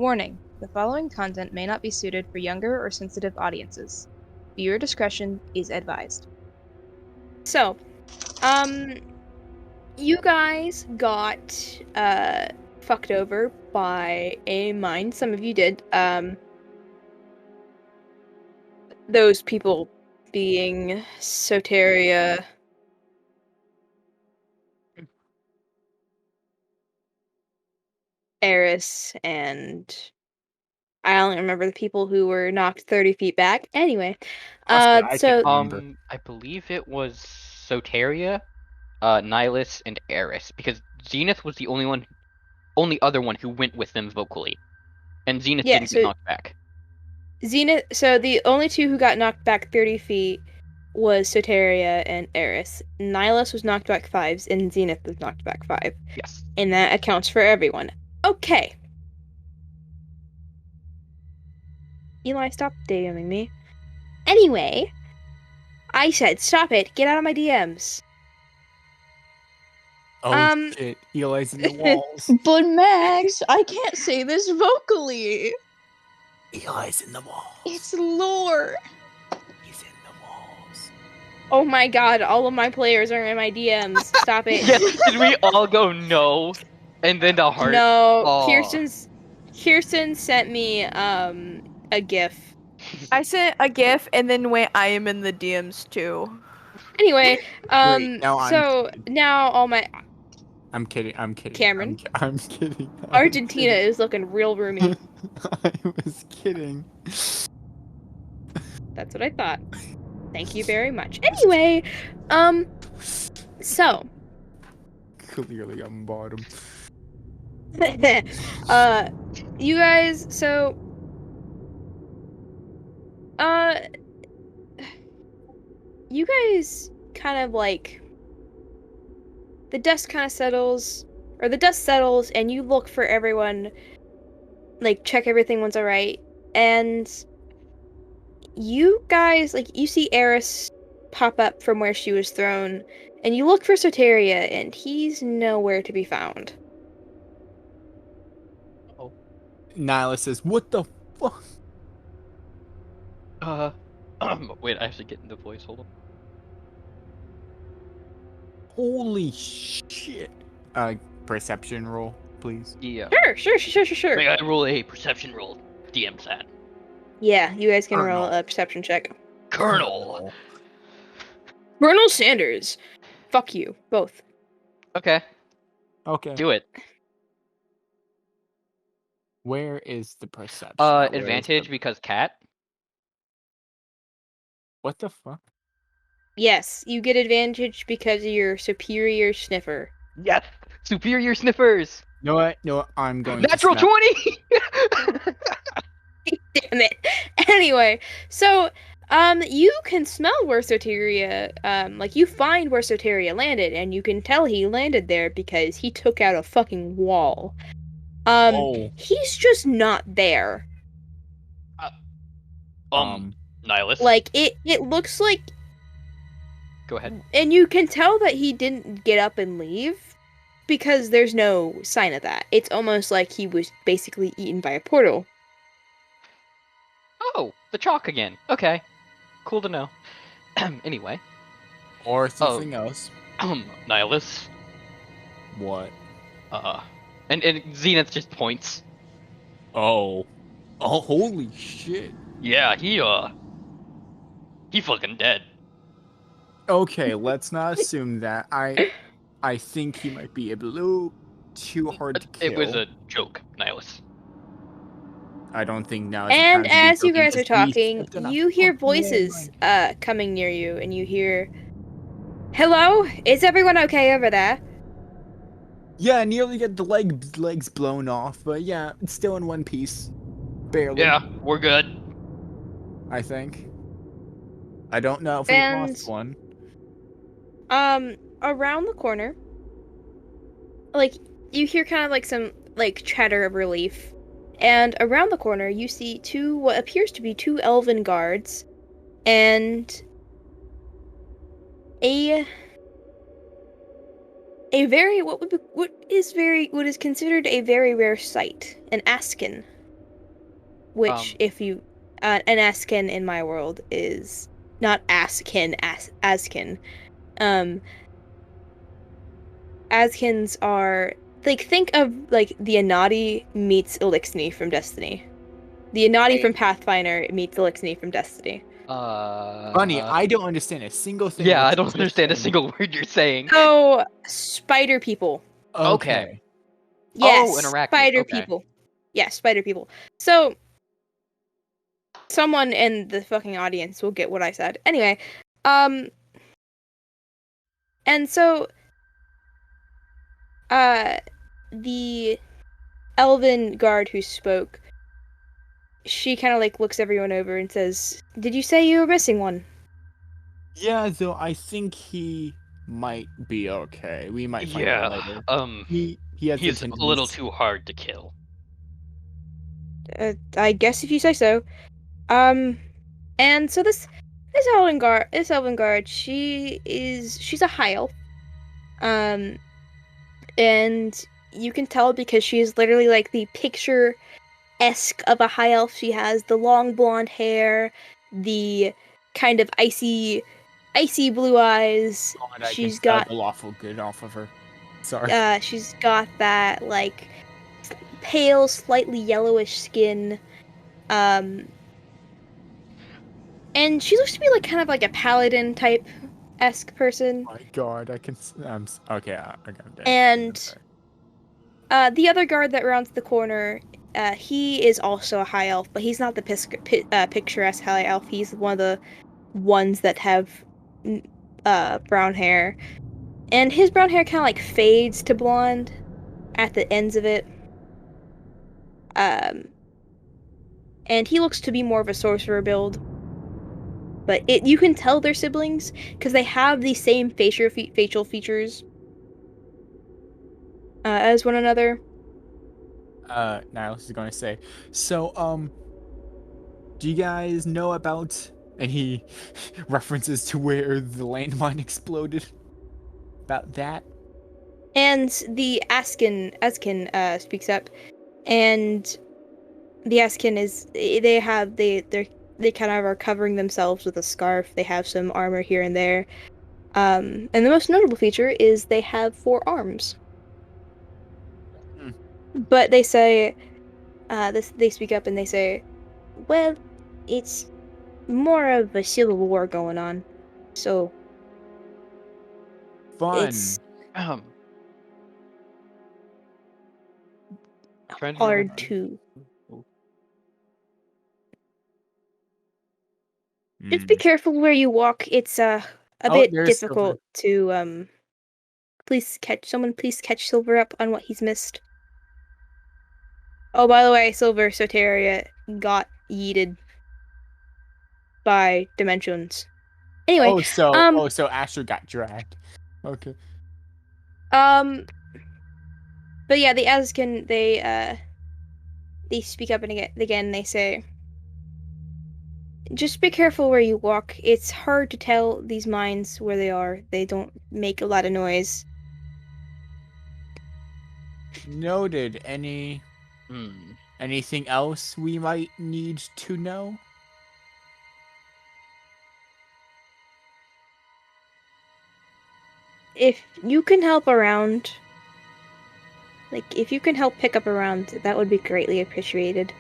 Warning: the following content may not be suited for younger or sensitive audiences. Viewer discretion is advised. So, you guys got, fucked over by a mine. Some of you did. Those people being Soteria, Eris, and I only remember the people who were knocked 30 feet back. Anyway, Honestly, I so can't remember. I believe it was Soteria, Nihilus, and Eris, because Zenith was the only other one who went with them vocally, and Zenith yeah, didn't get so knocked back. Zenith. So the only two who got knocked back 30 feet was Soteria and Eris. Nihilus was knocked back 5s, and Zenith was knocked back 5. Yes. And that accounts for everyone. Okay. Eli, stop DMing me. Anyway, I said, stop it. Get out of my DMs. Oh shit, Eli's in the walls. But Max, I can't say this vocally. Eli's in the walls. It's lore. He's in the walls. Oh my god, all of my players are in my DMs. Stop it. Yes, did we all go no? And then the heart? No, Oh. Kirsten sent me a GIF. I sent a GIF and then went, I am in the DMs too. Anyway, Wait, now so now all my I'm kidding. Cameron? I'm kidding. Argentina is looking real roomy. I was kidding. That's what I thought. Thank you very much. Anyway, so Clearly I'm bottom. you guys, so you guys kind of like the dust settles, and you look for everyone, like check everything's alright, and you guys, like, you see Eris pop up from where she was thrown, and you look for Soteria, and he's nowhere to be found. Oh. Nyla says, "What the fuck?" Wait, I have to get in the voice. Hold on. Holy shit. Perception roll, please. Yeah. Sure. May I roll a perception roll? DM sad. Yeah, you guys can Colonel. roll a perception check. Colonel. Colonel Sanders. Fuck you, both. Okay, Okay. do it. Where is the perception? Where is Advantage the- because cat. What the fuck? Yes, you get advantage because of your superior sniffer. Yes. Superior sniffers. You know what? No, I'm going Natural to smell. 20. Damn it. Anyway, so you can smell where Soteria, like, you find where Soteria landed, and you can tell he landed there because he took out a fucking wall. He's just not there. Nihilus. Like, it looks like, Go ahead. and you can tell that he didn't get up and leave because there's no sign of that. It's almost like he was basically eaten by a portal. Oh, the chalk again. Okay. Cool to know. Anyway. Or something else. Nihilus. What? And Zenith just points. Oh, holy shit. Yeah, he fucking dead. Okay, let's not assume that. I think he might be a little too hard to kill. It was a joke, Nihilus. I don't think now. And as you guys are talking, stepped on a you hear fucking voices landmine. coming near you, and you hear, "Hello? Is everyone okay over there?" Yeah, I nearly get the legs blown off, but yeah, it's still in one piece. Barely. Yeah, we're good. I think. I don't know if we And- lost one. Around the corner, like, you hear kind of like some, like, chatter of relief. And around the corner, you see what appears to be two elven guards, and a very what is considered a very rare sight, an askin, which if you an Askin in my world is not Askin, Askin. Askins are like, think of like the Anati meets Elixni from Destiny. The Anati from Pathfinder meets Elixni from Destiny. Bunny, I don't understand a single thing. Yeah, what I you don't just understand a said. single word you're saying. So spider people. Okay. Yes, an arachnid, spider okay. people. Yes, spider people. So someone in the fucking audience will get what I said. Anyway, and so the elven guard who spoke, she kind of like looks everyone over and says, "Did you say you were missing one?" Yeah, though I think he might be okay. We might find out later. He has he's a intentions. little too hard to kill. I guess if you say so. And so this elven guard, she's a high elf. And you can tell because she's literally like the picture-esque of a high elf. She has the long blonde hair, the kind of icy blue eyes. God, I She's can got the lawful good off of her. Sorry. she's got that like pale, slightly yellowish skin. And she looks to be like kind of like a paladin type esque person. Oh my God, I can. Okay, I got it. And the other guard that rounds the corner, he is also a high elf, but he's not the picturesque high elf. He's one of the ones that have brown hair, and his brown hair kind of like fades to blonde at the ends of it. And he looks to be more of a sorcerer build. But you can tell they're siblings because they have the same facial features as one another. Niles is going to say, so, do you guys know about, and he references to where the landmine exploded, about that? And the Askin speaks up, and the Askin is they kind of are covering themselves with a scarf. They have some armor here and there. And the most notable feature is they have 4 arms. But they say, they speak up and they say, well, it's more of a civil war going on, so Fun. it's Trying to hard remember. to. Just be careful where you walk. It's a bit difficult to Please catch Silver up on what he's missed. Oh, by the way, Silver Soteria got yeeted by dimensions. Anyway, so Asher got dragged. Okay. but yeah, the Askin they speak up and again they say, just be careful where you walk. It's hard to tell these mines where they are. They don't make a lot of noise. Noted. Anything else we might need to know? If you can help around, if you can help pick up around, that would be greatly appreciated.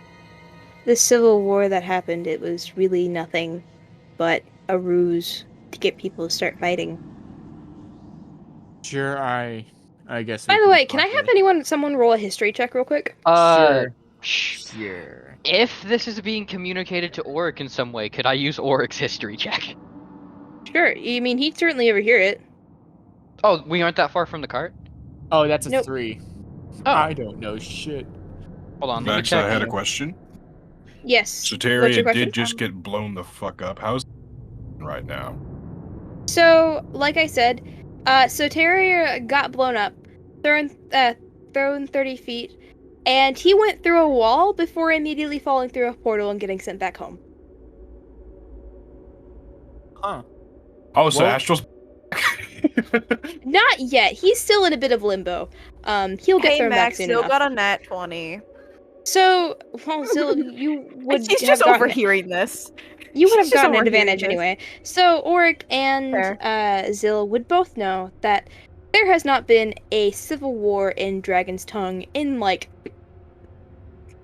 The civil war that happened, it was really nothing but a ruse to get people to start fighting. Sure, I guess. By the way, can I have someone roll a history check real quick? Sure. If this is being communicated to Auric in some way, could I use Auric's history check? Sure. I mean, he'd certainly overhear it. Oh, we aren't that far from the cart? Oh, that's a 3. Oh. I don't know shit. Hold on, Max, I had a question. Yes. Soteria did just get blown the fuck up. How's right now? So, like I said, Soteria got blown up, thrown 30 feet, and he went through a wall before immediately falling through a portal and getting sent back home. Huh. Oh, so Astral's Not yet. He's still in a bit of limbo. He'll get thrown back Max, soon still enough. got a nat 20. So, well, Zil, you would She's have just gotten overhearing this. you would she's have just gotten an overhearing advantage this. anyway. So Oric and Fair. Zil would both know that there has not been a civil war in Dragon's Tongue in like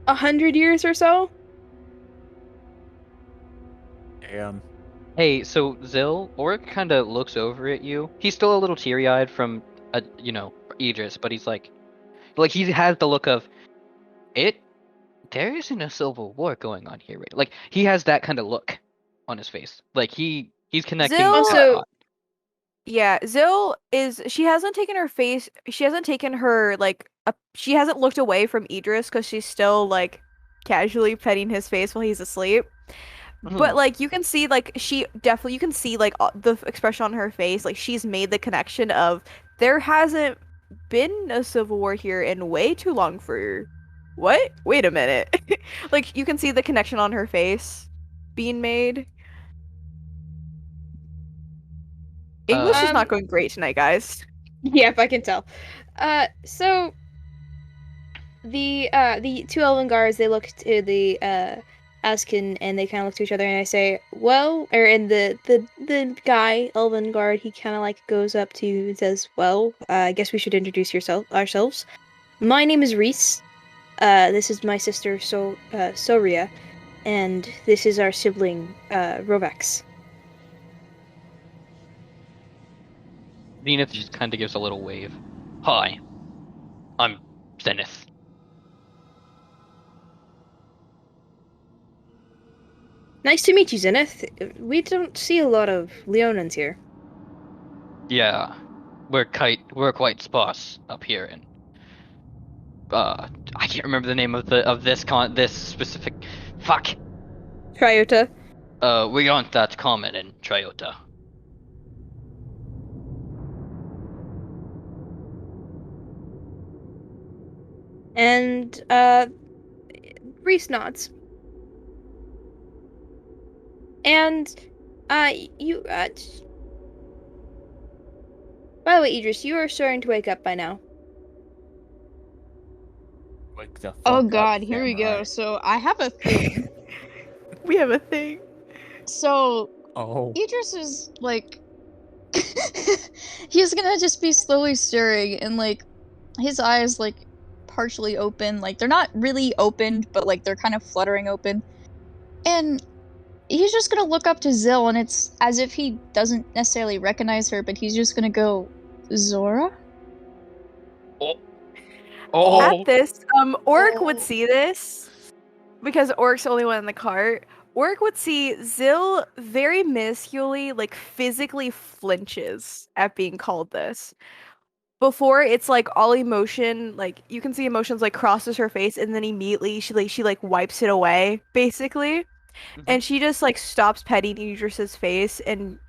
100 years or so. Hey, so Zil, Oric kind of looks over at you. He's still a little teary-eyed from, Idris, but he's like he has the look of it. There isn't a civil war going on here, right? Like he has that kind of look on his face. Like he's connecting. Zil- with that Also, thought. Yeah, Zil is. She hasn't taken her face. She hasn't taken her she hasn't looked away from Idris because she's still like casually petting his face while he's asleep. But like you can see, like you can see like the expression on her face. Like she's made the connection of there hasn't been a civil war here in way too long for what? Wait a minute. Like you can see the connection on her face being made. English is not going great tonight, guys. Yep, I can tell. So the two elven guards, they look to the Askin and they kind of look to each other and I say, well, and the guy elven guard, he kind of like goes up to you and says, well, I guess we should introduce ourselves. My name is Reese. This is my sister Soria, and this is our sibling Rovex. Zenith just kind of gives a little wave. Hi, I'm Zenith. Nice to meet you, Zenith. We don't see a lot of Leonans here. Yeah, we're quite sparse up here, and I can't remember the name of this specific. Fuck. Triota. We aren't that common in Triota. And Reese nods. And you by the way, Idris, you are starting to wake up by now. Wake the fuck Oh up, god, here we samurai. go. So I have a thing. We have a thing. So Oh. Idris is like he's gonna just be slowly stirring and like his eyes like partially open, like they're not really opened, but like they're kind of fluttering open. And he's just gonna look up to Zil and it's as if he doesn't necessarily recognize her, but he's just gonna go, Zora? At this, Oric would see this because Oric's the only one in the cart. Oric would see Zil very minusculely, like physically flinches at being called this. Before it's like all emotion, like you can see emotions like crosses her face, and then immediately she wipes it away, basically, and she just like stops petting Idris's face, and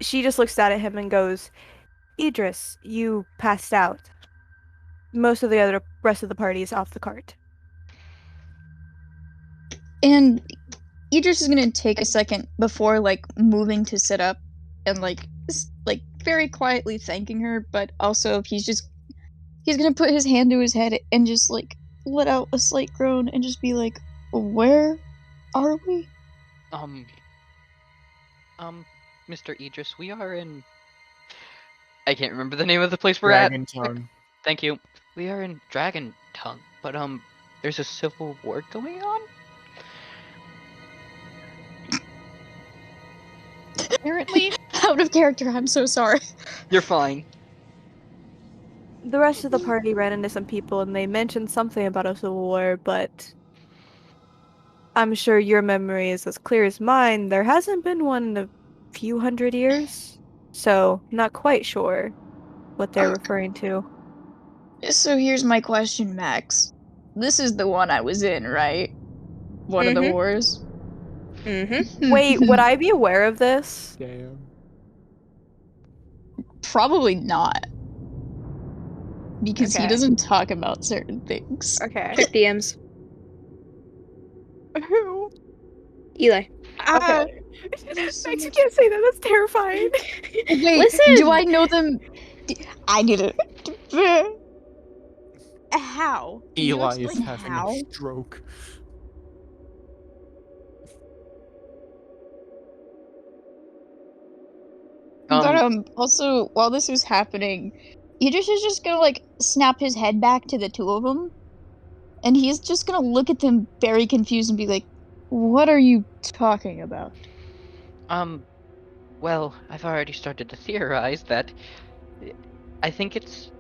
she just looks at him and goes, "Idris, you passed out. Most of the rest of the party is off the cart." And Idris is gonna take a second before like moving to sit up and like very quietly thanking her, but also he's gonna put his hand to his head and just like let out a slight groan and just be like, where are we? Mr. Idris, we are in. I can't remember the name of the place we're Dragon at. tongue. Thank you. We are in Dragon Tongue, but there's a civil war going on. Apparently. Out of character, I'm so sorry. You're fine. The rest of the party ran into some people and they mentioned something about a civil war, but I'm sure your memory is as clear as mine. There hasn't been one in a few hundred years, so not quite sure what they're referring to. So here's my question, Max. This is the one I was in, right? One of the wars? Mm-hmm. Wait, would I be aware of this? Damn. Probably not. Because he Okay. doesn't talk about certain things. Okay. Check DMs. Who? Eli. Okay. Max, you can't say that. That's terrifying. Wait, Listen! do I know them? I need it. How? Can you Eli is explain having how? a stroke. But also while this is happening, Idris is just gonna like snap his head back to the two of them, and he's just gonna look at them very confused and be like, "What are you talking about?" Well, I've already started to theorize that I think it's.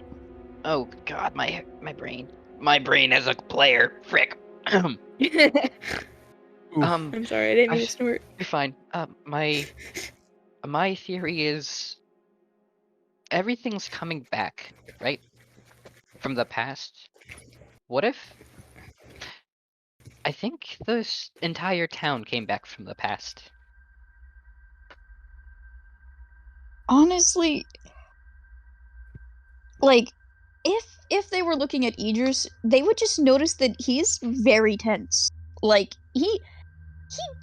Oh God, my brain. My brain as a player. Frick. I'm Oof. sorry, I didn't mean I- to snort. You're fine. My theory is everything's coming back, right? From the past. What if I think this entire town came back from the past? Honestly, like if they were looking at Idris, they would just notice that he's very tense. Like he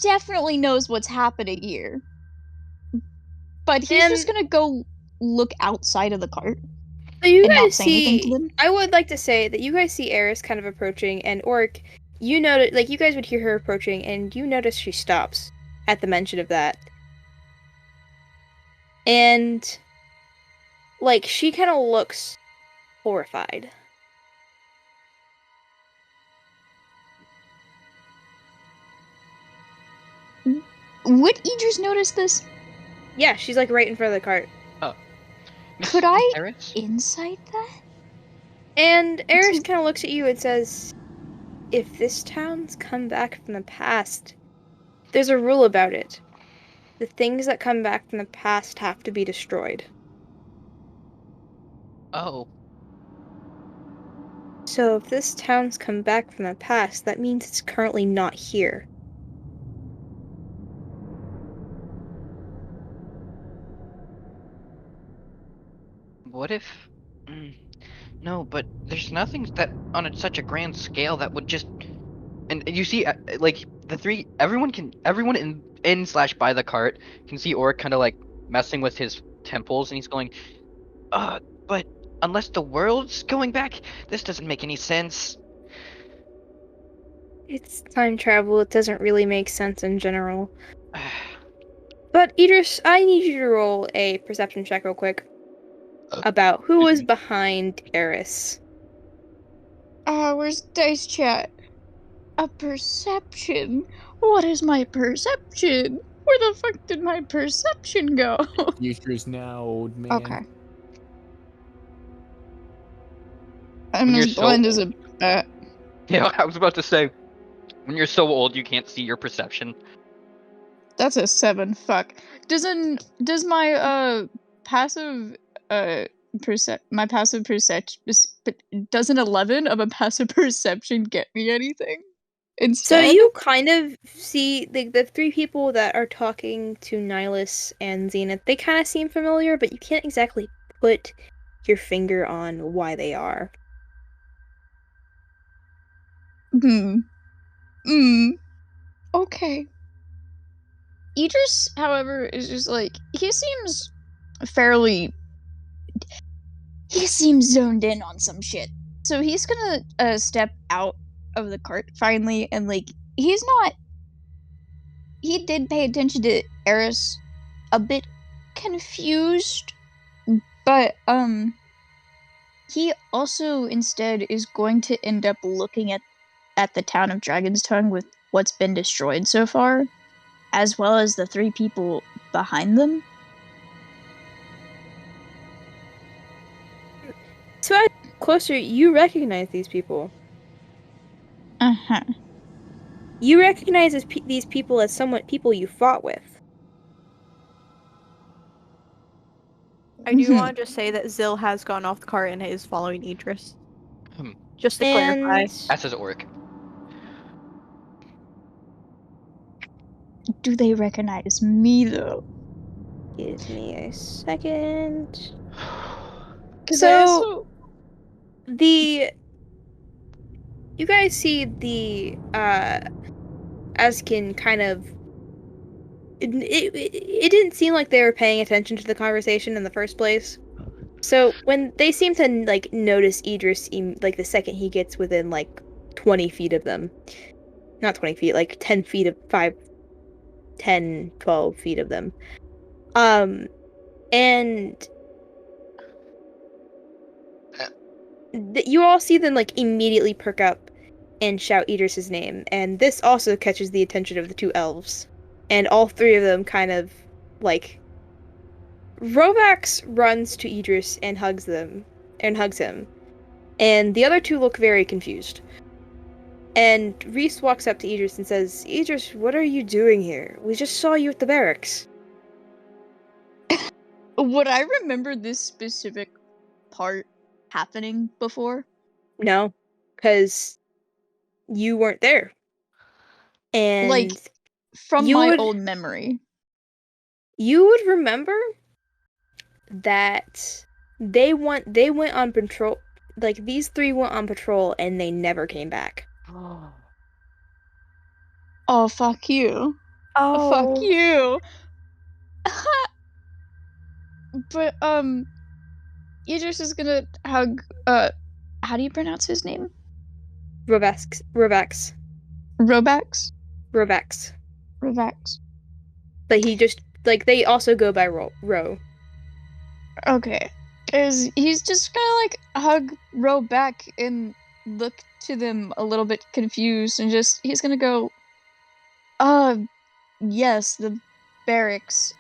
definitely knows what's happening here. But he's And just gonna go look outside of the cart so you and not guys say anything to see, them. I would like to say that you guys see Eris kind of approaching, and Orc, you notice, like, you guys would hear her approaching, and you notice she stops at the mention of that. And, like, she kind of looks horrified. Would Idris notice this? Yeah, she's, like, right in front of the cart. Could Miss I Harris? insight that? And Eris kind of looks at you and says, if this town's come back from the past, there's a rule about it. The things that come back from the past have to be destroyed. Oh, So if this town's come back from the past, that means it's currently not here. what if? No, but there's nothing that on such a grand scale that would just. And you see, like everyone in slash by the cart can see Oric kind of like messing with his temples, and he's going, but unless the world's going back, this doesn't make any sense. It's time travel, it doesn't really make sense in general. But Idris, I need you to roll a perception check real quick about who was behind Eris. Where's Dice Chat? A perception? What is my perception? Where the fuck did my perception go? Future's now, old man. Okay. I'm When you're as so blind as a old. bat. Yeah, I was about to say, when you're so old you can't see your perception. That's a 7. Fuck. Does my passive my passive perception does an 11 of a passive perception get me anything? So Instead? you kind of see the three people that are talking to Nihilus and Zenith, they kind of seem familiar, but you can't exactly put your finger on why they are. Okay. Idris, however, is just like he seems zoned in on some shit. So he's gonna step out of the cart finally, and like he did pay attention to Eris, a bit confused, but he also instead is going to end up looking at the town of Dragon's Tongue with what's been destroyed so far, as well as the 3 people behind them. So as you get closer, you recognize these people. Uh-huh. You recognize these people as somewhat people you fought with. I do want to just say that Zil has gone off the cart and is following Idris. Just to clarify. That says Oric. Do they recognize me though? Give me a second. So you guys see the Askin kind of it didn't seem like they were paying attention to the conversation in the first place. So when they seem to like notice Idris, like the second he gets within like 20 feet of them, not 20 feet, like 10 feet of 10, 12 feet of them. And you all see them like immediately perk up and shout Idris's name, and this also catches the attention of the two elves, and all three of them kind of like Rovax runs to Idris and hugs him, and the other two look very confused. And Reese walks up to Idris and says, "Idris, what are you doing here? We just saw you at the barracks." Would I remember this specific part happening before? No, because you weren't there. And Like, from you my would old memory. you would remember that they went on patrol, like these three went on patrol and they never came back. Oh, fuck you. Oh. Fuck you. But, Idris is gonna hug, how do you pronounce his name? Rovax. Robax? Rovax. Rovax. But he just like they also go by Ro. Okay. Because he's just gonna, like, hug Ro back and look to them a little bit confused and he's gonna go, yes, the barracks.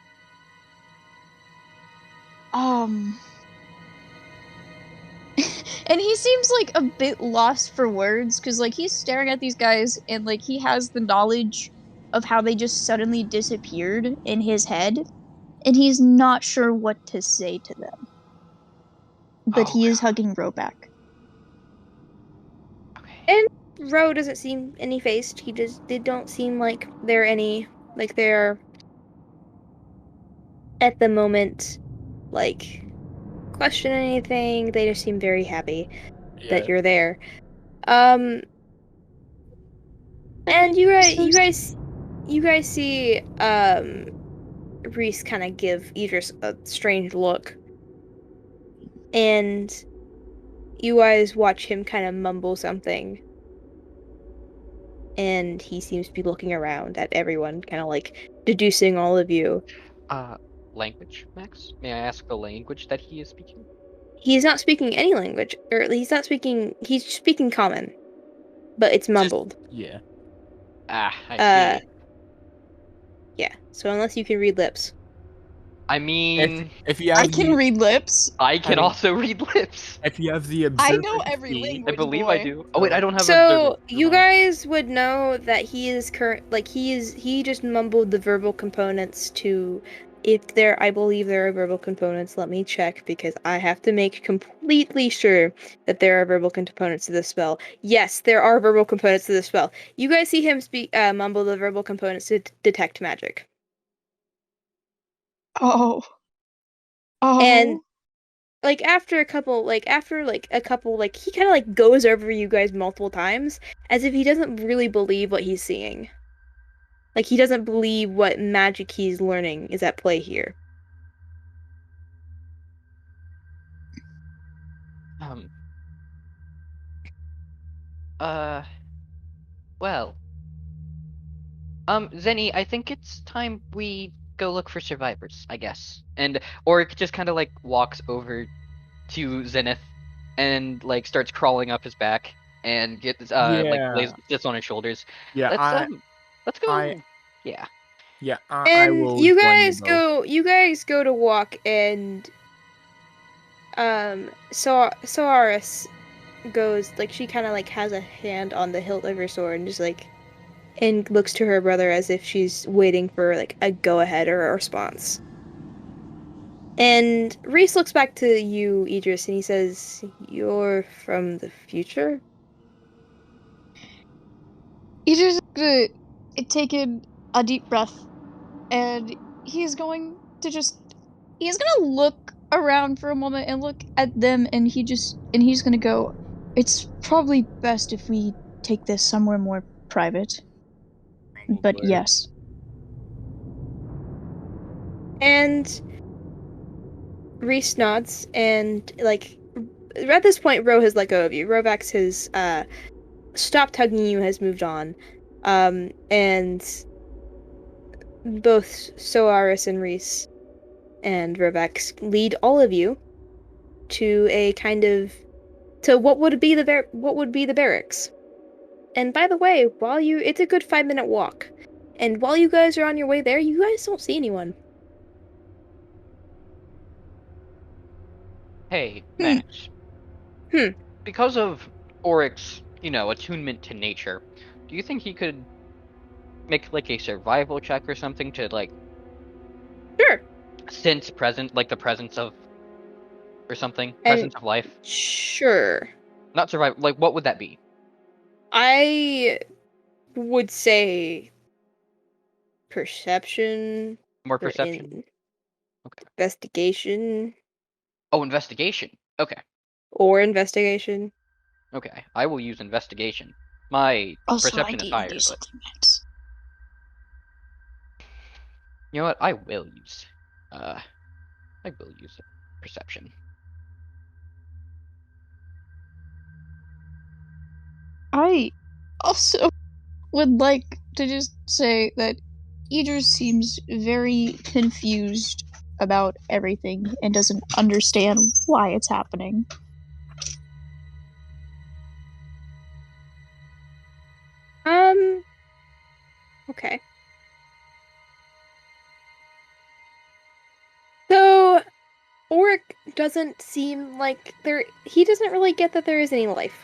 And he seems like a bit lost for words because like he's staring at these guys and like he has the knowledge of how they just suddenly disappeared in his head and he's not sure what to say to them. But he is hugging Ro back. And Ro doesn't seem any phased. They don't seem like they're at the moment like question anything. They just seem very happy that you're there. And you guys see Reese kind of give Idris a strange look. And you guys watch him kind of mumble something. And he seems to be looking around at everyone, kind of like deducing all of you. Language, Max? May I ask the language that he is speaking? He's not speaking any language, or he's speaking common, but it's mumbled. Yeah. I see. Yeah, so unless you can read lips. I mean, If you have I can read lips. I can also read lips. If you have the I observer know every feat, language. I believe boy. I do. Oh wait, I don't have. So observer. you guys would know that he just mumbled the verbal components to, I believe there are verbal components. Let me check because I have to make completely sure that there are verbal components to this spell. Yes, there are verbal components to this spell. You guys see him mumble the verbal components to detect magic. Oh. And after a couple, he kind of like goes over you guys multiple times as if he doesn't really believe what he's seeing. Like he doesn't believe what magic he's learning is at play here. Well. Zenny, I think it's time we go look for survivors, I guess. And Oric just kind of like walks over to Zenith and like starts crawling up his back and gets sits on his shoulders. Yeah, Let's go. Yeah, And I will. you guys go to walk, and Solaris goes like she kind of like has a hand on the hilt of her sword and just like and looks to her brother as if she's waiting for like a go ahead or a response. And Reese looks back to you, Idris, and he says, "You're from the future?" Idris is gonna take in a deep breath, and he's gonna look around for a moment and look at them, and he's gonna go, "It's probably best if we take this somewhere more private." But yes. And Reese nods, and like at this point, Ro has let go of you. Rovax has stopped hugging you, has moved on, and both Soaris and Reese and Rovax lead all of you to a kind of what would be the barracks. And by the way, it's a good 5-minute walk, and while you guys are on your way there, you guys don't see anyone. Hey, Hmm. Max. Hmm. Because of Oryx's, attunement to nature, do you think he could make like a survival check or something to like Sure. sense the presence of or something, And presence of life? sure. Not survival. Like, what would that be? I would say perception More or perception? Okay. investigation Oh, investigation. Okay. or investigation. Okay. I will use investigation. My Also, perception I is didn't higher, do but something, Max. you know what? I will use perception. I also would like to just say that Idris seems very confused about everything and doesn't understand why it's happening. Okay. So Oric doesn't seem like he doesn't really get that there is any life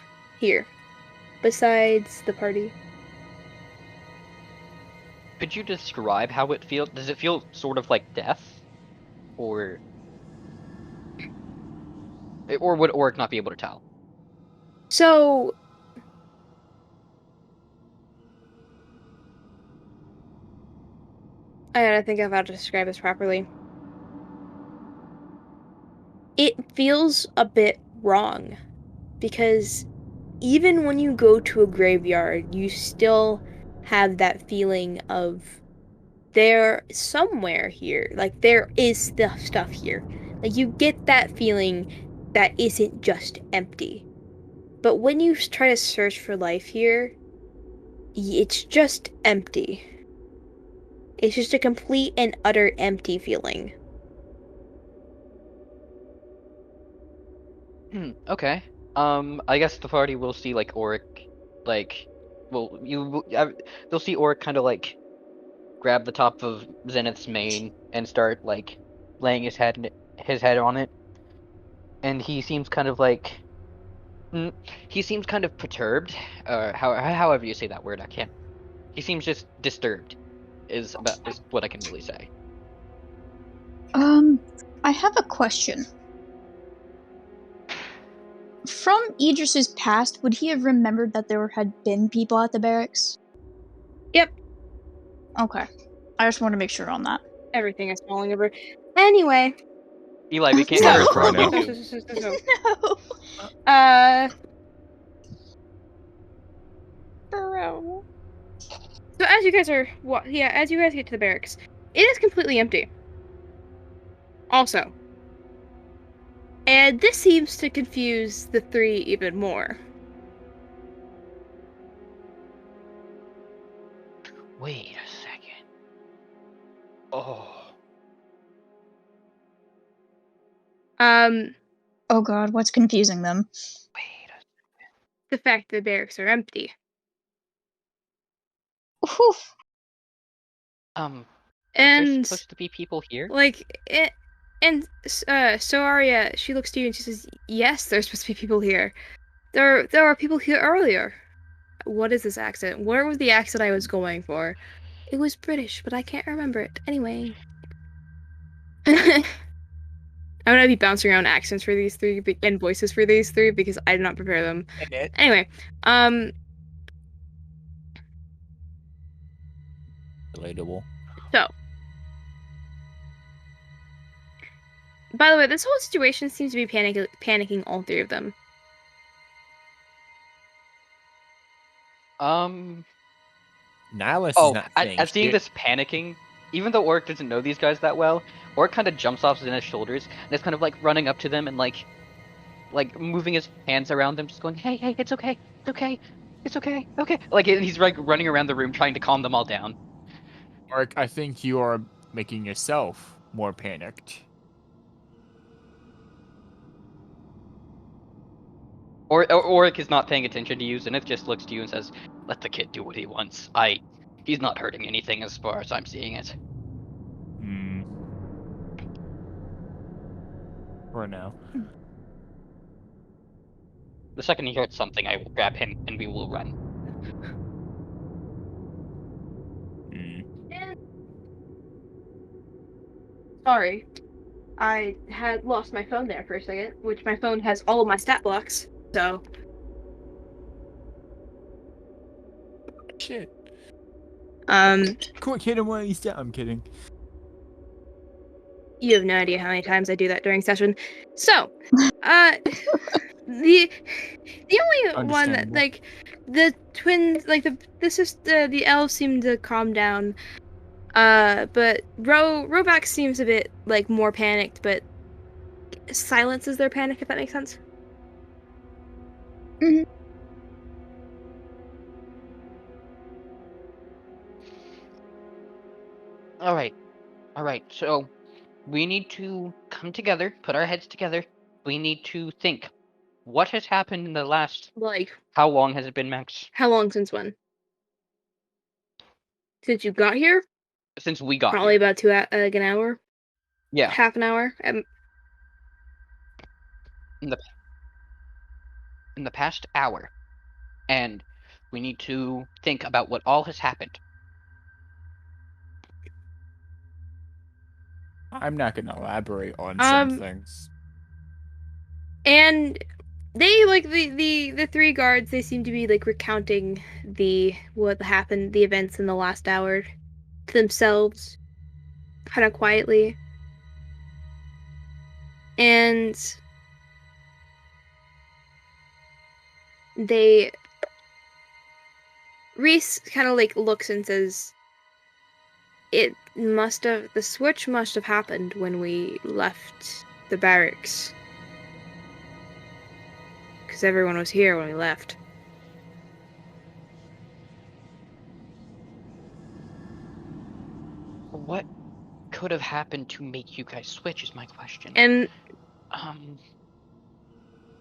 here besides the party. Could you describe how it feels? Does it feel sort of like death, or would Oric not be able to tell? So I gotta think of how to describe this properly. It feels a bit wrong because even when you go to a graveyard, you still have that feeling of there somewhere here, like there is the stuff here. Like you get that feeling that isn't just empty. But when you try to search for life here, it's just empty. It's just a complete and utter empty feeling. Okay. I guess the party will see like Oric, like, well, they'll see Oric kind of like grab the top of Zenith's mane and start like laying his head on it, and he seems kind of like he seems kind of perturbed, however you say that word. I can't. He seems just disturbed. Is what I can really say. I have a question. From Idris's past, would he have remembered that there had been people at the barracks? Yep. Okay. I just want to make sure on that. Everything is falling over. Anyway. Eli, we can't No. hear his Cry now. So. No. Bro. So as you guys get to the barracks, it is completely empty. Also. And this seems to confuse the three even more. Wait a second. Oh. Oh god, what's confusing them? Wait a The fact that the barracks are empty. Whew. Is there And supposed to be people here? So Arya, she looks to you and she says, "Yes, there's supposed to be people here. There are people here earlier. What is this accent? Where was the accent I was going for? It was British, but I can't remember it. Anyway." I'm gonna be bouncing around accents for these three and voices for these three because I did not prepare them. Anyway, Relatable. so by the way, this whole situation seems to be panicking all three of them. Nihilus is Oh, not at saying seeing shit. this panicking, even though Oric doesn't know these guys that well, Oric kind of jumps off Zinna's shoulders and is kind of like running up to them and like moving his hands around them, just going, "Hey, hey, it's okay, it's okay, it's okay, okay." Like he's like running around the room trying to calm them all down. Mark, I think you are making yourself more panicked. Oric is not paying attention to you, Zenith just looks to you and says, "Let the kid do what he wants. He's not hurting anything as far as I'm seeing it." Hmm. For now. The second he hurts something, I will grab him and we will run. Sorry. I had lost my phone there for a second, which my phone has all of my stat blocks, so... Shit. Um, Quick, hit him while he's down. I'm kidding. you have no idea how many times I do that during session. So, the only one that, Understandable. like, the twins, like, the elves seem to calm down. But Roback seems a bit, like, more panicked, but silences their panic, if that makes sense. Mhm. All right. So we need to come together, put our heads together. We need to think. What has happened in the last? Like, How long has it been, Max? how long since when? Since you got here? Since we got Probably here. about like an hour, Yeah. half an hour. In the past hour, and we need to think about what all has happened. I'm not gonna elaborate on some things. And they, like, the three guards, they seem to be, like, recounting what happened, the events in the last hour to themselves, kind of quietly. And Reese kind of, like, looks and says, the switch must have happened when we left the barracks. Because everyone was here when we left. What could have happened to make you guys switch is my question. And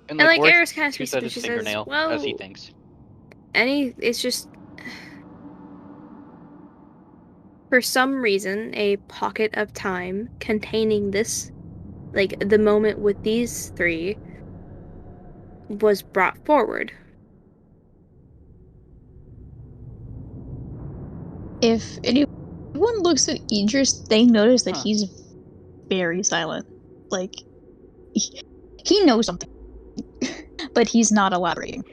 And like, Oric Eris kind of chews speaks at up and his she says, fingernail as he well, thinks. it's just, for some reason, a pocket of time containing this, like, the moment with these three, was brought forward. If anyone looks at Idris, they notice that Huh. he's very silent. Like, he knows something, but he's not elaborating.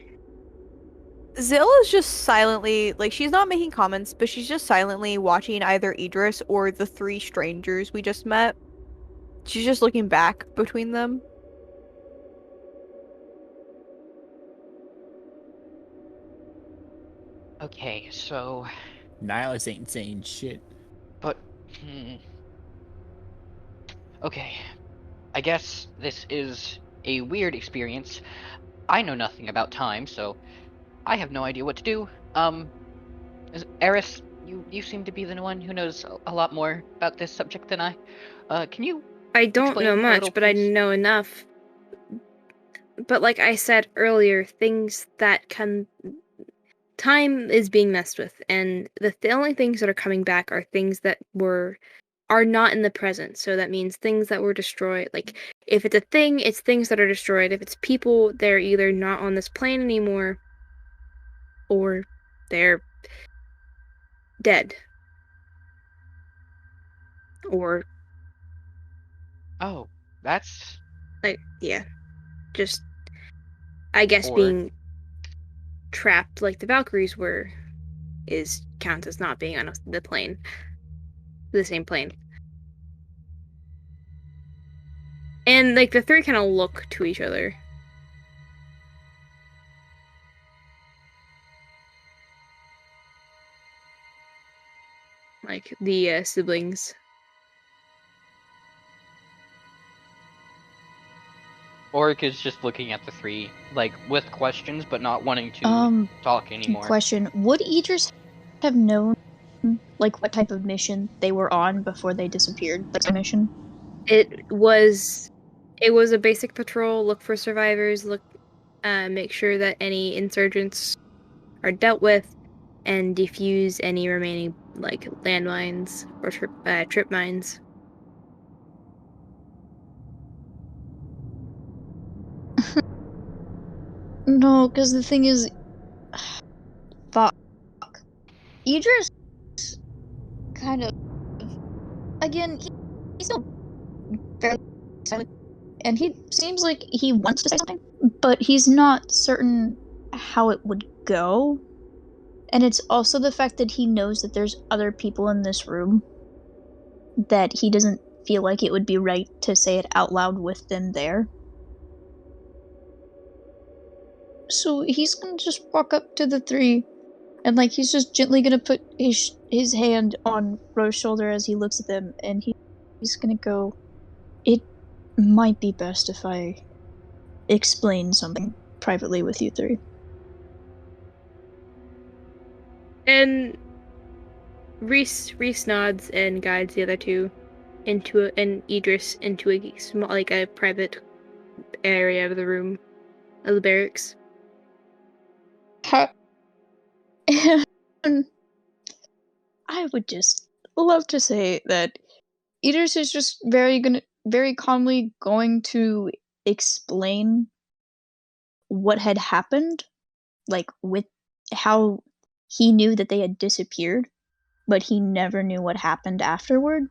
Zill is just silently, like, she's not making comments, but she's just silently watching either Idris or the three strangers we just met. She's just looking back between them. Okay, so... Nihilus ain't saying shit. But... Okay. I guess this is a weird experience. I know nothing about time, so I have no idea what to do. Eris, you seem to be the one who knows a lot more about this subject than I. Can you I don't explain know a much, little, but I please? know enough. But like I said earlier, things that can... Time is being messed with, and the only things that are coming back are things that are not in the present. So that means things that were destroyed. Like, if it's a thing, it's things that are destroyed. If it's people, they're either not on this plane anymore, or they're dead. Or, Oh, that's... like, yeah. Just, I guess, Or... being trapped like the Valkyries were counts as not being on the plane. The same plane. And, like, the three kind of look to each other. like the siblings. Oric is just looking at the three, like, with questions, but not wanting to talk anymore. Question: would Idris have known, like, what type of mission they were on before they disappeared? Like, a mission? It was a basic patrol. Look for survivors. Make sure that any insurgents are dealt with, and defuse any remaining like landmines or trip mines. No, because the thing is, fuck. Idris kind of, again, he's still very silent, and he seems like he wants to say something, but he's not certain how it would go. And it's also the fact that he knows that there's other people in this room that he doesn't feel like it would be right to say it out loud with them there. So he's gonna just walk up to the three, and like he's just gently gonna put his hand on Rose's shoulder as he looks at them, and he's gonna go, "It might be best if I explain something privately with you three." And Reese nods and guides the other two and Idris into a small, like a private area of the room of the barracks. And I would just love to say that Idris is just very calmly going to explain what had happened, like with how he knew that they had disappeared, but he never knew what happened afterward.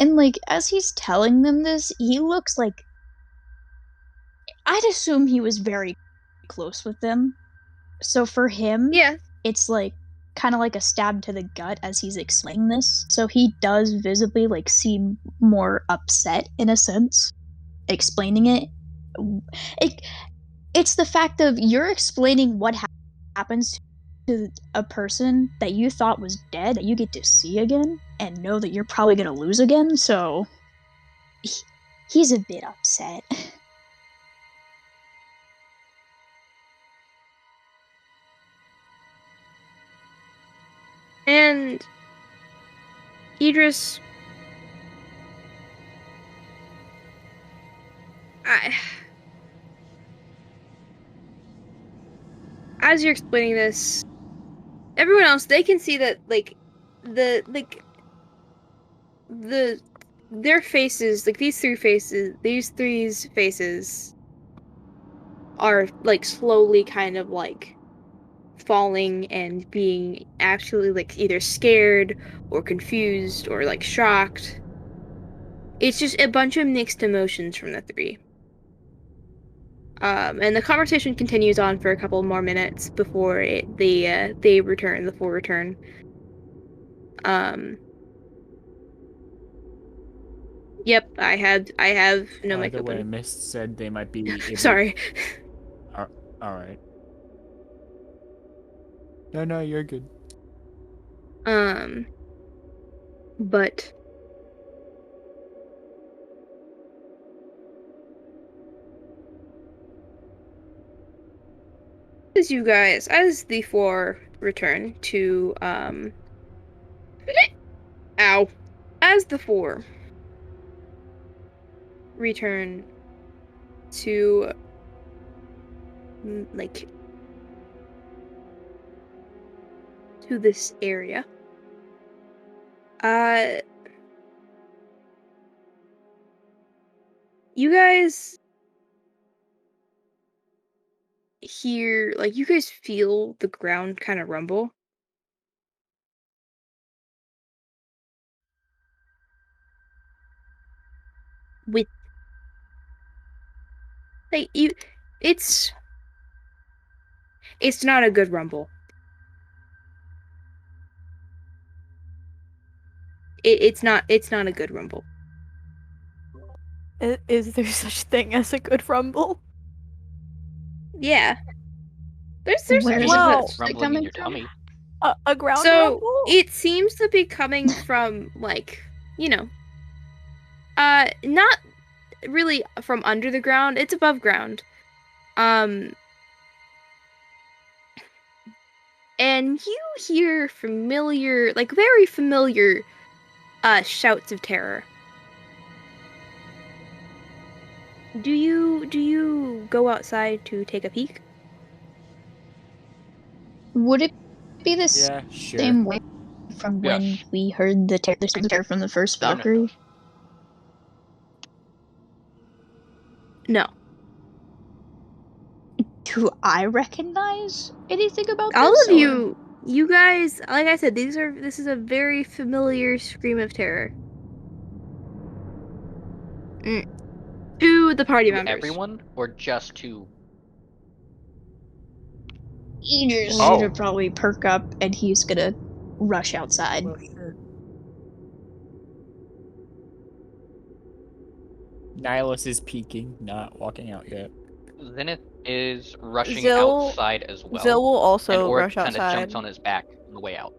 And like as he's telling them this, he looks like, I'd assume he was very close with them. So for him, Yeah, it's like kind of like a stab to the gut as he's explaining this. So he does visibly like seem more upset in a sense explaining it. It's the fact of you're explaining what happens to a person that you thought was dead that you get to see again and know that you're probably going to lose again. So he's a bit upset. and Idris, as you're explaining this, everyone else, they can see that their faces, like these three's faces are like slowly kind of like falling and being actually like either scared or confused or like shocked. It's just a bunch of mixed emotions from the three. And the conversation continues on for a couple more minutes before they return, the full return. Yep, I have no mic By the way, open. Mist said they might be able... Sorry. Alright. No, you're good. But as the four return to ow, as the four return to like to this area, you guys hear, like, you guys feel the ground kind of rumble. With like you, it's not a good rumble. It's not a good rumble. Is there such thing as a good rumble? Yeah. There's Where is Well, it Rumbling in coming your from? tummy. A ground So rumble? it seems to be coming from like, not really from under the ground. It's above ground. And you hear familiar, like very familiar, shouts of terror. Do you go outside to take a peek? Would it be the Yeah, sure. same way from when Yes. we heard the screams of terror from the first Sure Valkyrie? enough. No. Do I recognize anything about All this? of you guys, like I said, this is a very familiar scream of terror. To the party To members. everyone or just to? Idris Oh. gonna probably perk up and he's gonna rush outside. Well, sure. Nihilus is peeking, not walking out yet. Zenith is rushing Zil- outside as well. Zil will and also Orc rush kind of outside. jumps on his back on the way out.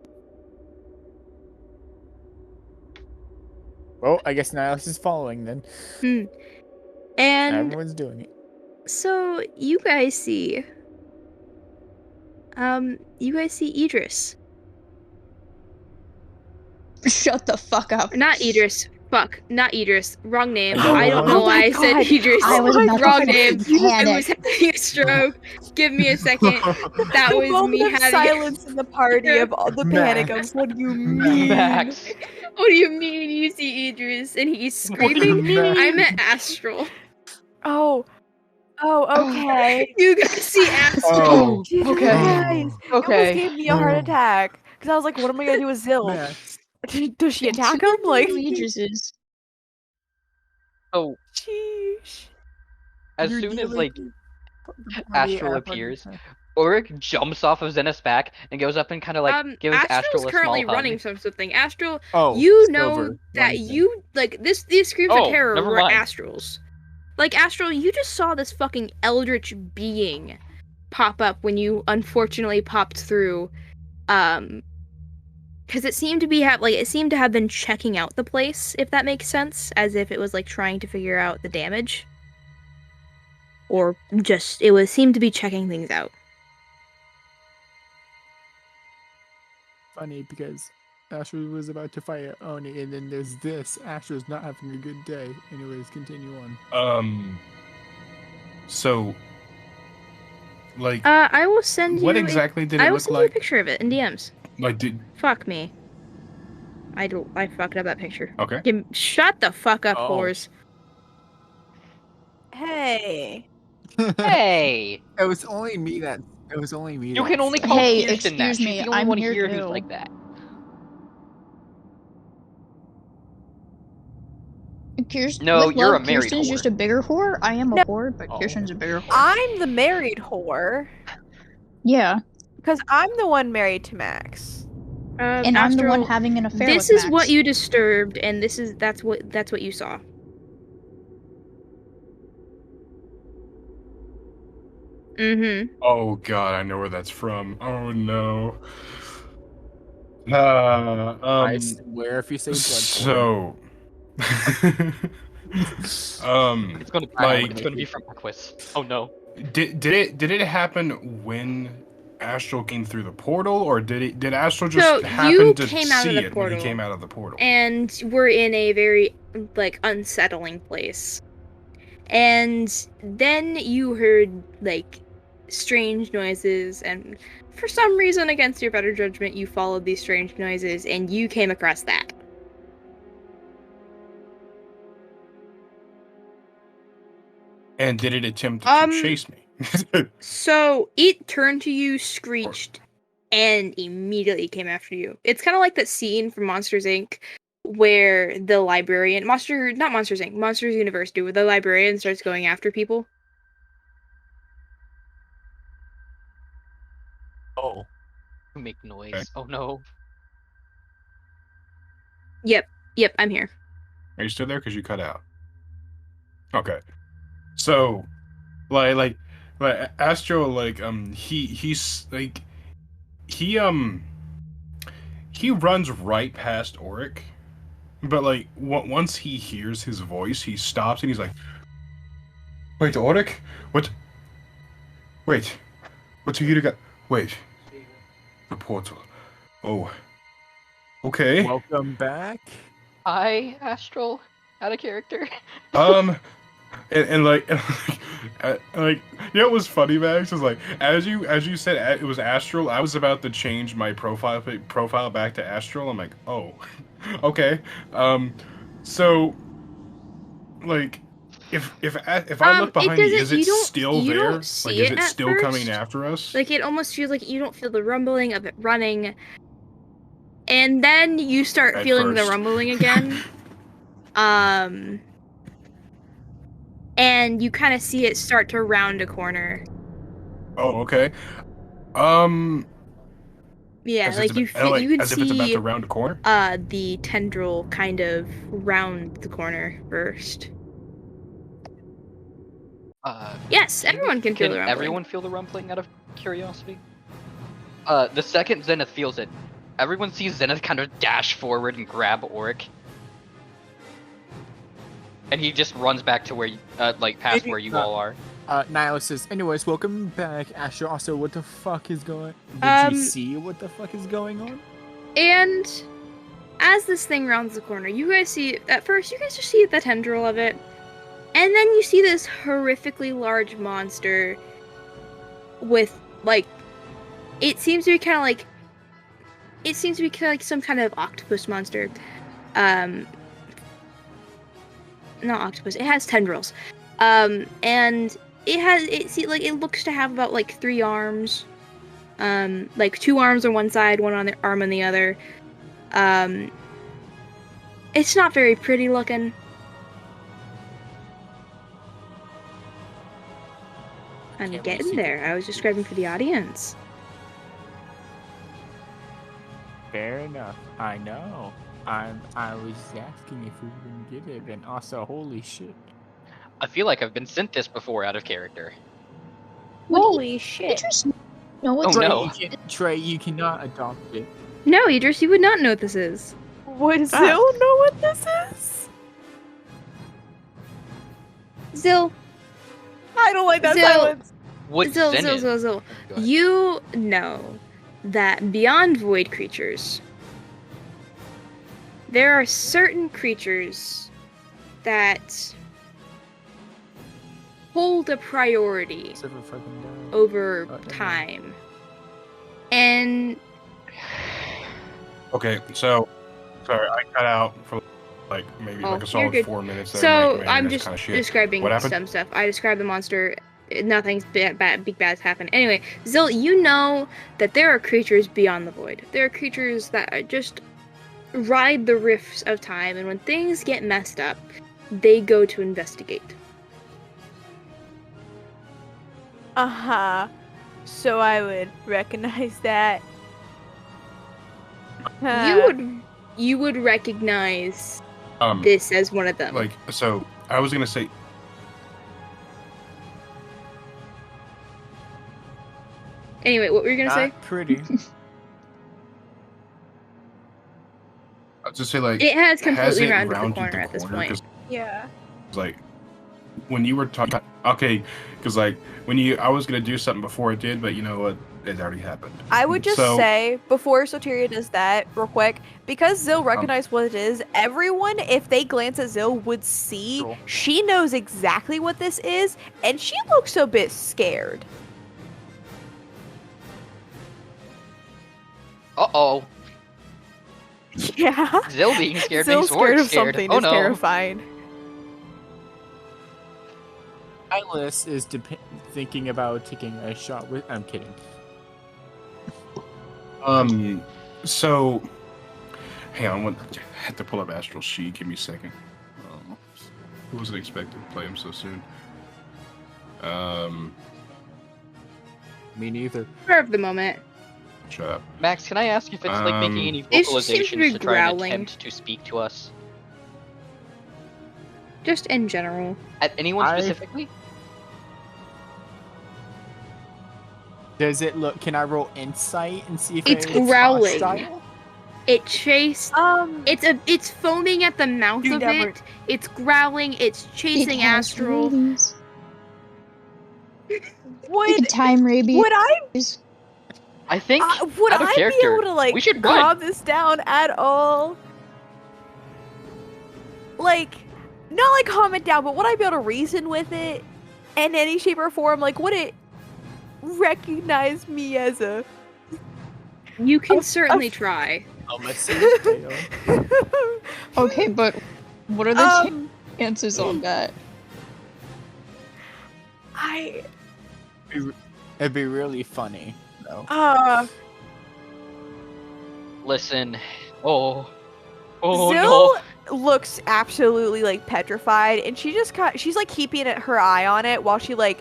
Well, I guess Nihilus is following then. And Everyone's doing it. so you guys see Idris. Shut the fuck up. Not Idris. Fuck, not Idris. Wrong name. Oh, I don't know oh why my I said God. Idris. I was about to Wrong fucking name. panic. I was having a stroke. Give me a second. That The was moment me of having silence in the party of all the panic Max. of what do you mean? Max. What do you mean you see Idris and he's What do you screaming? mean? I meant Astral. Oh, okay. You guys see Astral. Oh, Jesus okay. Christ. It almost Okay. gave me a heart attack. Because I was like, what am I going to do with Zil? Max. Does she attack him? Like, Who Idris is. So sheesh. as You're soon as dealing like with party Astral at party appears, time. Ulrich jumps off of Zenith's back and goes up and kind of like gives Astral's Astral a currently small running hug. from something. Astral, Oh, you know Silver, that runs in. you like these screams Oh, of terror never were mind. Astral's. Like Astral, you just saw this fucking eldritch being pop up when you unfortunately popped through, because it seemed to have been checking out the place, if that makes sense, as if it was like trying to figure out the damage, or just seemed to be checking things out. Funny because Astro was about to fight Oni, and then there's this. Astro's not having a good day. Anyways, continue on. So, like, I will send you. what exactly did I it will look send you a like? picture of it in DMs. Like, did Fuck me. I fucked up that picture. okay? Shut the fuck up, Oh. whores. Hey. Hey, It was only me that. It was only me. you that can only said call Hey, Kirsten that. excuse She's me, the only I'm one here here who's too. like that. Kirsten, No, with you're love, a married Kirsten's whore. just a bigger whore. I am a No. whore, but Oh. Kirsten's a bigger whore. I'm the married whore. Yeah, Because I'm the one married to Max. and I'm the one Astral, having an affair this with is Max. what you disturbed, and that's what you saw. Mm-hmm. Oh God, I know where that's from. Oh no. I swear, if you say blood. So, It's gonna like, it's gonna be from Aquis. Oh no. did it happen when Astral came through the portal, or did Astral just So, happen you to came out of see the it when he portal, came out of the portal? and we're in a very like unsettling place. And then you heard like strange noises, and for some reason, against your better judgment, you followed these strange noises and you came across that. And did it attempt to chase me? So it turned to you, screeched, and immediately came after you. It's kind of like that scene from Monsters Inc. where the librarian, Monsters University, where the librarian starts going after people. Oh. Make noise. Okay. Oh no. Yep, I'm here. Are you still there? Because you cut out. Okay. So, like Astro, like, he he runs right past Auric, but like once he hears his voice, he stops and he's like, "Wait, Auric? What? Wait, what's you got? Wait, the portal. Oh, okay. Welcome back. Hi, Astral. Out of character. And like, like, you know what was funny, Max? Is like, as you said, it was Astral. I was about to change my profile back to Astral. I'm like, oh, okay. So, like, if I look behind me, is it still you there? don't Like, see is it it at still coming first. after us? Like, it almost feels like you don't feel the rumbling of it running. And then you start At feeling the first. rumbling again. And you kind of see it start to round a corner. Oh, okay. Yeah, As like it's you about, like, you can as if it's about see to round a corner. the tendril kind of round the corner first. Yes, everyone can feel the rumbling. Everyone feel the rumbling out of curiosity? The second Zenith feels it, everyone sees Zenith kind of dash forward and grab Auric. And he just runs back to where you, like, past where you all are. Nihilus says, anyways, welcome back, Asher. Also, what the fuck is going... Did you see what the fuck is going on? And as this thing rounds the corner, you guys see... At first, you guys just see the tendril of it. And then you see this horrifically large monster with, like... It seems to be kind of like... It seems to be kind of like some kind of octopus monster. Not octopus. It has tendrils. And it looks to have about like 3 arms. Like 2 arms on one side, 1 arm on the other. It's not very pretty looking. I'm Can't getting we see there. I was describing for the audience. Fair enough. I know. I was asking if we can get it, and also, holy shit. I feel like I've been sent this before out of character. Holy shit. Idris know what's Oh, no. Trey, you cannot adopt it. No, Idris, you would not know what this is. Would Zill know what this is? Zill, I don't like that Zill. silence. What Zill, Zenith? Zill. Go ahead. You know that beyond void creatures, there are certain creatures that hold a priority over time. And Okay, so sorry, I cut out for like maybe Oh, like a you're solid good. 4 minutes. There, so my I'm internet's just kinda shit. describing What happened? some stuff. I described the monster. Nothing's big bad's happened. Anyway, Zill, you know that there are creatures beyond the void. There are creatures that are just ride the rifts of time, and when things get messed up, they go to investigate. Uh-huh. So I would recognize that. You would recognize Um, this as one of them. like, so I was gonna say, Anyway, what were you gonna say? Not pretty. I was just say like, It has has completely it rounded the rounded corner at this point. 'Cause, Yeah. like, when you were talking, okay, because like I was gonna do something before it did, but you know what? It already happened. I would just So- say, before Soteria does that, real quick, because Zill recognized what it is, everyone, if they glance at Zill, would see Cool. she knows exactly what this is, and she looks a bit scared. Uh-oh. Yeah. Zill being scared Zill makes scared Auric of scared. something Oh is no. terrifying. Nihilus is thinking about taking a shot with... I'm kidding. So, hang on, I have to pull up Astral Sheet. Give me a second. I wasn't expecting to play him so soon. Me neither. Spur of the moment. Shut up. Max, can I ask if it's like making any It just seems to be vocalizations to try and growling. attempt to speak to us? Just in general. At anyone I- specifically? Does it look... Can I roll insight and see if It's it's growling. hostile? It chased. It's foaming at the mouth You of never- it. It's growling. It's chasing It has Astral. rabies. Would Time rabies. would I I think would out of I character, be able to like we should calm run. this down at all? Like, not like calm it down, but would I be able to reason with it in any shape or form? Like, would it recognize me as a? You can certainly try. I'll listen. Tail. Okay, but what are the um, chances on that? It'd be really funny, though. Listen. Oh no. Zill looks absolutely like petrified, and she's like keeping her eye on it while she like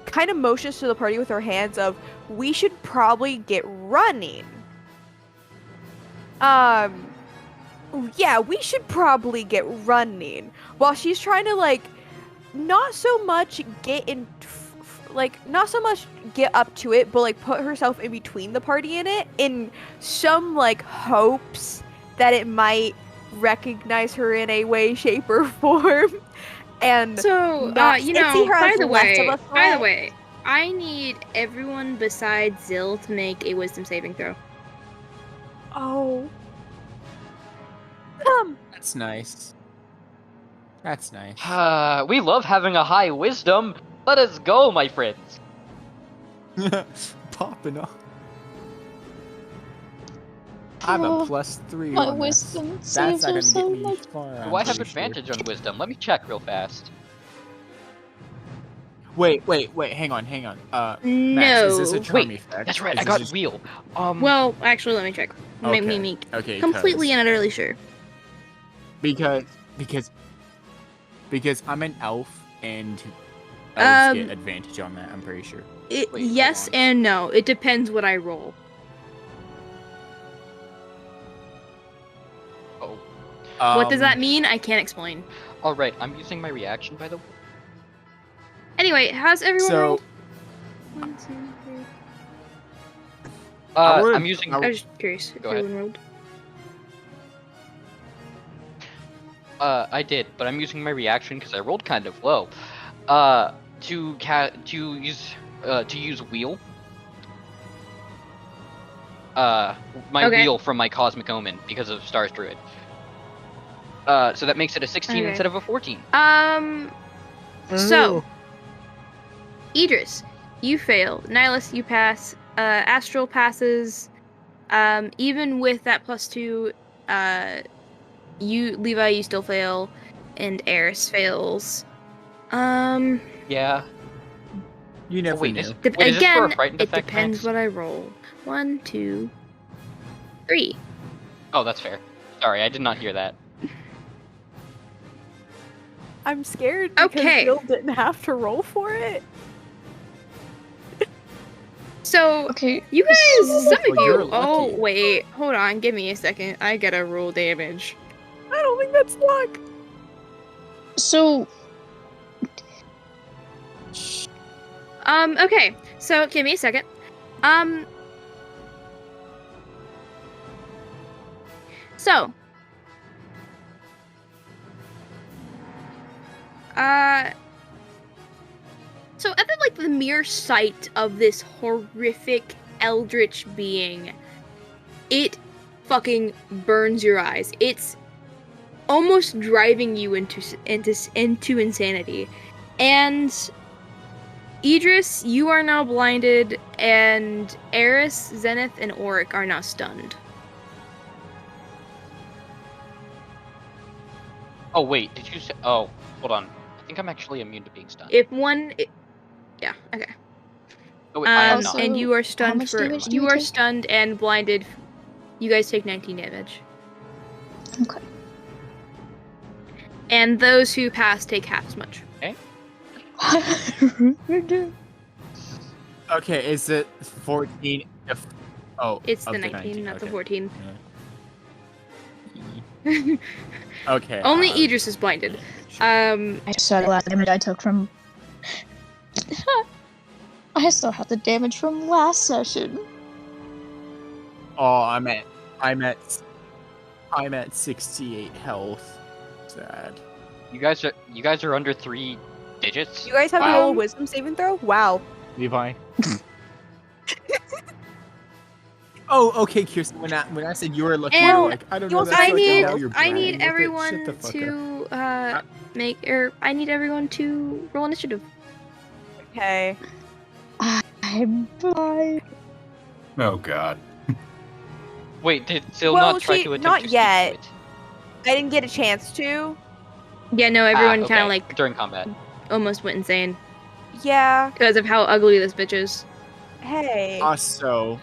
kind of motions to the party with her hands of we should probably get running. Yeah, we should probably get running while she's trying to like not so much get up to it, but like put herself in between the party in it in some like hopes that it might recognize her in a way, shape, or form. And So, not- you and see know, her by as the less way, of a threat. I need everyone besides Zill to make a wisdom saving throw. Oh. That's nice. That's nice. We love having a high wisdom. Let us go, my friends. Popping off. I have a Oh, +3 My on this. wisdom That's saves not are gonna so get me much. far. Do I'm I have pretty sure. advantage on wisdom? Let me check real fast. Wait, hang on. Max, No. is this a charm Wait, effect? That's right. Is I this got just- wheel. Well, actually, let me check. Make Okay, me okay, completely and utterly sure. because I'm an elf and elves get advantage on that. I'm pretty sure. Wait, hold Yes on. and no. It depends what I roll. Oh. What does that mean? I can't explain. All right. I'm using my reaction, by the way. Anyway, how's everyone So rolled? 1, 2, 3. I would've- I'm using. I was just curious if Go ahead. everyone rolled. I did, but I'm using my reaction because I rolled kind of low. To use wheel. My Okay. wheel from my Cosmic Omen because of Stars Druid. So that makes it a 16 Okay. instead of a 14. So, Idris, you fail. Nihilus, you pass. Astral passes. Even with that +2, Levi, you still fail, and Eris fails. Yeah. you never wait, knew. is- Wait, is this for a Again, frightened it effect, depends Max? what I roll. 1, 2, 3. Oh, that's fair. Sorry, I did not hear that. I'm scared because Okay. Bill didn't have to roll for it. So, Okay, you guys, so- some of Well, you're you. Oh, lucky. wait, hold on, give me a second. I gotta roll damage. I don't think that's luck. So, Okay, so give me a second. So, so at the mere sight of this horrific eldritch being, it fucking burns your eyes. It's almost driving you into insanity. And Idris, you are now blinded, and Eris, Zenith, and Auric are now stunned. Oh wait, did you say? Oh, hold on. I think I'm actually immune to being stunned. Yeah, okay. Oh wait, I am Also- not. And you are stunned much for damage do you we are take? stunned and blinded. You guys take 19 damage. okay. And those who pass take half as much. Okay, is it 14? It's the of 19, not the okay. 14. Okay. Only Idris is blinded. I just saw the last damage I took from. I still have the damage from last session. Oh, I'm at I'm at 68 health. Sad. You guys are under 3 digits. You guys have to Wow. roll a wisdom saving throw? Wow. Levi. Oh, okay, Kirsten. When I said you were lucky, you And were like, I don't you know. also That's I have like, and need now you're I bragging need with it. Shut everyone the fuck up. to I need everyone to roll initiative. Okay. I'm blind. Oh God. Wait, did Sil Well, not try she- to attempt not to yet. speak to it? I didn't get a chance to. Yeah, no, everyone kind okay. of like during combat. almost went insane Yeah. because of how ugly this bitch is. Hey. Also,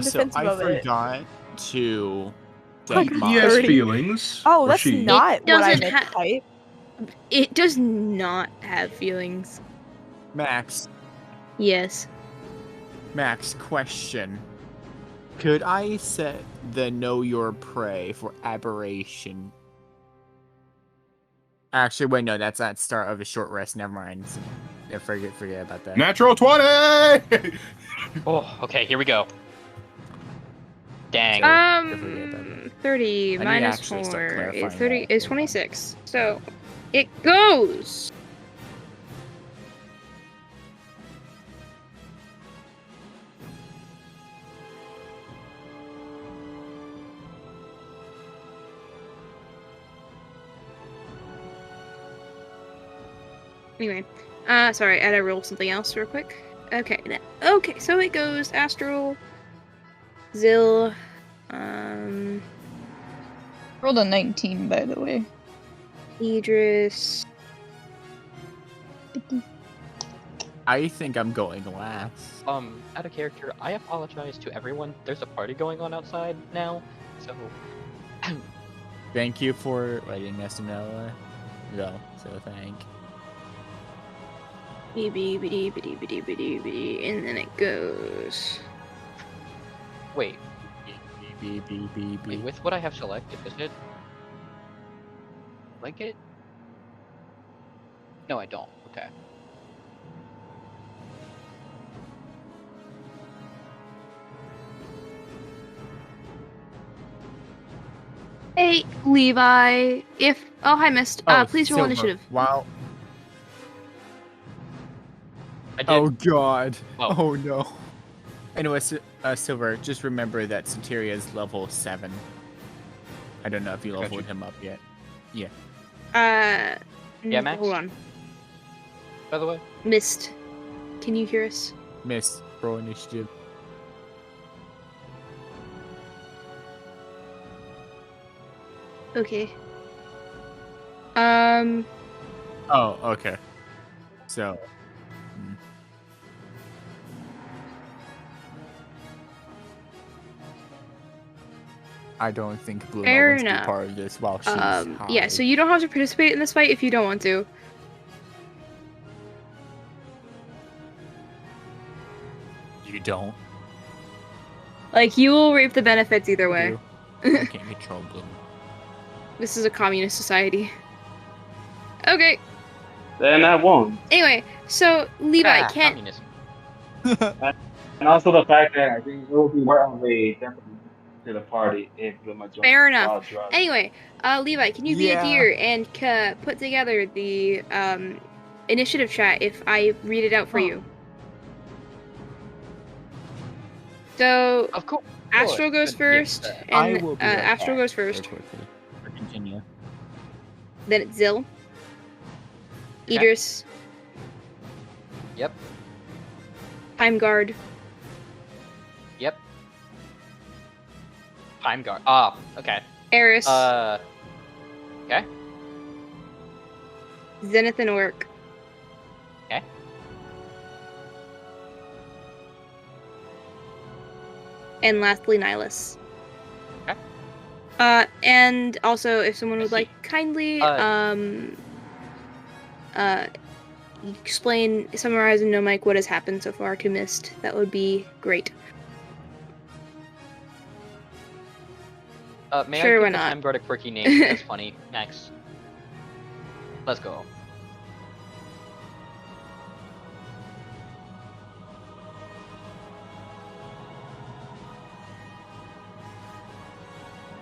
defensive I of it. forgot to Like set He has 30. feelings. Oh, or that's she. not what I doesn't meant to type. It does not have feelings. Max. Yes. Max, question. Could I set the Know Your Prey for aberration? Actually, wait, no, that's at start of a short rest. Never mind. Yeah, forget about that. Natural 20. Oh, okay, here we go. Dang. 30 I need minus to actually start 4 is clarifying 30 that. is 26. So it goes. Anyway, sorry, I had to roll something else real quick. Okay, okay, so it goes Astral, Zil, Rolled a 19, by the way. Idris. I think I'm going last. Out of character, I apologize to everyone. There's a party going on outside now, so Thank you for letting us know. So thank. And then it goes. wait. Beep, beep, beep, beep. With what I have selected, is it like it? No, I don't. Okay. Hey, Levi, if... Oh, hi, Mist. Please roll Silver. initiative. Wow. I did. Oh, God. Oh. Oh, no. Anyway, Silver, just remember that Soteria's level 7. I don't know if you leveled him up yet. Yeah. Yeah, Max? Hold on. By the way. Mist, can you hear us? Miss, roll initiative. Okay. Oh, okay. So. I don't think Blue Fair wants to be enough. part of this while she's Yeah, high. so you don't have to participate in this fight if you don't want to. You don't. Like, you will reap the benefits either way. I can't control Blue. This is a communist society. Okay. Then I won. Anyway, so Levi can't. Communism. And also the fact that I think it will be more of a definitely to the party if the majority. Fair enough. of drugs. Anyway, Levi, can you be a Yeah. dear and put together the initiative chat if I read it out for you? So Of course. Astral goes first, I and will be right Astral back goes first. real quickly. Continue. Then it's Zil, Okay. Idris, Yep. Time Guard, Yep. Time guard. Ah, okay. Eris, Okay. Zenith, and Orc. Okay. And lastly, Nihilus. Okay. And also, if someone would see. like kindly, summarize in no mic what has happened so far to Mist, that would be great. May Sure, I why give the not? time guard a quirky name? That's funny. Next. Let's go.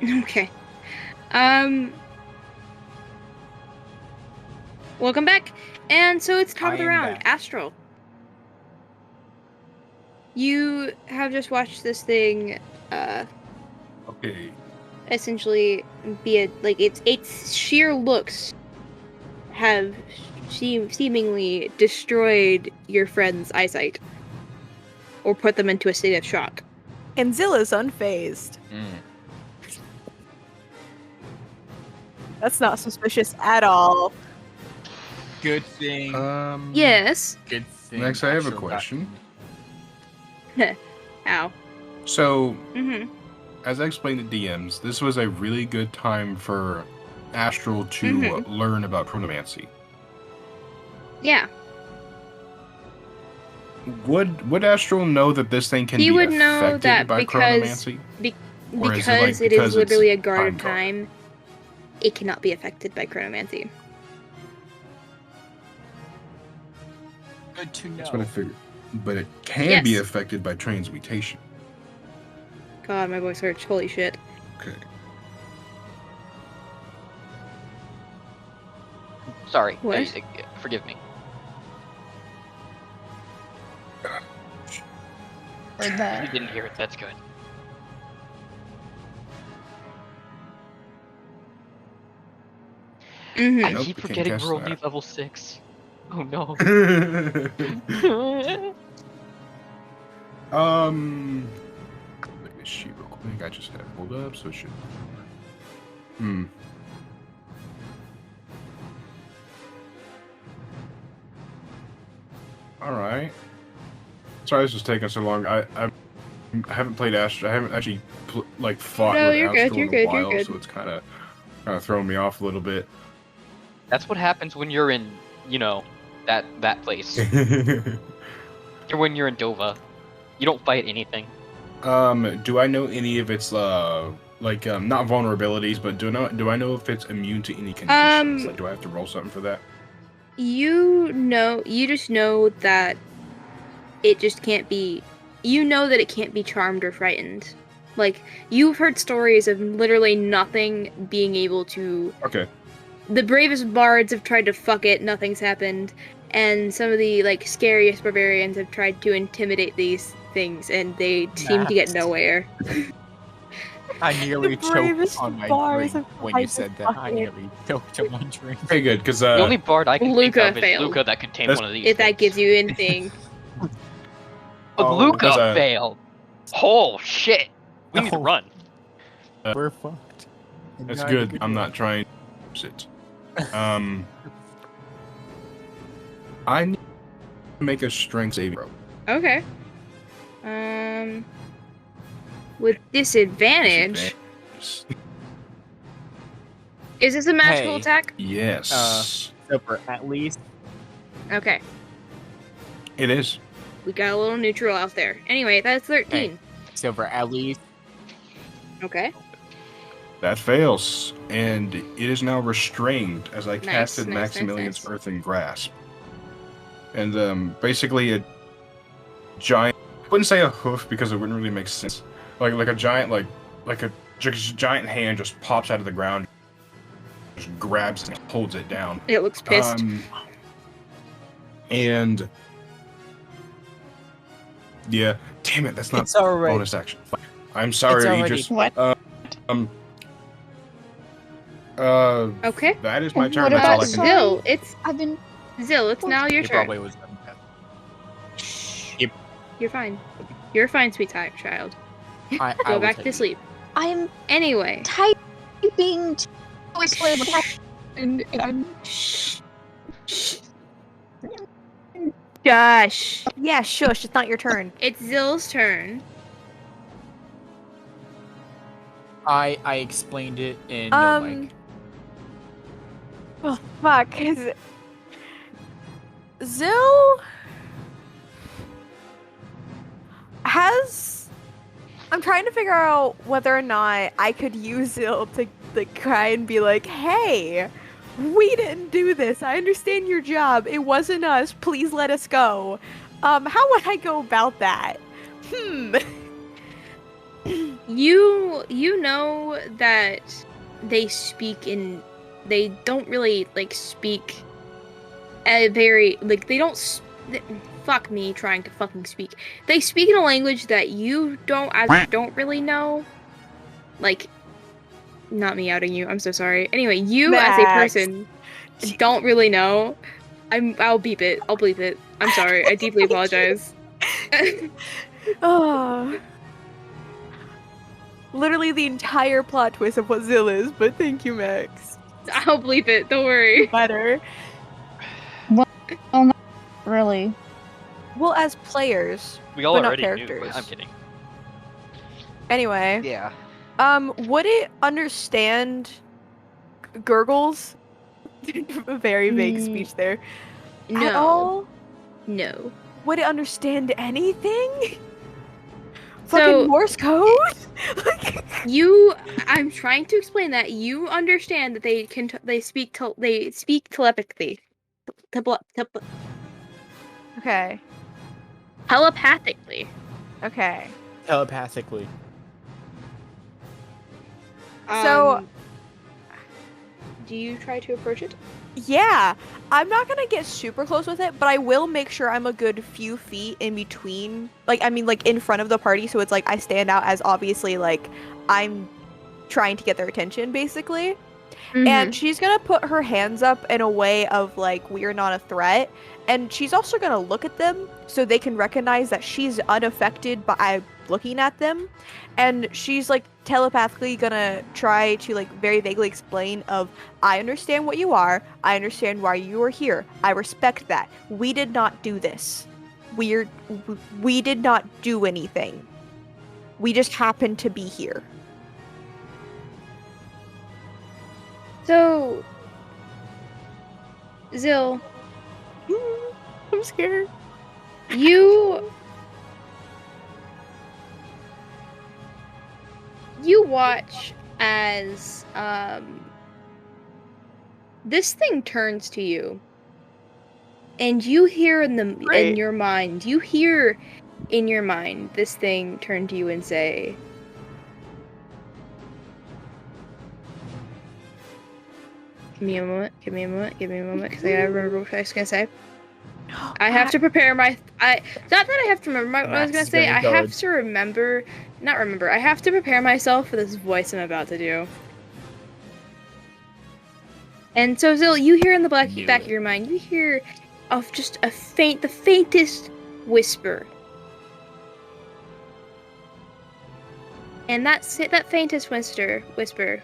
Okay. Welcome back. And so it's top I of the am round. back. Astral. You have just watched this thing, Okay. essentially be a, like, its sheer looks have seemingly destroyed your friend's eyesight. Or put them into a state of shock. And Zilla's unfazed. That's not suspicious at all. Good thing. Yes. Good thing. Next, I have a Astral got question. Ow. So, Mm-hmm. as I explained to DMs, this was a really good time for Astral to learn about chronomancy. Yeah. Would Astral know that this thing can He be would know affected that by because chronomancy? Or because is it, like, it because is it's literally a guard of time time, it cannot be affected by chronomancy. Good to know. That's what I figured. But it can be Yes. affected by transmutation. God, my voice hurts. Holy shit. Okay. Sorry. What? Forgive me. Or You that. didn't hear it. That's good. Mm-hmm. I Nope, keep we can't forgetting cast we're only that. level 6. Oh no. Look at this sheet real quick. I just had it pulled up, so it should. All right. Sorry, this is taking so long. I haven't played Astro. I haven't actually fought No, with you're good, Astral you're in a good, while, you're good. so it's kind of throwing me off a little bit. That's what happens when you're in, that place. Or when you're in Dova. You don't fight anything. Do I know any of its not vulnerabilities, but do I know if it's immune to any conditions? Do I have to roll something for that? You just know that it just can't be. You know that it can't be charmed or frightened. Like, you've heard stories of literally nothing being able to. Okay. The bravest bards have tried to fuck it, nothing's happened. And some of the, scariest barbarians have tried to intimidate these things, and they seem to get nowhere. I nearly The bravest choked on my bars drink of when you Titus said that. I Bucket. nearly choked on my drink. Okay, good, because The only bard I can think Luca of is failed. Luca that could tame That's- one of these If that things. gives you anything. But Oh, Luca there's a- failed. Oh shit. We need to Oh. run. We're fucked. that's Not a good. I'm day. not trying to sit. I need to make a strength saving throw. Okay. With disadvantage. Is this a magical Hey. attack? Yes. So for at least. Okay. It is. We got a little neutral out there. Anyway, that's 13. So for at least. Okay. That fails, and it is now restrained as I Nice, casted nice, Maximilian's nice. Earthen Grasp. And basically a giant. I wouldn't say a hoof because it wouldn't really make sense. Like a giant giant hand just pops out of the ground, just grabs it and holds it down. It looks pissed. And yeah, damn it, that's not It's alright. bonus action. I'm sorry, It's you already- just What? Okay. that is my What turn. about That's all I Soule? can do. Zill, it's I've been. now your It turn. probably was. You're fine. You're fine, sweet child. I Go will back tell to you. sleep. I'm Anyway. typing to explain what happened, and I'm. Gosh. Yeah, shush. It's not your turn. It's Zill's turn. I explained it in no mic. Oh fuck. Is it... Zill has. I'm trying to figure out whether or not I could use Zill to try and be like, hey, we didn't do this. I understand your job. It wasn't us. Please let us go. How would I go about that? You know that they speak in, they don't really like speak a very like they don't fuck me trying to fucking speak. They speak in a language that you don't really know. Like, not me outing you. I'm so sorry. Anyway, you as a Max. person don't really know. I'll beep it. I'll bleep it. I'm sorry. I deeply apologize. Oh. Literally the entire plot twist of what Zill is, but thank you, Max. I'll bleep it. Don't worry. Better. Well, not really. Well, as players, We all but not already knew. characters. I'm kidding. Anyway, Yeah. would it understand gurgles? A very vague speech there. At No. all? No. Would it understand anything? So- Fucking Morse code? Like, I'm trying to explain that you understand that they speak telepathy. okay. Telepathically. Okay. Telepathically. So- do you try to approach it? Yeah, I'm not gonna get super close with it, but I will make sure I'm a good few feet in between. Like, I mean, like in front of the party, so it's like I stand out as obviously like I'm trying to get their attention, basically. And she's gonna put her hands up in a way of like we're not a threat, and she's also gonna look at them so they can recognize that she's unaffected by looking at them, and she's like telepathically gonna try to like very vaguely explain of I understand what you are, I understand why you are here, I respect that, we did not do this, we did not do anything, we just happened to be here. So, Zill, I'm scared. you watch as this thing turns to you, and you hear in your mind this thing turn to you and say, give me a moment, because I gotta remember what I was gonna say. I have to prepare my. Not that I have to remember what I was gonna say. I have to remember. Not remember. I have to prepare myself for this voice I'm about to do. And so, Zill, you hear in the back of your mind, you hear of just the faintest whisper. And that faintest whisper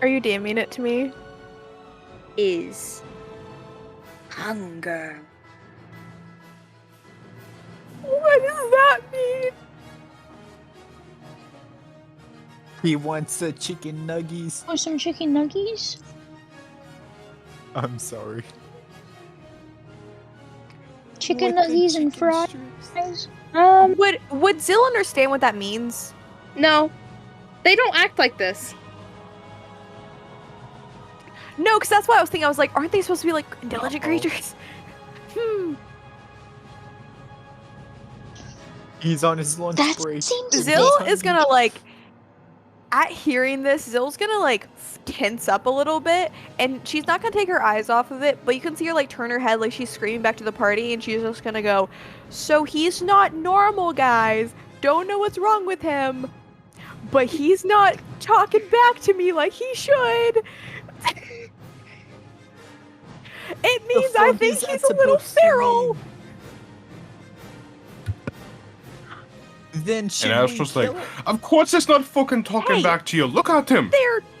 Are you DMing it to me? is hunger. What does that mean? He wants the chicken nuggies. Oh, some chicken nuggies? I'm sorry. Chicken With the nuggies and chicken fries? strips. Would Zill understand what that means? No, they don't act like this. No, because that's why I was thinking. I was like, aren't they supposed to be like intelligent Uh-oh. creatures? He's on his lunch That break. seems Zill is gonna like, at hearing this, Zill's gonna like tense up a little bit, and she's not gonna take her eyes off of it, but you can see her like turn her head like she's screaming back to the party, and she's just gonna go, so he's not normal, guys. Don't know what's wrong with him, but he's not talking back to me like he should. It means I think he's a little feral. Then should And I was we just like, kill it? of course it's not fucking talking Hey. back to you. Look at him.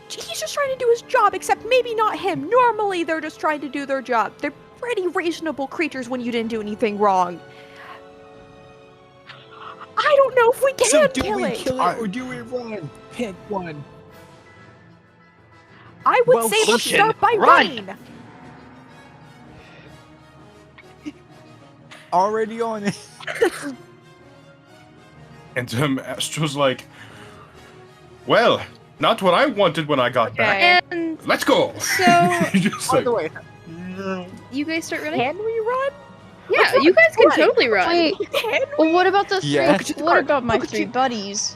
He's just trying to do his job, except maybe not him. Normally, they're just trying to do their job. They're pretty reasonable creatures when you didn't do anything wrong. I don't know if we can So do kill we it. kill it or do we run? Pick one. I would Well, say let's Ocean, start by run. running. Already on it. And Astro's like, well, not what I wanted when I got back. And Let's go. so Just By like, the way, you guys start running. Can we run? Yeah, you guys can totally run. Wait, Can well, what about the Yeah. three? What about my three buddies?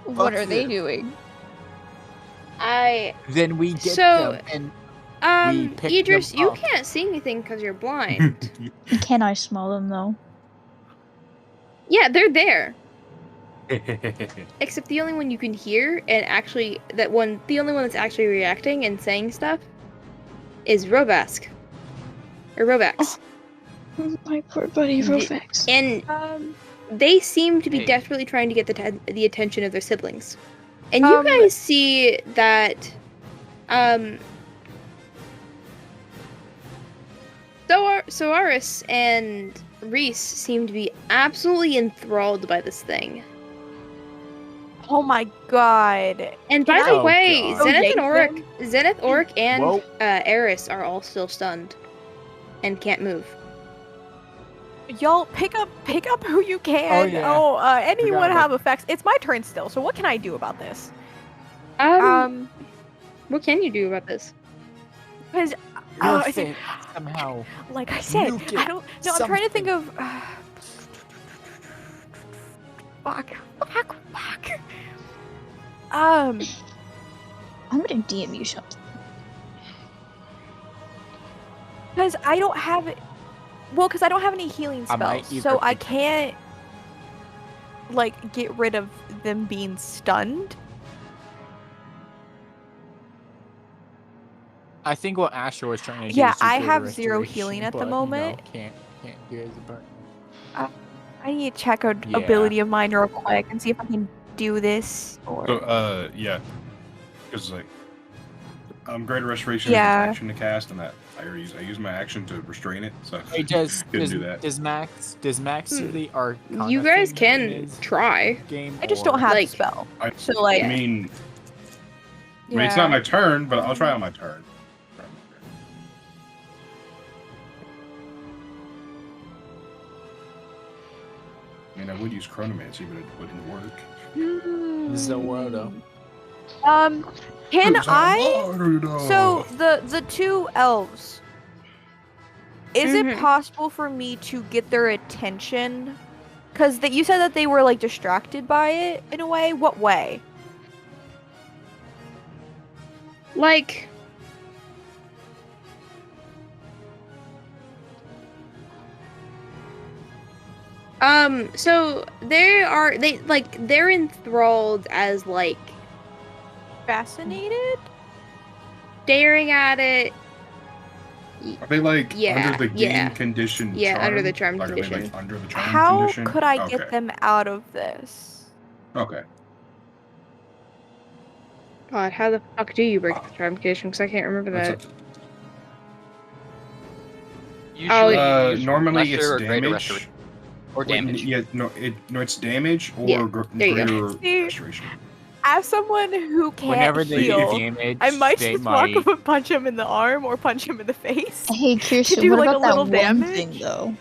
What Fuck are they them. doing? Then we get So, them and we pick Idris, them you up. can't see anything because you're blind. Can I smell them though? Yeah, they're there. Except the only one you can hear and actually the only one that's actually reacting and saying stuff is Robask. Or Robax. My poor buddy D- Rovex. And they seem to be Hey. desperately trying to get the attention of their siblings. And you guys see that Soaris and Reese seem to be absolutely enthralled by this thing. Oh my god. And by Can the I- way, Oh, God. Zenith, Oric, and Whoa. Eris are all still stunned and can't move. Y'all pick up who you can. Oh, yeah. Anyone Forgot about have effects? It's my turn still. So what can I do about this? What can you do about this? Because You're is it- fit somehow. like I said, Nuke it. I don't. No, I'm trying to think of. Fuck. I'm gonna DM you something. Because I don't have it. Well, because I don't have any healing I might spells, either so I pick- can't like get rid of them being stunned. I think what Astro was trying to do Yeah, is to I do have the 0 restoration, healing at the but, moment. can't do it as a part. I need to check a Yeah. ability of mine real quick and see if I can do this. Or So, yeah. Because, like, Greater Restoration Yeah. is an action to cast, and that I use my action to restrain it, so Hey, does couldn't do that. Max do the Arcana You guys thing can in his try. game? I just or- don't have like- the spell. I- So like, Yeah. I mean, it's not my turn, but I'll try on my turn. I mean, I would use Chronomancy, but it wouldn't work. This is the world, though. Can Who's I? Naruto? So the two elves. Is it Mhm. possible for me to get their attention? Because you said that they were like distracted by it in a way. What way? Like, so they're enthralled as like Fascinated? staring at it. Are they like Yeah, under the game yeah. condition? Yeah, charm? under the charm Like, condition. Are they like under the charm How condition? could I Okay. get them out of this? Okay. God, how the fuck do you break the charm condition? Because I can't remember That's that. Usually, Oh, you use normally lesser it's or greater damage. restoration. Or Wait, damage. Yeah, no, it's damage or Yeah, there you go. greater See? restoration. As someone who can't Whenever they do heal, damage, I might they just might. walk up and punch him in the arm or punch him in the face. Hey, Kirsten, do, what like, about a that little one damage? thing though?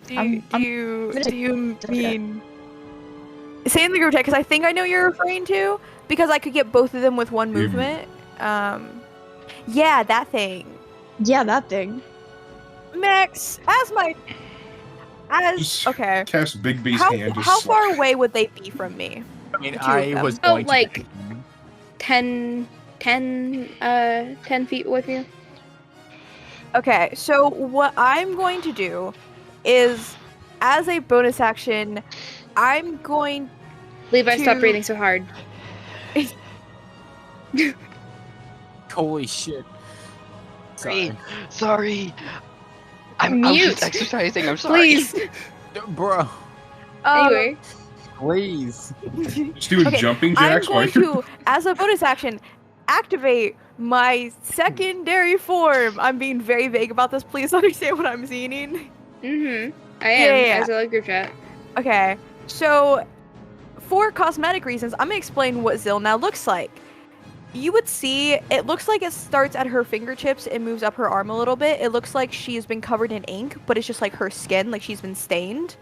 Do I'm you gonna- mean say in the group chat? Because I think I know you're referring to, because I could get both of them with one movement. Yeah, that thing. Yeah, that thing. Max, Just okay. Cast Big B's How, hand. Just how slap. far away would they be from me? I mean, The two of I them. was Oh, going to like- pick them. 10 feet away from you. Okay, so what I'm going to do is, as a bonus action, I'm going. Levi, stop To- breathing so hard. Holy shit. Sorry. Sorry. I was Mute. just exercising. I'm sorry. Please. Bro, Anyway, please. Just doing Okay, jumping I'm jacks while going you're. to, as a bonus action, activate my secondary form. I'm being very vague about this. Please understand what I'm meaning. I am. Yeah. As a group chat. Okay, so for cosmetic reasons, I'm gonna explain what Zill now looks like. You would see, it looks like it starts at her fingertips and moves up her arm a little bit. It looks like she's been covered in ink, but it's just like her skin, like she's been stained.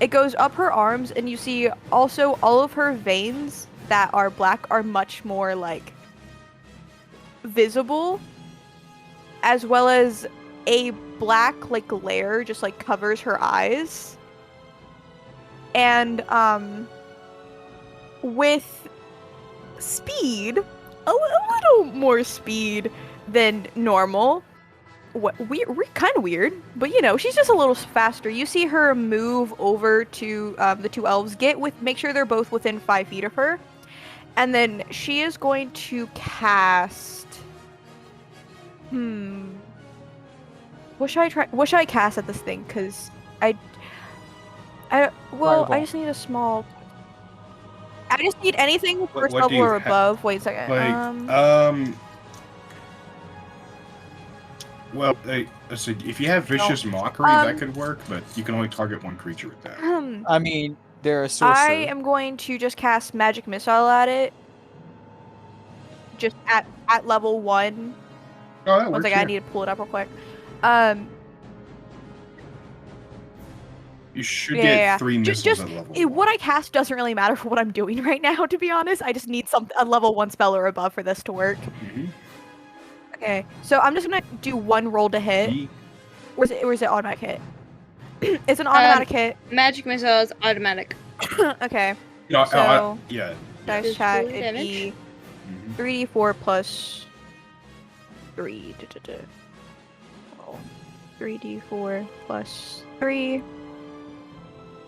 It goes up her arms, and you see also all of her veins that are black are much more like visible, as well as a black like glare just like covers her eyes, and with speed, a little more speed than normal. We're kind of weird, but you know, she's just a little faster. You see her move over to the two elves, make sure they're both within 5 feet of her, and then she is going to cast. What should I cast at this thing? Cause I Fireball. just need a small. I just need anything first what do level you or ha- above. Wait a second. Well, let's see. If you have vicious mockery, that could work, but you can only target one creature with that. I mean, they're a sorcerer. I am going to just cast magic missile at it. Just at level 1. Oh, that One works. second, I Yeah. need to pull it up real quick. You should Yeah, get yeah. 3 missiles Just at level 1. what I cast doesn't really matter for what I'm doing right now, to be honest. I just need a level 1 spell or above for this to work. Mhm. Okay, so I'm just gonna do 1 roll to hit. Ye- Or is it automatic hit? It's an automatic hit. Magic missile is automatic. Okay, No, So- yeah. dice Does chat, three it'd damage? be Mhm. 3d4 plus 3. Roll. 3d4 plus 3.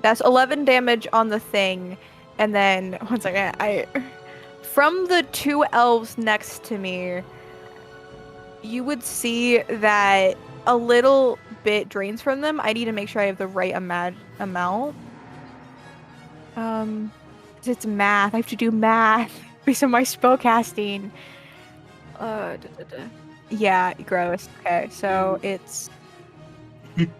That's 11 damage on the thing. And then, one second, from the 2 elves next to me, you would see that a little bit drains from them. I need to make sure I have the right amount. It's math. I have to do math based on my spellcasting. Yeah, gross. Okay, so it's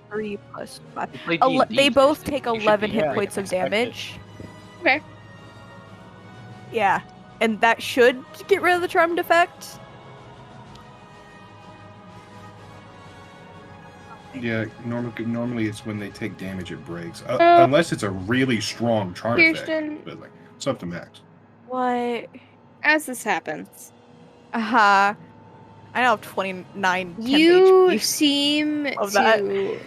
3 plus 5. Play D&D, They both Kirsten. take You should 11 be hit able to points of expect it. damage. Okay. Yeah, and that should get rid of the charmed effect. Yeah, normally it's when they take damage it breaks. Unless it's a really strong charm Kirsten. effect. But like, it's up to max. What? As this happens, I now have 29 temp you HP. seem Love that. to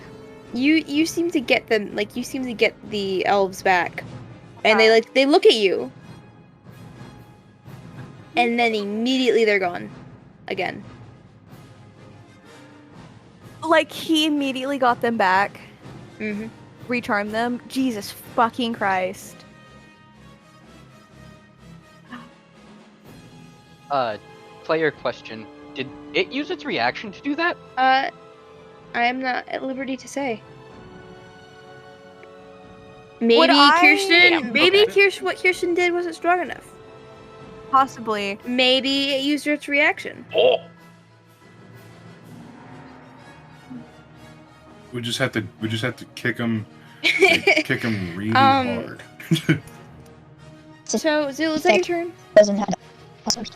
you seem to get them, like you seem to get the elves back, and they look at you, and then immediately they're gone again. Like, he immediately got them back, Mm-hmm. recharmed them. Jesus fucking Christ. Player question. Did it use its reaction to do that? I am not at liberty to say. Maybe Damn, okay. What Kirsten did wasn't strong enough. Possibly. Maybe it used its reaction. Oh. We just have to kick them really hard. So, Zil, is that your turn? Doesn't have passwords.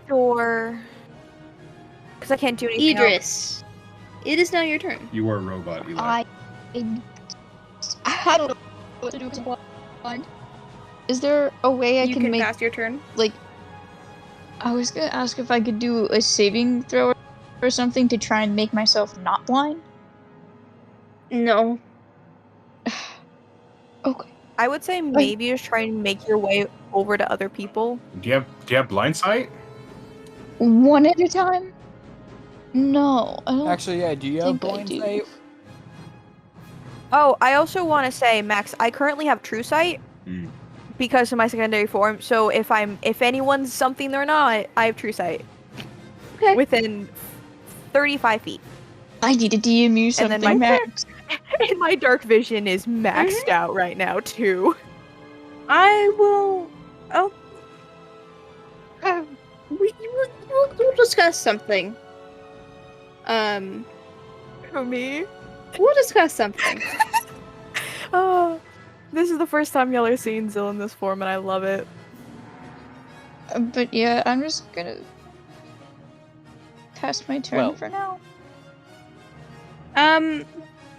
Sure. Because I can't do anything else. Idris, it is now your turn. You are a robot, Eli. I don't know what to do with one. Is there a way I You can can make pass your turn. like? I was gonna ask if I could do a saving throw or something to try and make myself not blind. No. Okay. I would say maybe just try and make your way over to other people. Do you have blind sight? One at a time? No, I don't Actually, yeah. Do you have think I blind do. sight? Oh, I also want to say, Max, I currently have true sight Mm. because of my secondary form. So if anyone's something they're not, I have true sight. Okay. Within 35 feet. I need to DM you And then something, my- Max. And my dark vision is maxed out right now, too. I will. Oh. We'll discuss something. For me? We'll discuss something. Oh, this is the first time y'all are seeing Zill in this form, and I love it. But yeah, I'm just gonna pass my turn Well. for now.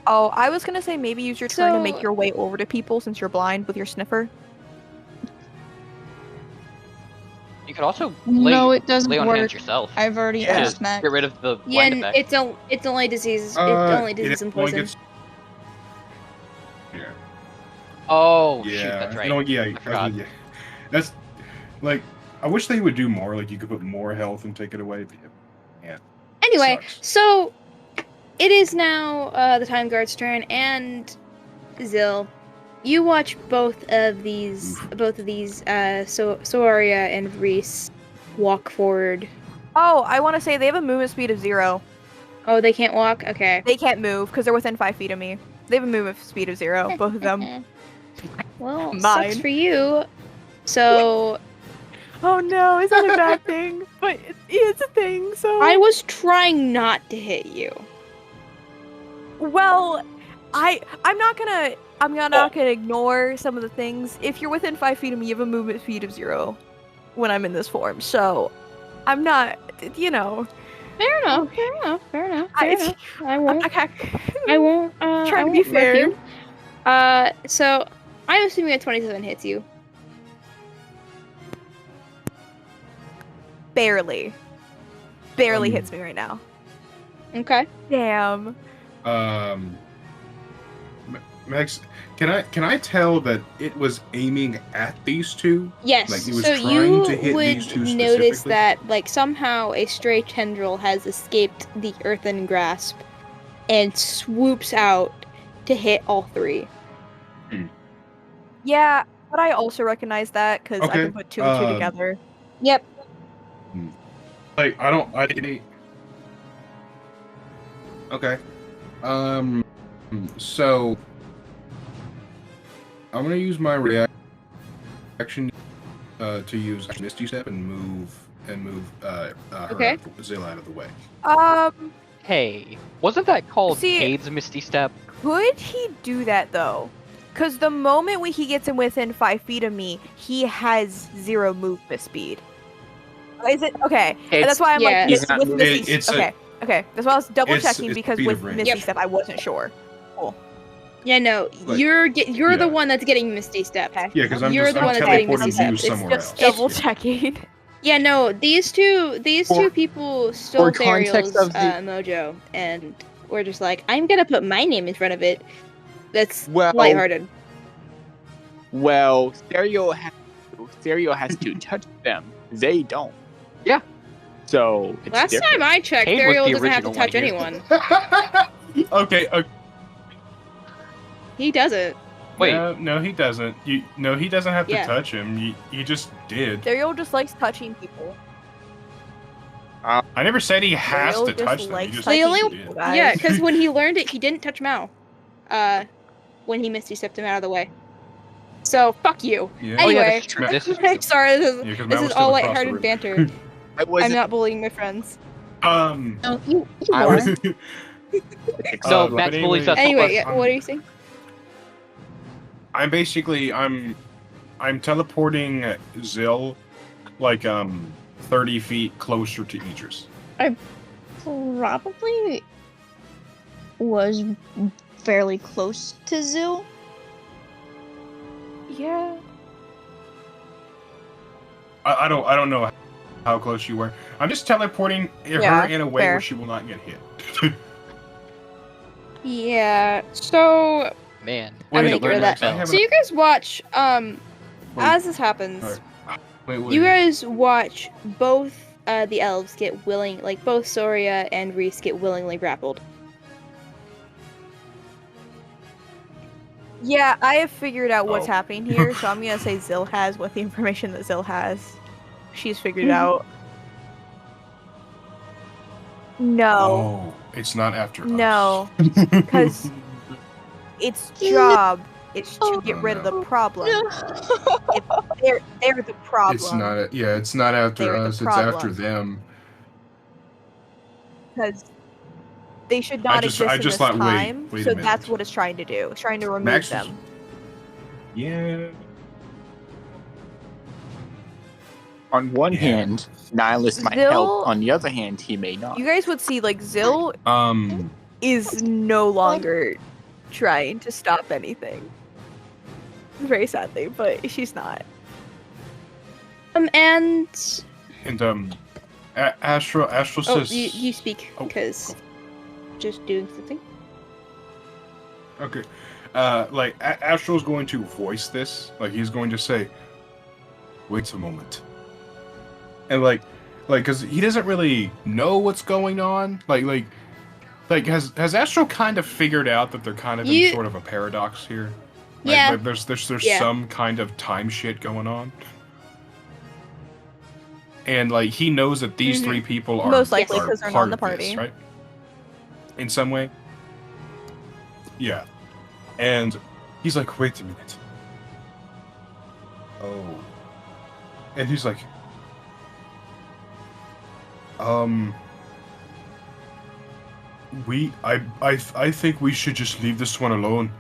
Oh, I was gonna say maybe use your turn to So- make your way over to people since you're blind with your sniffer. You could also No, it doesn't lay on work. hands yourself. I've already Yeah. asked Max. Get rid of the Yeah, blind and effect. it's only diseases. It's only disease and only poison. gets- Yeah. Oh, Yeah. shoot, that's right. No, yeah, I forgot. yeah. That's like I wish they would do more. Like you could put more health and take it away. But yeah. Anyway, Sucks. so it is now the time guard's turn, and Zil, you watch both of these Soria and Reese walk forward. Oh, I want to say they have a movement speed of 0. Oh, they can't walk? Okay. They can't move because they're within 5 feet of me. They have a movement speed of 0, both of them. Well, Mine. sucks for you. So Oh no, is that a bad thing? But it's a thing, so... I was trying not to hit you. Well, I'm not gonna ignore some of the things. If you're within 5 feet of me, you have a movement speed of 0 when I'm in this form. So I'm not, Fair enough. I won't. okay. I won't. Trying I to be won't wreck fair. you. So I'm assuming a 27 hits you. Barely hits me right now. Okay. Damn. Max, can I tell that it was aiming at these two? Yes. Like, it was so trying you to hit would these two notice specifically? that, like, somehow a stray tendril has escaped the earthen grasp and swoops out to hit all three. Yeah, but I also recognize that because I Okay, can put 2 and 2 together. Yep. Like I didn't. Okay. So I'm gonna use my reaction to use Misty Step and move her Okay. Zilla out of the way. Hey, wasn't that called See- Cade's Misty Step? Could he do that though? Because the moment when he gets in within 5 feet of me, he has 0 movement speed. Is it okay? And that's why I'm yeah. like, He's it's not with moving. Misty. It's a- okay, okay. That's why I was double It's checking because speed with of range. Misty Yep. Step, I wasn't sure. Yeah, no, Like, you're yeah. the one that's getting Misty Stepped. Okay. Yeah, because I'm You're just the I'm one that's getting teleporting Misty you Steps. somewhere Just else. double checking. Yeah, no, these two people stole For context Theriel's of the- mojo, and we're just like, I'm gonna put my name in front of it. That's Well, lighthearted. Well, Stereo has to touch them. They don't. Yeah. So it's Last different. time I checked, Cade was Theriel the doesn't have to original touch one here. anyone. Okay. He doesn't. Wait, No, he doesn't. He doesn't have to Yeah. touch him. You just did. Daryl just likes touching people. I never said he has Daryl to just touch them. likes He just They touching only- people, did. guys. Yeah, because when he learned it, he didn't touch Mao. When he Misty Stepped him out of the way. So fuck you. Yeah. oh yeah, Anyway. that's true. This is I'm sorry. This Yeah, 'cause is Matt was all still across the lighthearted room. banter. I I'm wasn't. not bullying my friends. No, you I are. was- no, but Max bullies us. Anyway, yeah, what are you saying? I'm basically I'm teleporting Zill like 30 feet closer to Idris. Probably was fairly close to Zil. Yeah. I don't know how close you were. I'm just teleporting Yeah, her in a way fair. where she will not get hit. Yeah, so Man, I'm Wait, gonna get rid of Max, that. I have So you guys watch, Wait. as this happens, Alright. Wait, you guys watch both the elves get both Soria and Reese get willingly grappled. Yeah, I have figured out what's Oh. happening here, so I'm gonna say Zil has with the information that Zil has. She's figured out. No. Oh, it's not after No. us. Because its job is to get Oh, rid of no. the problem. They're the problem. It's not. Yeah, it's not after They're the us. It's after problem. them. Because they should not just- exist I in just this thought, time. wait a so minute. that's what it's trying to do. It's trying to remove Max is- them. Yeah. On one Yeah. hand, Nihilus might Zil- help. On the other hand, he may not. You guys would see, like, Zil is no longer trying to stop anything. Very sadly, but she's not. And Astral oh, says. you speak Oh, because just doing something. Okay. Like Astral's going to voice this. Like he's going to say, "Wait a moment," and because he doesn't really know what's going on. Like has Astral kind of figured out that they're kind of in sort of a paradox here? Yeah. Like there's Yeah. some kind of time shit going on. And like he knows that these three people are Most likely are 'cause they're not part in the of this, party. right? In some way. Yeah. And he's like, wait a minute. Oh. And he's like, I think we should just leave this one alone.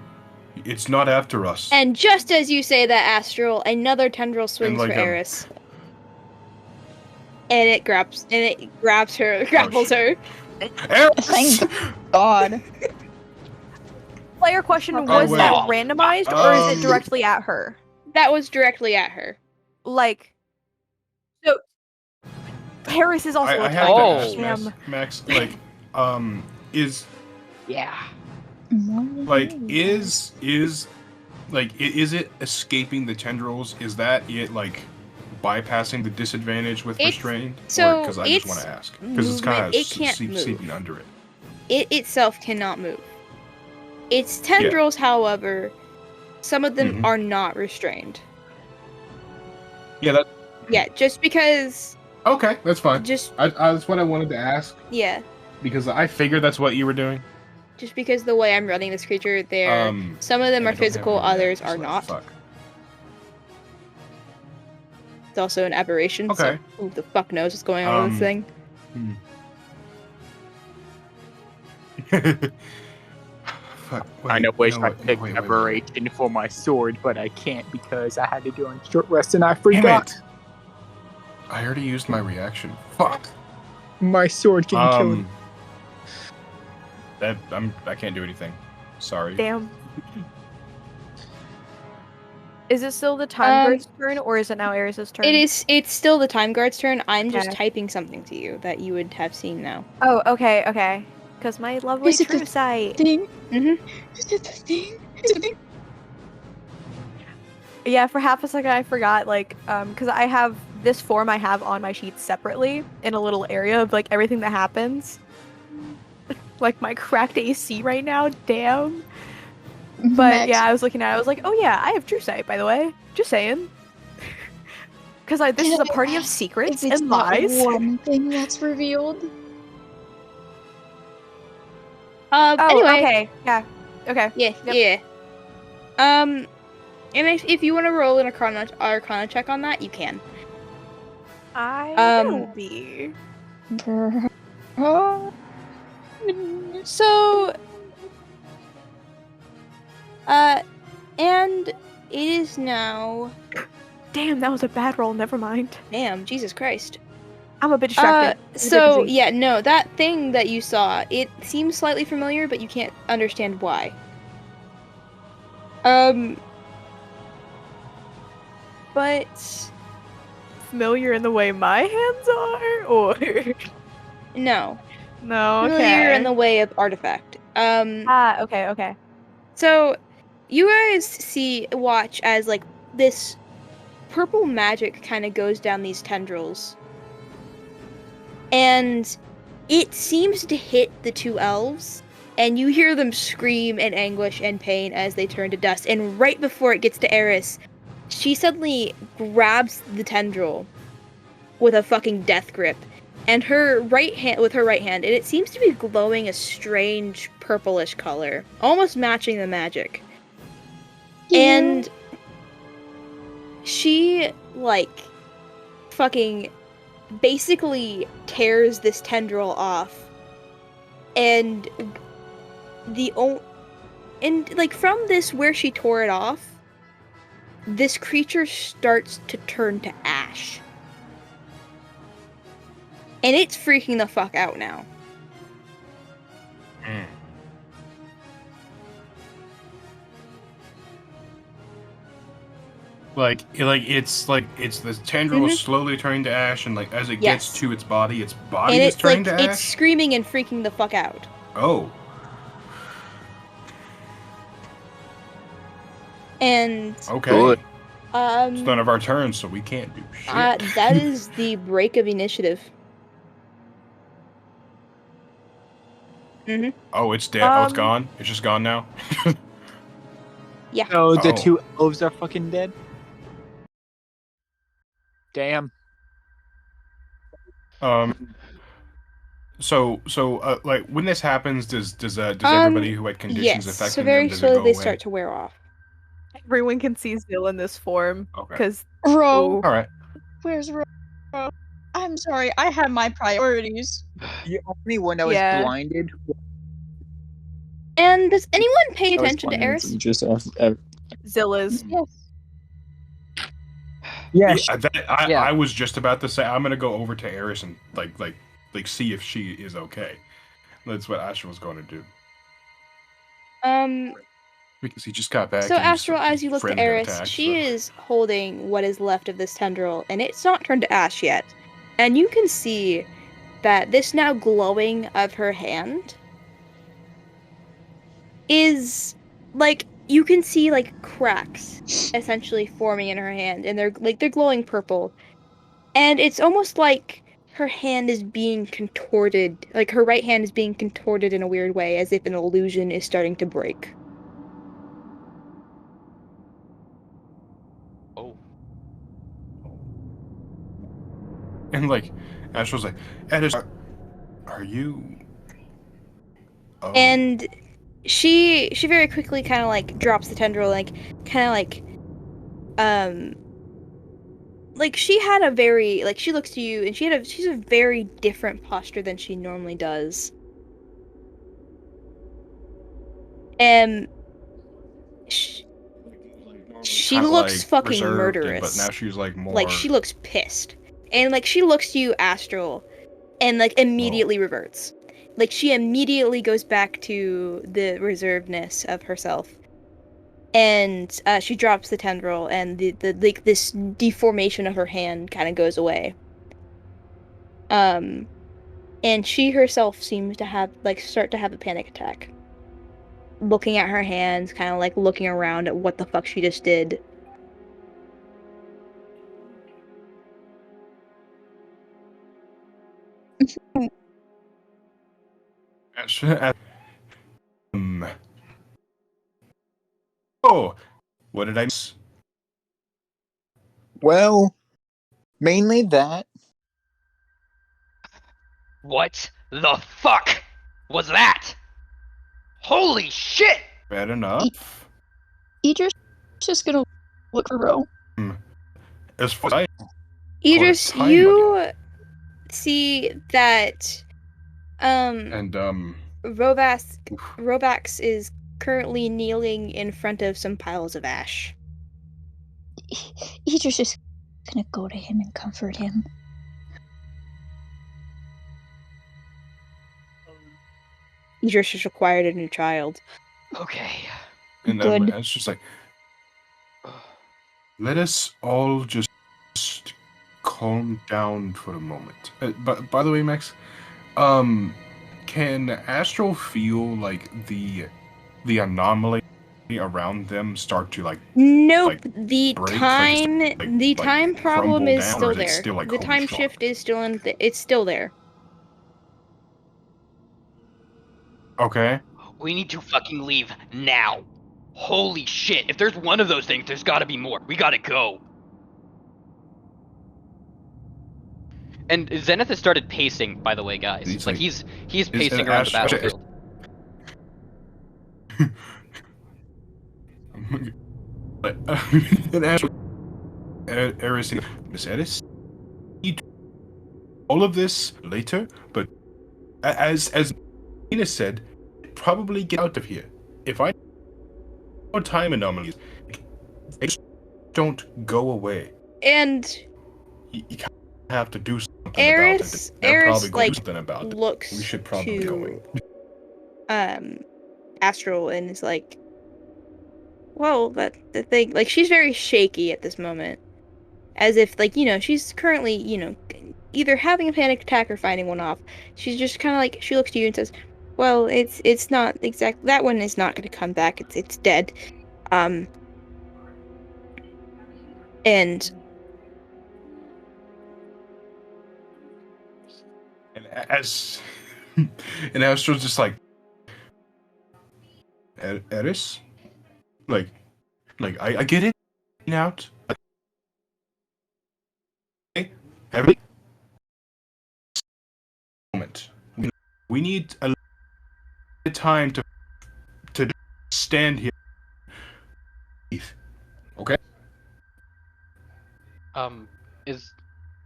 It's not after us. And just as you say that, Astral, another tendril swings like, for Eris. And it grabs her, grapples her. Eris! Thank God. Player question: Oh, Was wait. that randomized or is it directly at her? That was directly at her. Like, so Harris is also I a have target. to ask Max, like, is it escaping the tendrils? Is that it, like, bypassing the disadvantage with restrained? So because I just want to ask because it's kind of seeping under it. It itself cannot move. Its tendrils, however, some of them are not restrained. Yeah, just because. Okay, that's fine. That's what I wanted to ask. Yeah. Because I figured that's what you were doing. Just because the way I'm running this creature, some of them are physical, others are not. Fuck. It's also an aberration. Okay. So who the fuck knows what's going on with this thing? Fuck, I wish I picked aberration for my sword, but I can't because I had to do a short rest and I forgot. Damn it. I already used my reaction. Fuck. My sword can kill him. I can't do anything. Sorry. Damn. Is it still the time guard's turn, or is it now Eris's turn? It's still the time guard's turn. I'm just typing something to you that you would have seen now. Oh, okay. Because my lovely Is it true the sight. thing? Mm-hmm. Is it the thing? Is it the thing? Yeah, for half a second I forgot, like, because I have this form I have on my sheet separately in a little area of, like, everything that happens. Like, my cracked AC right now, damn. But Max, yeah, I was looking at it, I was like, oh yeah, I have true sight, by the way. Just saying. Because this is a party of secrets if it's and not lies. one thing that's revealed. Anyway. Okay. Yeah. Okay. Yeah. Yep. Yeah. And if you want to roll an Arcana check on that, you can. I will be. So, and it is now. Damn, that was a bad roll. Never mind. Damn, Jesus Christ. I'm a bit distracted. So yeah, no, that thing that you saw, it seems slightly familiar, but you can't understand why. But familiar in the way my hands are, or no, okay. Familiar in the way of artifact. Okay. So, you guys watch as, like, this purple magic kind of goes down these tendrils. And it seems to hit the two elves, and you hear them scream in anguish and pain as they turn to dust. And right before it gets to Eris, she suddenly grabs the tendril with a fucking death grip. And with her right hand, and it seems to be glowing a strange purplish color, almost matching the magic. Yeah. And she, like, fucking basically tears this tendril off. And from this, where she tore it off, this creature starts to turn to ash. And it's freaking the fuck out now. it's the tendril is slowly turning to ash, and like as it gets Yes. to its body And is it's turning like to it's ash. screaming and freaking the fuck out. Oh, And okay. Good. It's none of our turns, so we can't do shit. that is the break of initiative. Mm-hmm. Oh, it's dead. Oh, it's gone. It's just gone now. Yeah. Oh, the Oh. 2 elves are fucking dead. Damn. So, like when this happens, does everybody who had conditions yes. affecting So very them, does it slowly go they away? start to wear off. Everyone can see Zill in this form. Okay. Because Ro, All right. where's Ro? I'm sorry, I have my priorities. The only one that was Yeah. blinded. And does anyone pay I was attention to blinded Eris? from just Zilla's. Yes. Yeah. I was just about to say I'm gonna go over to Eris and like see if she is okay. That's what Asher was going to do because he just got back. So and his Astral, as you look friend to got Eris, attacked, she so- is holding what is left of this tendril, and it's not turned to ash yet. And you can see that this now glowing of her hand is like you can see like cracks essentially forming in her hand, and they're glowing purple. And it's almost like her hand is being contorted, like her right hand is being contorted in a weird way, as if an illusion is starting to break. Oh. And like Asher was like, Eris, are you? Oh. And she very quickly kind of like drops the tendril, like kind of like she had a very like she looks to you and she's a very different posture than she normally does. And she Kinda, looks like, fucking reserved, murderous. but now she's like more Like she looks pissed. And like she looks to you, Astral, and like immediately reverts. Like she immediately goes back to the reservedness of herself. And she drops the tendril, and the like this deformation of her hand kind of goes away. And she herself seems to have start to have a panic attack, looking at her hands, kind of like looking around at what the fuck she just did. Oh, what did I miss? Well, mainly that. What the fuck was that? Holy shit! Bad enough. Idris just gonna look for Ro. As far as Idris, time you see that and Robax is currently kneeling in front of some piles of ash. Idris is gonna go to him and comfort him. Idris just acquired a new child. Okay. and Good. it's just like, let us all just calm down for a moment. But by the way, Max, can Astral feel like the anomaly around them start to like? Nope. Like, The break? time the time problem crumble is down, or still is it there. still, like, The holy time fuck? shift is still in it's still there. Okay. We need to fucking leave now. Holy shit. If there's one of those things, there's gotta be more. We gotta go. And Zenith has started pacing, by the way, guys. He's Like, like- he's pacing around the Ash- battlefield. But and Astral, Eris, Miss Eris, all of this later. But as Nina said, probably get out of here. If I know time anomalies, they just don't go away. And You have to do something Eris, about it. They're probably Eris going to do like something about it. looks We should probably go to away. Astral and is like, well, that's the thing. Like, she's very shaky at this moment. As if, like, she's currently, either having a panic attack or fighting one off. She's just kind of like, she looks to you and says, well, it's not exact. That one is not going to come back. It's dead. And And as and Astral's just like, Eris, like I get it. Out. Every moment, we need a time to stand here. Okay. Is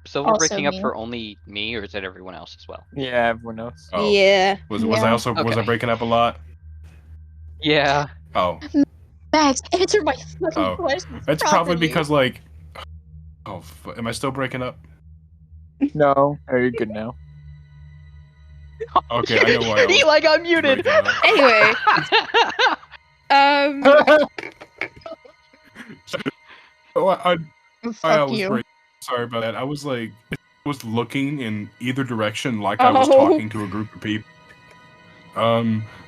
Silver Also breaking up me. for only me, or is it everyone else as well? Yeah, everyone else. Oh. yeah. Was I Yeah. also was I Okay. breaking up a lot? Yeah. Oh. Max, answer my fucking Oh. questions. That's probably properly. because like. Oh, am I still breaking up? No, are you good now? Okay, I know why. I was Eli got muted. breaking up. Anyway, Oh, I Fuck was you. sorry about that. I was like, was looking in either direction, like I was Oh. talking to a group of people.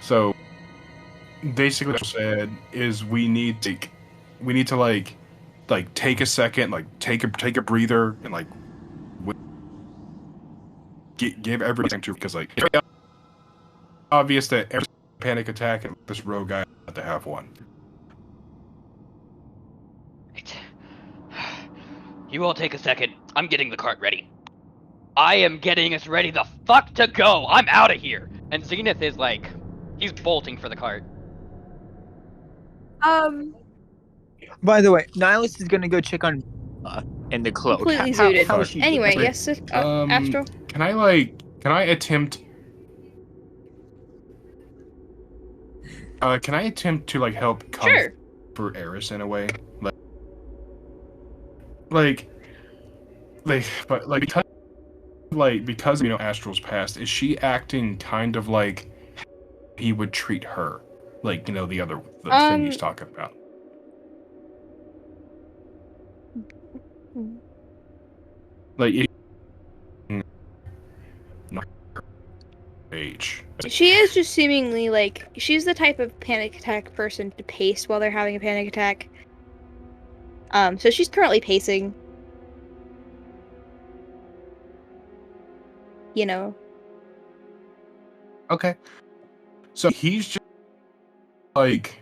So basically, what I said is we need to like take a second, like take a breather, and like give everything to, because like it's very obvious that every panic attack and this rogue guy had to have one. You all take a second. I'm getting the cart ready. I am getting us ready the fuck to go. I'm out of here. And Zenith is like, he's bolting for the cart. By the way, Nihilus is gonna go check on in the cloak. completely How zooted. is she? Anyway, Wait, yes, Astro. Can I attempt? Can I attempt to like help Sure. for Eris in a way? But because Astral's past, is she acting kind of like he would treat her, like the thing he's talking about? Like, not age. She is just seemingly like, she's the type of panic attack person to pace while they're having a panic attack. So she's currently pacing. Okay. So he's just like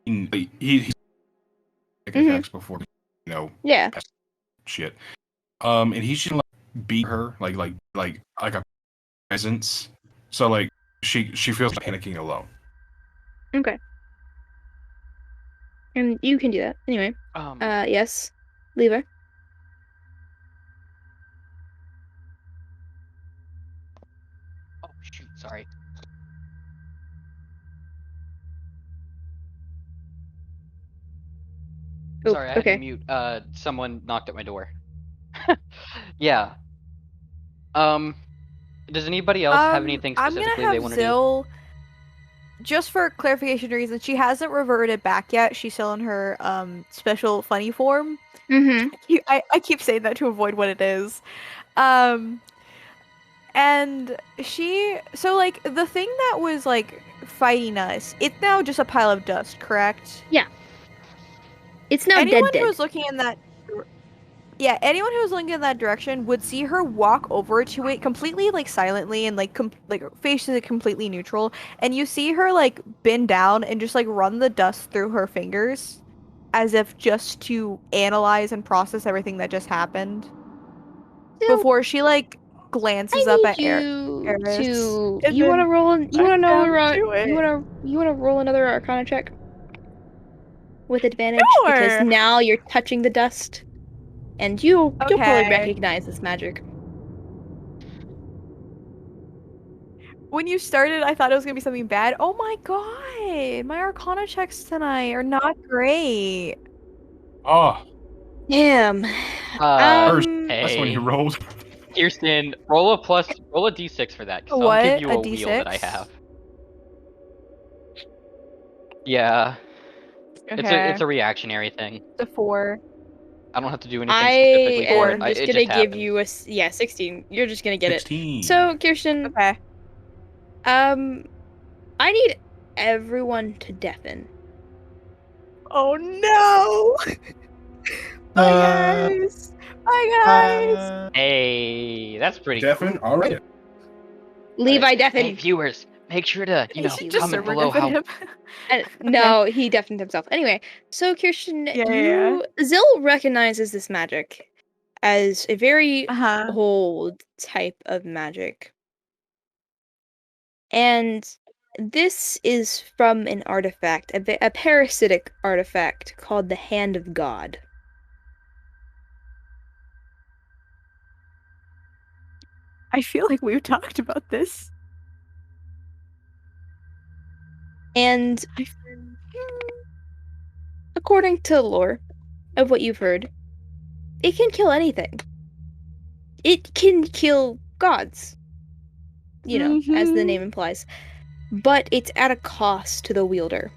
he's attacks before, Yeah. shit. And he's just like beat her like a presence. So like she feels like panicking alone. Okay. And you can do that. Anyway. Yes. Lever. Oh shoot, sorry. Oh, Sorry, I had okay. to mute. Someone knocked at my door. Yeah. Does anybody else have anything specifically I'm gonna they have want to do? Zill, just for clarification reasons, she hasn't reverted back yet. She's still in her special funny form. Mm-hmm. I keep saying that to avoid what it is. And so like the thing that was like fighting us, it's now just a pile of dust, correct? Yeah. It's now Anyone dead. who's looking in that anyone who's looking in that direction would see her walk over to it completely like silently and like face is completely neutral, and you see her like bend down and just like run the dust through her fingers as if just to analyze and process everything that just happened before she like glances up at Eris. You And want to then roll? You want to know? do it. You want to roll another Arcana check with advantage Sure. because now you're touching the dust, and you'll probably Okay. recognize this magic. When you started, I thought it was gonna be something bad. Oh my god, my Arcana checks tonight are not great. Oh, Damn. first, that's when Hey, he rolled. Kirsten, roll a d6 for that. 'Cause I'll What? give you A a wheel that I D6? have. Yeah, Okay. it's a reactionary thing. The 4. I don't have to do anything I specifically for am it. just It gonna just give happens. you a 16. You're just gonna get 16. it. So Kirsten, Okay. I need everyone to deafen. Oh no! Bye guys. Bye guys. Hey, that's pretty Deafin? cool. Alright. Levi Hey, deafen. viewers, make sure to You should just comment server below deafen how. him. No, he deafened himself. Anyway, so Kirsten, Yeah. Zill recognizes this magic as a very Uh-huh. old type of magic. And this is from an artifact, a parasitic artifact called the Hand of God. I feel like we've talked about this. And according to lore of what you've heard, it can kill anything. It can kill gods, as the name implies. But it's at a cost to the wielder.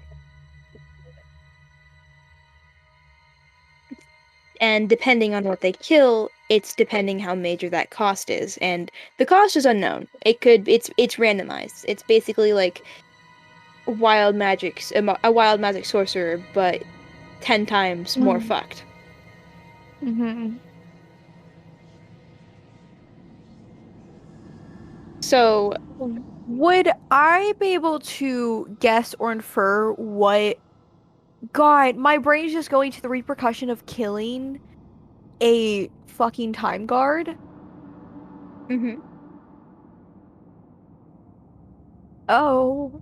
And depending on what they kill, it's depending how major that cost is. And the cost is unknown. It's randomized. It's basically like a wild magic sorcerer, but 10 times more fucked. Mm-hmm. So, would I be able to guess or infer what? God, my brain is just going to the repercussion of killing a fucking time guard. mhm. Oh.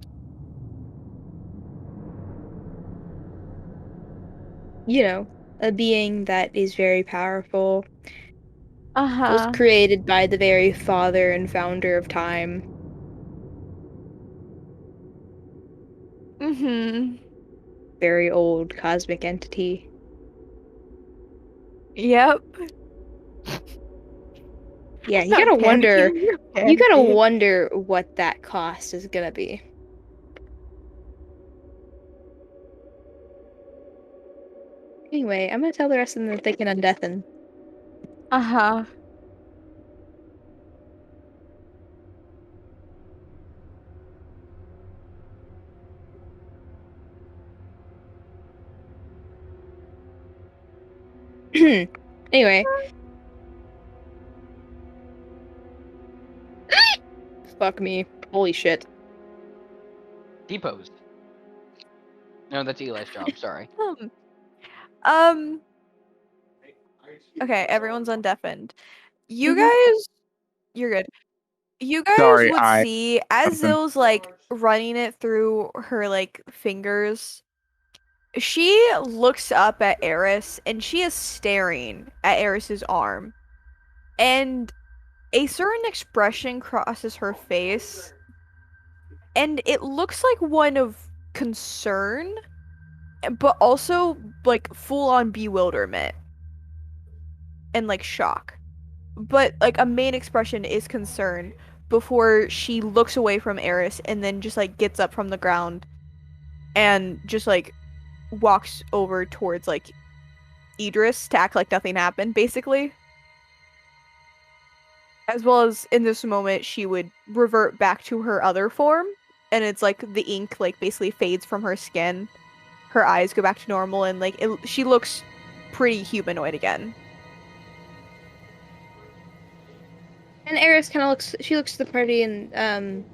A being that is very powerful, was Uh-huh. created by the very father and founder of time. Mm-hmm. Very old cosmic entity. Yep. Yeah, you Not gotta wonder. panicking, you're You gotta panicking. wonder what that cost is gonna be. Anyway, I'm gonna tell the rest of them that they can undeafen. Uh-huh. Anyway. Fuck me. Holy shit. Deposed. No, that's Eli's job. Sorry. Um. Okay, everyone's undeafened. You Mhm. guys, you're good. You guys Sorry, would I- see as something. Zill's like running it through her like fingers. She looks up at Eris and she is staring at Eris's arm. And a certain expression crosses her face. And it looks like one of concern, but also like full on bewilderment and like shock. But like a main expression is concern before she looks away from Eris and then just like gets up from the ground and just like walks over towards like Idris to act like nothing happened, basically. As well as in this moment, she would revert back to her other form, and it's like the ink like basically fades from her skin. Her eyes go back to normal, and like she looks pretty humanoid again. And Eris kind of looks. She looks to the party and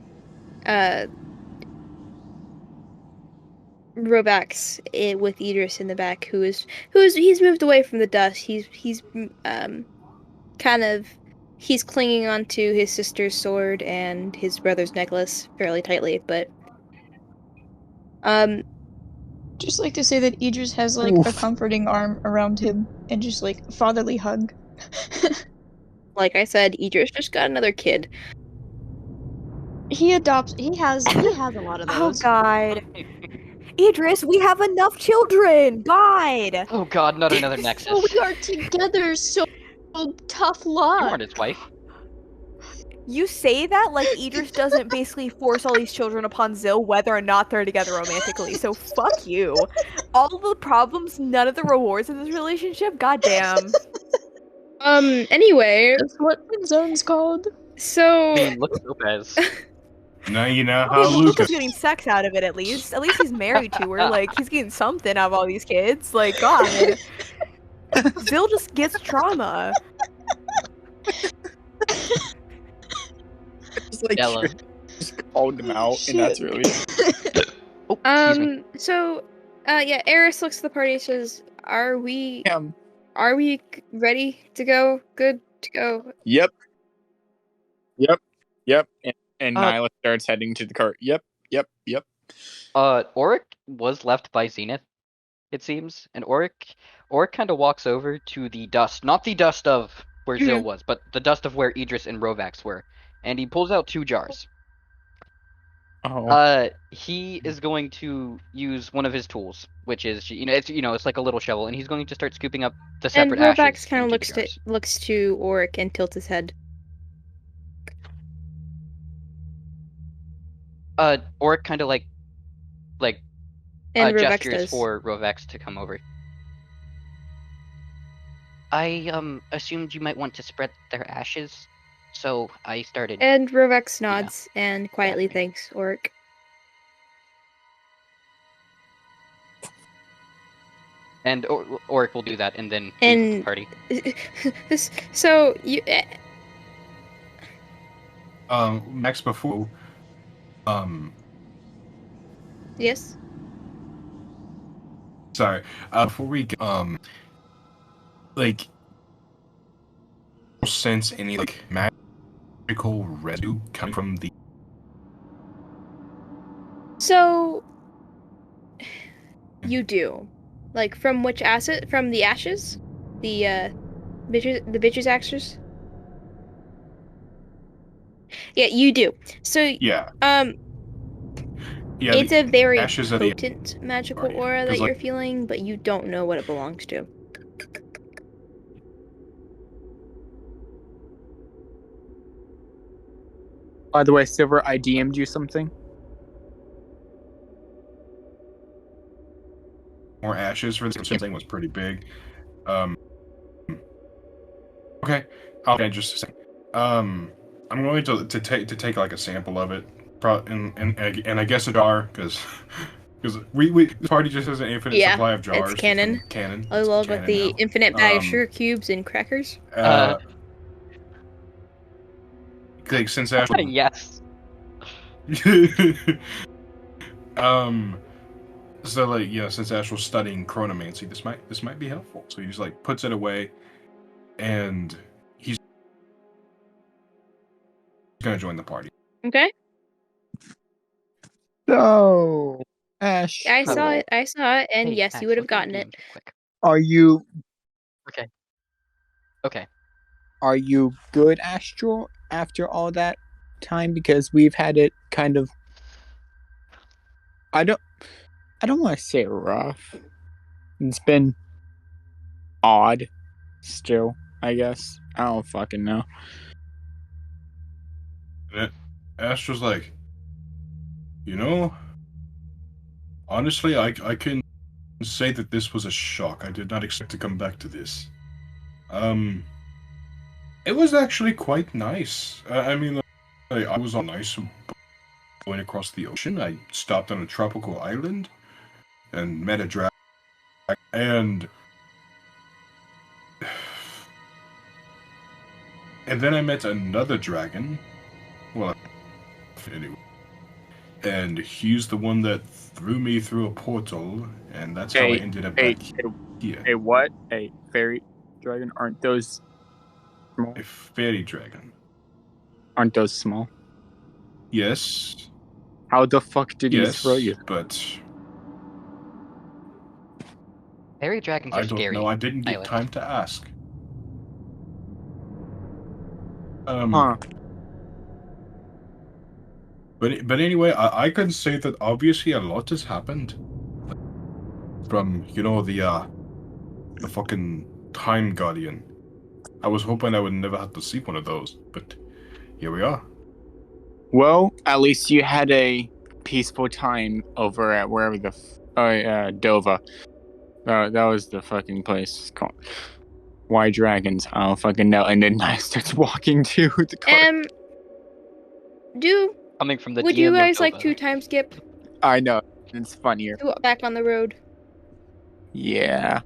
Robax with Idris in the back, he's moved away from the dust. He's kind of he's clinging onto his sister's sword and his brother's necklace fairly tightly, but Just like to say that Idris has like a comforting arm around him and just like a fatherly hug. like I said, Idris just got another kid. He has a lot of Oh those. God, Idris, we have enough children. God. Oh God, not another So Nexus. we are together, so tough You luck. aren't his wife. You say that like Idris doesn't basically force all these children upon Zil whether or not they're together romantically. So fuck you. All the problems, none of the rewards in this relationship. Goddamn. Anyway, That's what zone's called. so I mean, look at Lopez. Now you know Okay, how but Lucas. Luca's getting sex out of it at least. At least he's married to her. Like he's getting something out of all these kids. Like God. Zil just gets trauma. Just like Ella. just called him out, and that's really it. Oh, excuse me. So, yeah, Eris looks at the party and says, Are we ready to go? Good to go? Yep. And Nyla starts heading to the cart. Yep. Oric was left by Zenith, it seems, and Oric kind of walks over to the dust, not the dust of where Zil was, but the dust of where Idris and Rovax were, and he pulls out 2 jars. Oh. He is going to use one of his tools, which is it's like a little shovel, and he's going to start scooping up the separate And Rovax ashes. kind of into the jars. looks to Oric and tilts his head. Oric kind of like And Rovax gestures does. for Rovax to come over. I assumed you might want to spread their ashes, so I started. And Rovax nods and quietly thanks Oric. And Oric will do that, and then leave the party. So you. Next before. Yes. Sorry. Before we like, sense any like magical residue coming from the. So. You do, like from which asset? From the ashes, the bitches ashes. Yeah, you do. So Yeah. It's a very ashes of the potent magical party. aura that 'Cause, like- you're feeling, but you don't know what it belongs to. By the way, Silver, I DM'd you something. More ashes for this thing was pretty big. Okay. Just a second. I'm going to take like a sample of it, and I guess a jar because we the party just has an infinite supply of jars. It's canon. Canon. I love with the now. infinite bag of sugar cubes and crackers. Like since Ashley. Yes. So like since Ash was studying chronomancy, this might be helpful. So he just like puts it away, and he's gonna join the party. Okay. So, Ash, I saw it, and Hey, yes, Ash, you would have look at gotten the it. DM quick. are you Okay. are you good, Astral, after all that time? Because we've had it kind of. I don't want to say rough. It's been odd, still. I guess I don't fucking know. And Ash was like, honestly, I can say that this was a shock. I did not expect to come back to this. It was actually quite nice. I mean, I was on ice going across the ocean. I stopped on a tropical island and met a dragon. And then I met another dragon. Well, anyway. And he's the one that threw me through a portal, and that's how I ended up back here. Hey, what? Hey, fairy dragon? Aren't those small? A fairy dragon. Aren't those small? Yes. How the fuck did he throw you? But Fairy dragons are I don't scary. know. I didn't get time to ask. Huh. But anyway, I can say that obviously a lot has happened. From the fucking Time Guardian. I was hoping I would never have to see one of those, but here we are. Well, at least you had a peaceful time over at wherever the Dova. That was the fucking place called. Why dragons? I don't fucking know. And then I starts walking to the car. Coming from the Would DM you of guys like Dova. to time skip I know. It's funnier. back on the road? Yeah.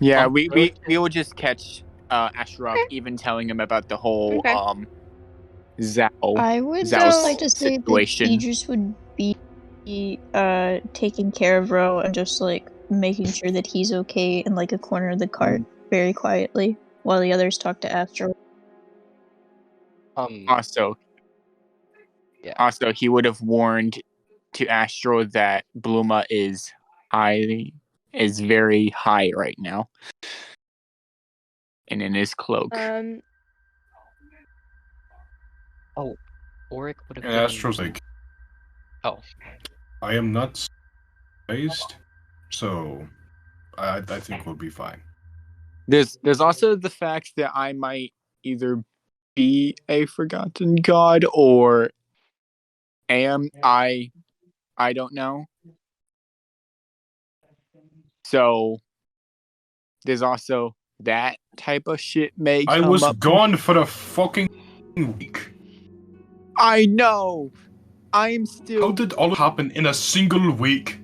Yeah, we Okay. will just catch Ashraf, Okay. even telling him about the whole Okay. Zao I would Zao just like to say situation. that Idris would be taking care of Ro and just like making sure that he's okay in like a corner of the cart very quietly while the others talk to Astro. Also, he would have warned to Astro that Bluma is very high right now, and in his cloak. Oric would have. And Astro's like, oh, I am not surprised, so I think we'll be fine. There's also the fact that I might either be a forgotten god or am. I don't know. So there's also that type of shit may come I was up. gone for a fucking week. I know. I'm still. How did all happen in a single week?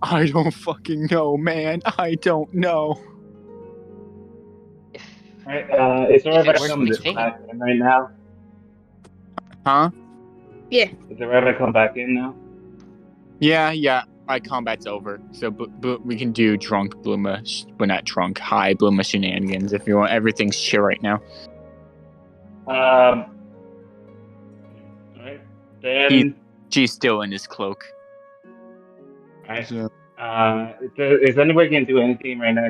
I don't fucking know, man. I don't know. Alright, it's alright if I Where's come the thing? back in right now? Huh? Yeah. Is it alright if I come back in now? Yeah. My combat's over, so but we can do drunk Bluma. Well, not drunk, high Bluma shenanigans if you want. Everything's chill right now. Alright. Then. She's still in his cloak. Alright. So, Is anybody gonna do anything right now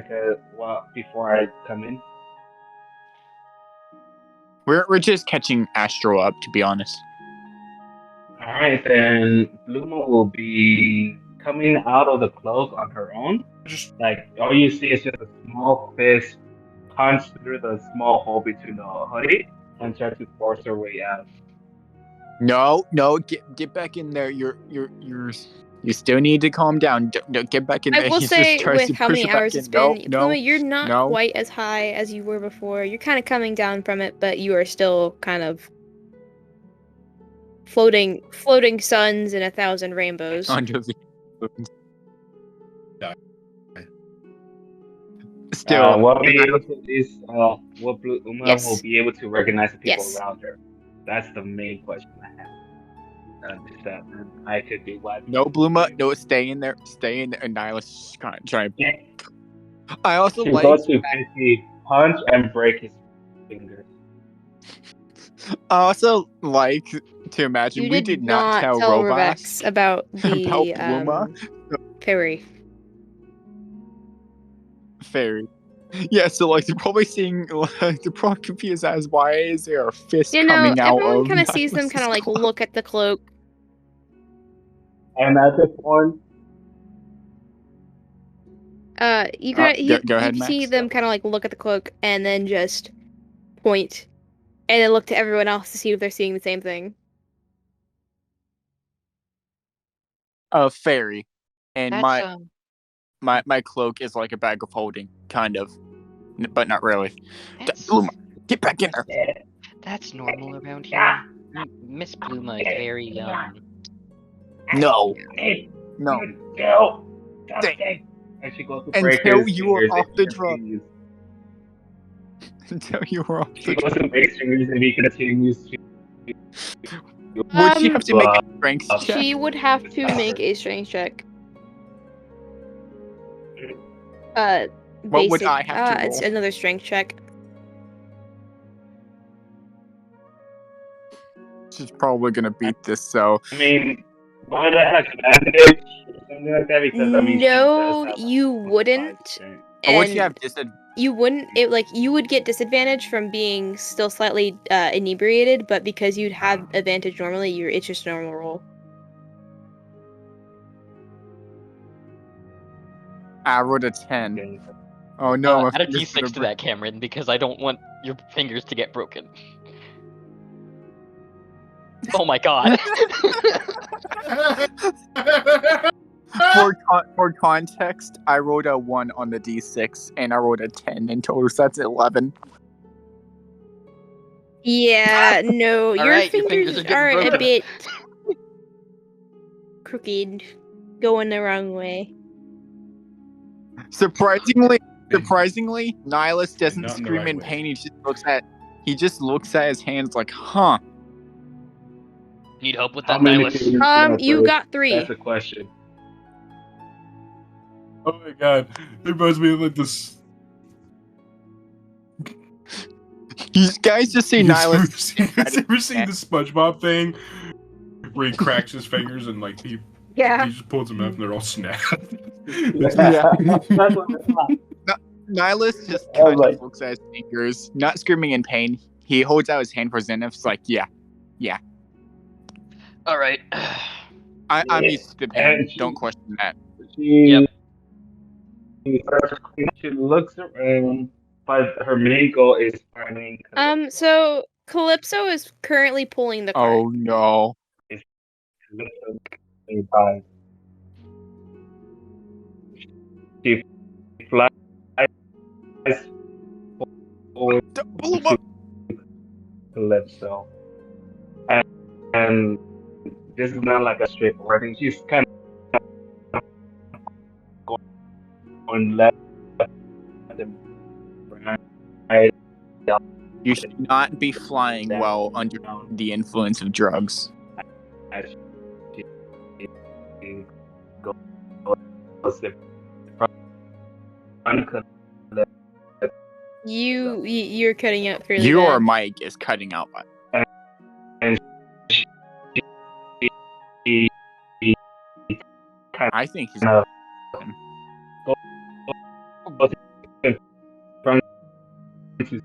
before I come in? we're just catching Astro up, to be honest. Alright, then Bluma will be coming out of the cloak on her own. Just Like, all you see is just a small fist punch through the small hole between the hoodie and try to force her way out. No, get back in there. You still need to calm down. Don't get back in there. I will He say, just tries with to how push many her back hours in. it's been, No, Pluma, you're not no. quite as high as you were before. You're kind of coming down from it, but you are still kind of floating suns and 1,000 rainbows. Under the Yeah. Still, What Bluma Yes. will be able to recognize the people Yes. around her. That's the main question I have. I could be wiped. no Bluma, no, stay in there. And Nihilus trying. Yeah. I also She's like. going to basically punch and break his fingers. I also like to imagine You we did did not tell Revex Rovas about the about Bluma. fairy. Fairy. Yeah, so like they're probably seeing they're probably confused as why is there a fist coming out Everyone of kind of sees them Nihilus's kind of like cloak? look at the cloak. And at this point, You go ahead, see Max. them kind of like look at the cloak and then just point, and then look to everyone else to see if they're seeing the same thing. Fairy. And that's my cloak is like a bag of holding, kind of. But not really. that's, Bluma, get back in there. that's normal around here. Miss Bluma is very No. no. Dang. And she goes to break Until his you are fingers off and the he drug. continues. Until you are off She the goes drug. to break his fingers and he continues to. Would she have to make a strength check? She would have to make a strength check. What would Basic. I have to It's roll? another strength check. She's probably gonna beat this, so I mean, would I have advantage or something like that? Because I mean, she No, does have, you like, wouldn't. strength. or would she And have disadvantage? you wouldn't. You would get disadvantage from being still slightly inebriated, but because you'd have advantage normally, it's just a normal roll. I rolled a 10. Okay. Oh no, my add a finger's d6 gonna to break. that, Cameron, because I don't want your fingers to get broken. Oh my god. For context, I rolled a 1 on the d6, and I rolled a 10 in total, so that's 11. Yeah, no, your Alright, your fingers, fingers are are getting a broken. bit crooked, going the wrong way. Surprisingly, Nihilus doesn't Not in the scream right in way. pain. He just looks at his hands like, huh. Need help with How that, many Nihilus? fingers gonna You break? got 3. That's the question. Oh my god, it reminds me of like this. You guys just see You guys Nihilus. ever seen the SpongeBob thing where he cracks his fingers and like he Yeah. just pulls them out and they're all snapped? Yeah. That's what I thought. Nihilus just I was kind like- of looks at his fingers, not screaming in pain. He holds out his hand for Zenith. It's like, yeah. Alright. I'm used to the pain. And Don't question that. She she looks around, but her main goal is finding. So Calypso is currently pulling the cart. Oh no. Calypso nearby. She flies forward Pull him up. to Calypso, and this is not like a straightforward thing. She's kind of going left and right. You should not be flying while under the influence of drugs. As she goes in front of You're cutting out fairly Your bad. mic is cutting out. and she kind I think he's. of goes in front to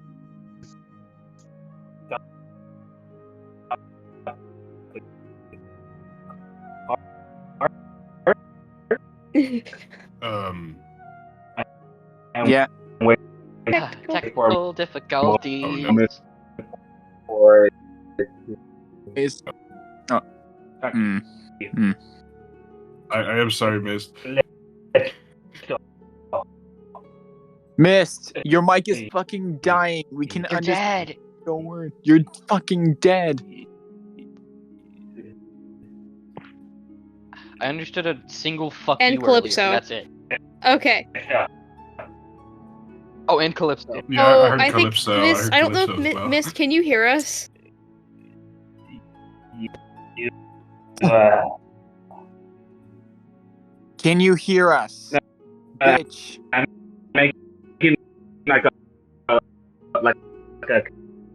Um, and Yeah. wait Technical difficulties. Oh, no. for Is. Oh. I am sorry, Mist. Mist, your mic is fucking dying. We can You're understand. dead. Don't worry. You're fucking dead. I understood a single fuck And you earlier, Calypso. and that's it. Okay. Oh, and Calypso. Yeah, I heard think Calypso. Miss. heard I don't know Calypso if as well. Miss. Can you hear us? Can you hear us? Bitch. like a like a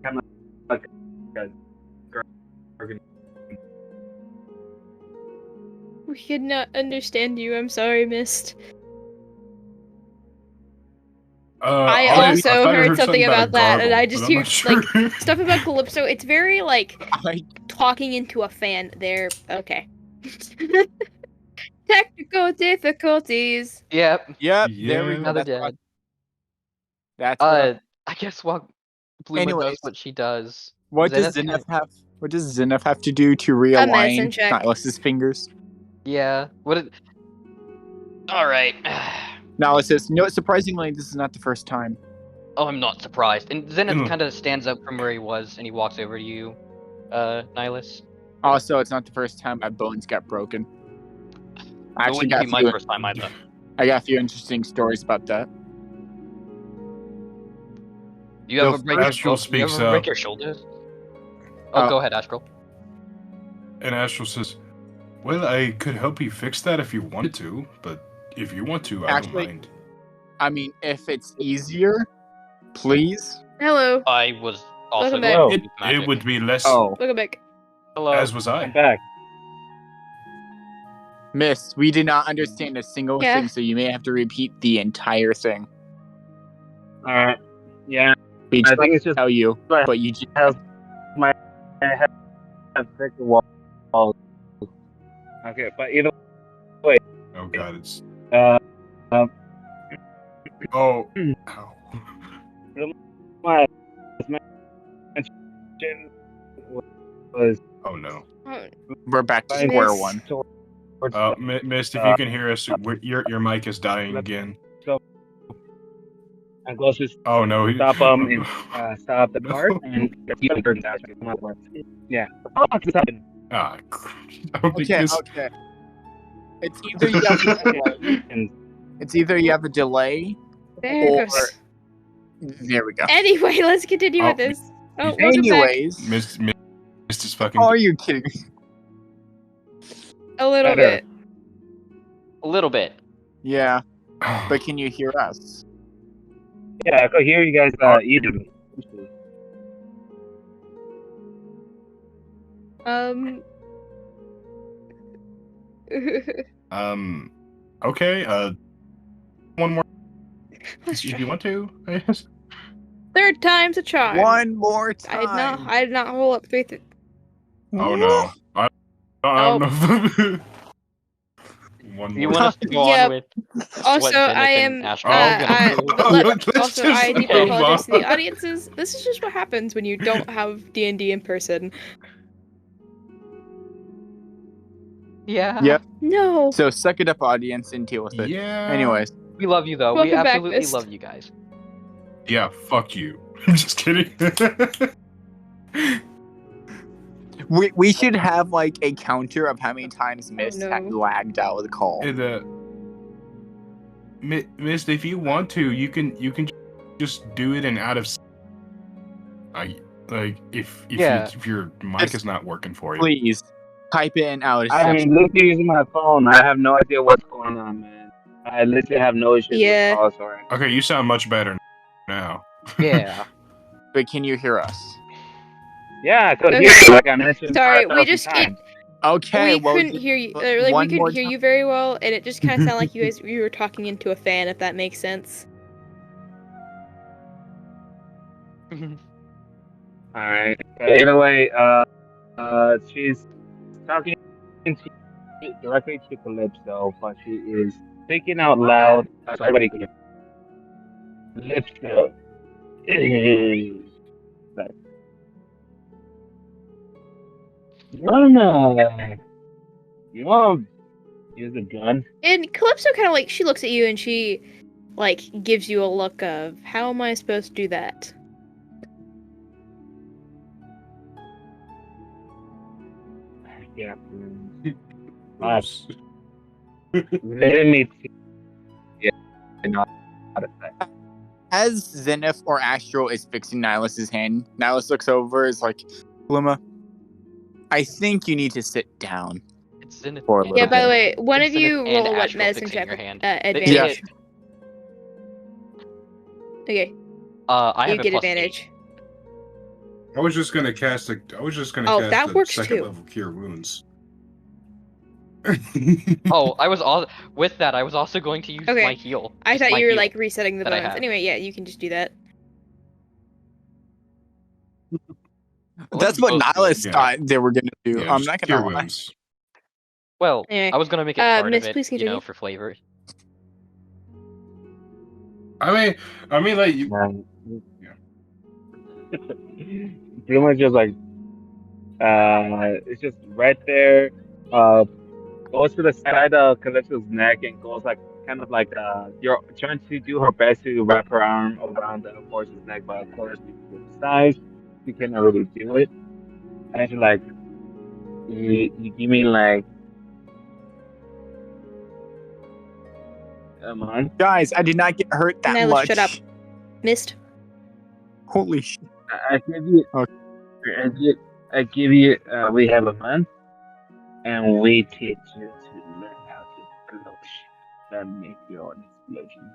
kind of like a We could not understand you. I'm sorry, Mist. I thought also heard something about that, and I gargle, just but I'm hear not sure. like stuff about Calypso. It's very like I, talking into a fan. There. Okay. Technical difficulties. Yep. yep. Yeah. There we go. Another That's what- dead. That's what. I guess while Blue does Anyways. what she does. What does Zenith Zenith have? What does Zenith have to do to medicine realign check. Nihilus's fingers? Yeah. What? All right. Nihilus, you know what? Surprisingly, this is not the first time. Oh, I'm not surprised. And Zenith Mm. kind of stands up from where he was, and he walks over to you, Nihilus. Also, it's not the first time my bones got broken. I It actually wouldn't got be my first time either. I got a few interesting stories about that. You ever Go break first. your Astral shoulder? You speaks ever break up. your shoulders? Oh, go ahead, Astral. And Astral says, "Well, I could help you fix that if you wanted to, but if you want to, I Actually- don't mind." I mean, if it's easier, please. Hello. I was also Welcome back. going to It, use magic. it would be less. Oh, Welcome back. Hello. As was I'm I. back. Miss, we did not understand a single Yeah. thing, so you may have to repeat the entire thing. Alright. Yeah, We I tried think it's to just tell you, Right. but you just my head fix the wall. Okay, but either Oh god, it's. uh Oh. Hmm. Ow. my mention was Oh no. Oh, We're back to Flying square Miss. one. towards Mist, if you can hear us, your mic is dying again. and goes to Oh no. stop and stop the cart No. and yeah. Oh, what's happening? Ah, I don't think Okay, this. okay. It's either you have a delay. And It's either you have a delay. There it Or- goes. There we go. Anyway, let's continue Oh, with this. Oh, welcome back. Anyways, Mist is fucking. are you kidding? A little Better. bit. A little bit. Yeah, but can you hear us? yeah, I could hear you guys eating. Okay. One more. Let's If try. you want to, I guess. Third time's a charm. One more time. I did not roll up three. Oh no. I don't know. One You more. want us to go Yep. on with Also, what Zenith I and am. Astral are gonna do? Let's Also, just I deeply move apologize to the on. audiences. This is just what happens when you don't have D&D in person. Yeah. Yep. No. So suck it up, audience, and deal with it. Yeah. Anyways, We love you though. Welcome We back, absolutely Mist. love you guys. Yeah. Fuck you. I'm just kidding. we should have like a counter of how many times Mist no. had lagged out of the call. Mist, if you want to, you can just do it and out of. If your mic is not working for you. Please type it in out. I'm literally using my phone. I have no idea what's going on, man. I literally have no issues Yeah. with calls or anything. Okay, you sound much better now. Yeah. But can you hear us? Yeah, I could Okay. hear you like I mentioned. Sorry, we 5,000 just times. Okay, we well, couldn't just hear you. one Like we couldn't more hear time. you very well, and it just kind of sounded like you were talking into a fan, if that makes sense. Alright. Either way, she's talking directly to Calypso, but she is speaking out loud so everybody can hear. Calypso. Like, you wanna use a gun? And Calypso kind of like she looks at you and she like gives you a look of how am I supposed to do that? Yeah. Oops. Let me see. Yeah, not As Zenith or Astral is fixing Nihilus's hand, Nihilus looks over, is like, Bluma, I think you need to sit down. It's Zenith. For a and- little Yeah. By the bit. way, one It's of you Zenith and roll a what Astral medicine fixing check your with, hand. advantage. Okay, I you have get a +8. advantage. I was just gonna cast a. I was just gonna Oh, cast that a works second too. level cure wounds. Oh, I was all with that. I was also going to use Okay. my heal. I Just thought my you were heal like resetting the that I bones. have. Anyway, yeah, you can just do that. That's what Both Nihilus Yeah. thought they were going to do. Yeah, I'm just not cure going to lie. wounds. Well, Anyway, I was gonna make it part Miss, of it, please continue. for flavor. I mean, like you. Pretty much just like it's just right there. Goes to the side of Calypso's neck and goes like kind of like you're trying to do her best to wrap her arm around the horse's neck, but of course with the size you cannot really do it. And she's like, you give me like a month. Guys, I did not get hurt that Nihilus, much. shut up. Missed. Holy shit. I give you. Okay. I give you. We have a month, and we teach you to learn how to blow shit and make your own explosions.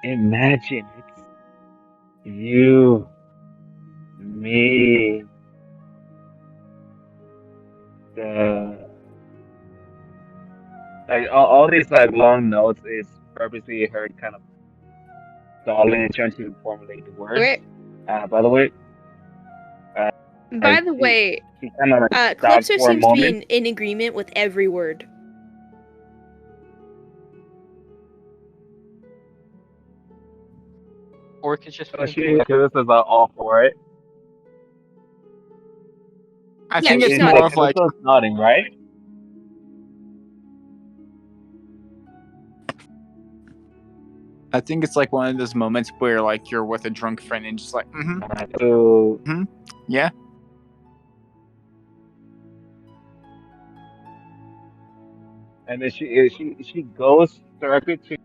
Imagine it's you, me, like all these like long notes is purposely her kind of stalling and trying to formulate the words. Okay. By the way. By the way, She kind of like stops Calypso for a seems to be moment. in agreement with every word. Orc is just So she is all for it. I Yeah, think she's it's nodding. more of like Callisto's nodding, right? I think it's like one of those moments where like you're with a drunk friend and just like, So yeah. and then she goes directly to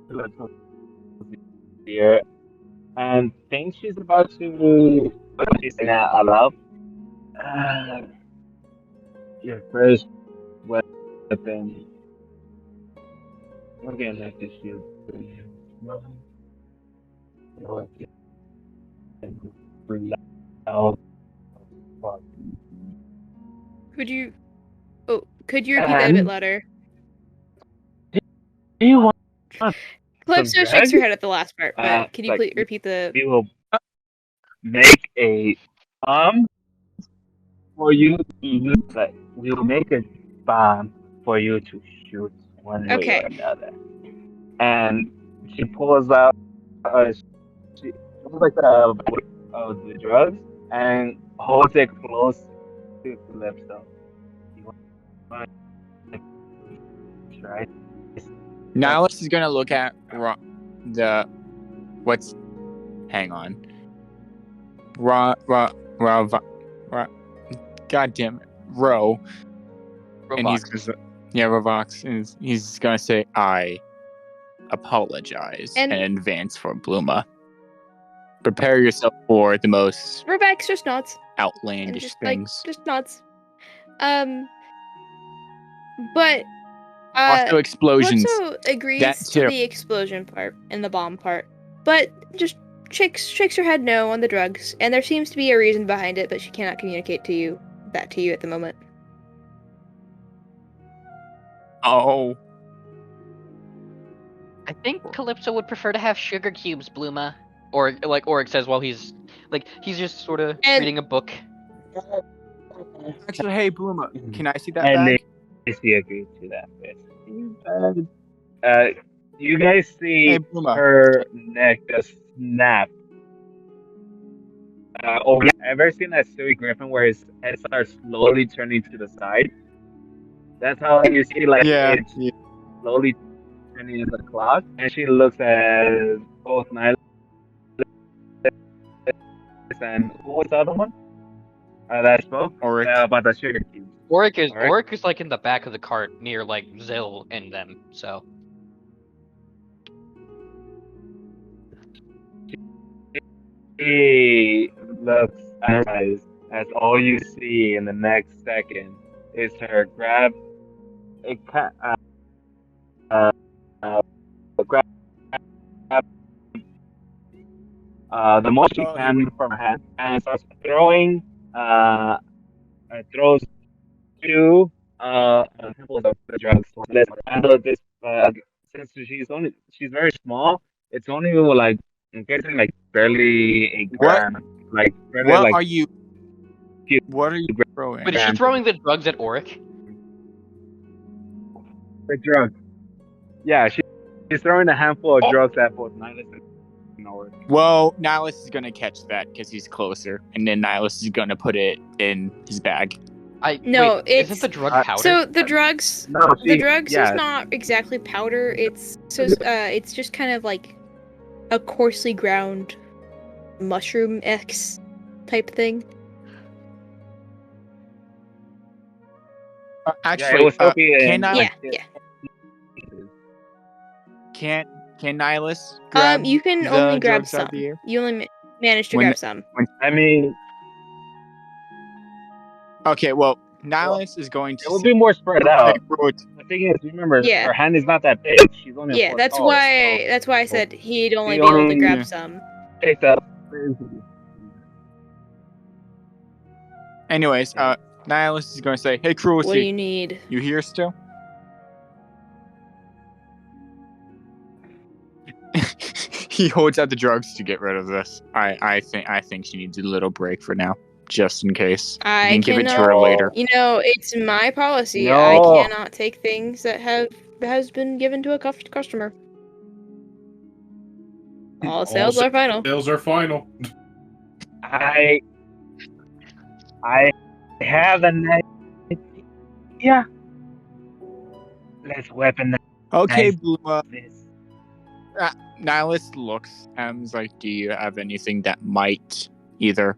the here and thinks she's about to she's saying that aloud. Your first weapon. We're gonna make this shield for you. Out. Could you repeat that a bit And louder? do you want Calypso shakes her drugs? head at the last part, but could you Like please repeat the? we will make a for you to use. Like we will make a bomb for you to shoot one way or Okay. another. And she pulls out. She pulls like of the drugs and holds it close to Calypso. You want to try? Nihilus is gonna look at what's. Hang on. God damn it, Ro. And he's gonna, Rovox, and he's gonna say, "I apologize And- in advance for Bluma. Prepare yourself for the most Rovax just nods. And outlandish just things." just nods. But Also, explosions. Calypso agrees That to too. the explosion part and the bomb part, but just shakes her head no on the drugs, and there seems to be a reason behind it, but she cannot communicate to you at the moment. Oh, I think Calypso would prefer to have sugar cubes, Bluma. Or like Oric says while he's just sort of And- reading a book. actually, hey, Bluma, can I see that And bag? she agreed to that. You guys see Hey, Bluma. her neck just snap. Ever seen that Stewie Griffin where his head starts slowly turning to the side? That's how you see like Yeah, it's slowly turning into the clock. And she looks at both Nihilus and who was the other one? That spoke Oric. about the sugar cubes. Oric is like in the back of the cart near like Zill and them. So She looks surprised as all you see in the next second is her grab a grab the most she can from her hand and starts throwing throws two handfuls of the drugs. Let's handle this since she's very small. It's only like I'm guessing like barely a gram. Like barely What like are you? What are you throwing? but is she throwing the drugs at Oric? the drugs. Yeah, she's throwing a handful of drugs at both Nihilus and Oric. Well, Nihilus is gonna catch that because he's closer, and then Nihilus is gonna put it in his bag. No, isn't the drug powder? So the drugs, Yeah. is not exactly powder. It's it's just kind of like a coarsely ground mushroom X type thing. Actually, it was Sophie can and- I? Yeah. Can Nihilus grab You can the only grab drugs out some. of the air? You only manage to When grab the- some. I mean, Okay, well, Nihilus is going to. it would be more spread out. Hey, The thing is, remember, Yeah. her hand is not that big. She's only a Yeah, foot that's tall, why so I said he'd only He be able to only- grab Yeah. some. take that. Anyways, Nihilus is going to say, "Hey, Cruelty, What do you need? you here still?" He holds out the drugs to get rid of this. I think she needs a little break for now, just in case. I You can give it to her cannot- later. You know, it's my policy. No. I cannot take things that has been given to a customer. All sales are final. Sales are final. I have an idea. Let's weaponize Okay, Nice. Bluma. this. Nihilist looks and is like, do you have anything that might either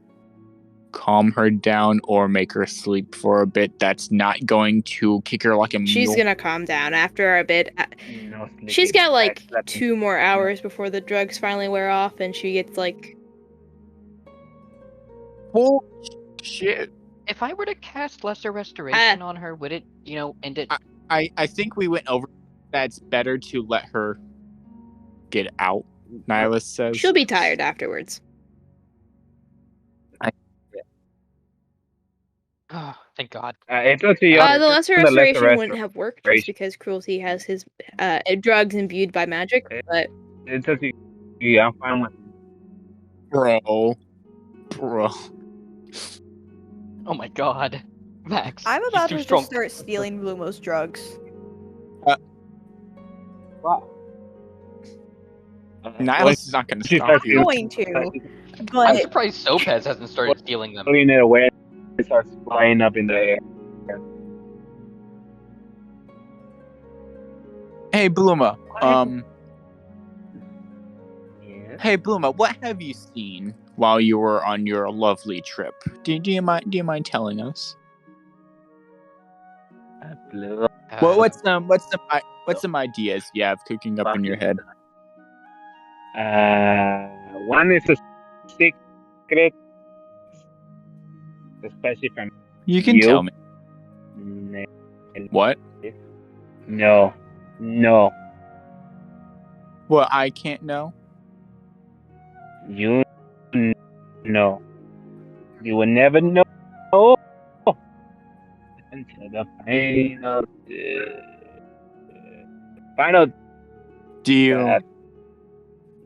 calm her down or make her sleep for a bit that's not going to kick her like a mule? She's gonna calm down after a bit. No sleeping. She's got like I slept 2 more hours before the drugs finally wear off, and she gets like. Holy shit. If I were to cast Lesser Restoration on her, would it, end it? I think we went over that's better to let her get out, Nihilist says. She'll be tired afterwards. Oh, thank God. It's up to you. The Lesser Restoration wouldn't Restoration. have worked just because Cruelty has his drugs imbued by magic, but. It's up to you. I'm fine with Bro. Oh my God. Max. I'm he's about too to strong. just start stealing Blumo's drugs. Nihilist is not going to She stop starts you. I'm going to, I'm but surprised Sopez hasn't started stealing them. pulling it away. It starts flying up in the air. Hey, Bluma. Yeah. Hey, Bluma, what have you seen while you were on your lovely trip? Do you mind telling us? Blue. What's some ideas you have cooking up in your head? One is a secret, especially from You can tell me. What? No. What I can't know? You know. You will never know until the final. Do you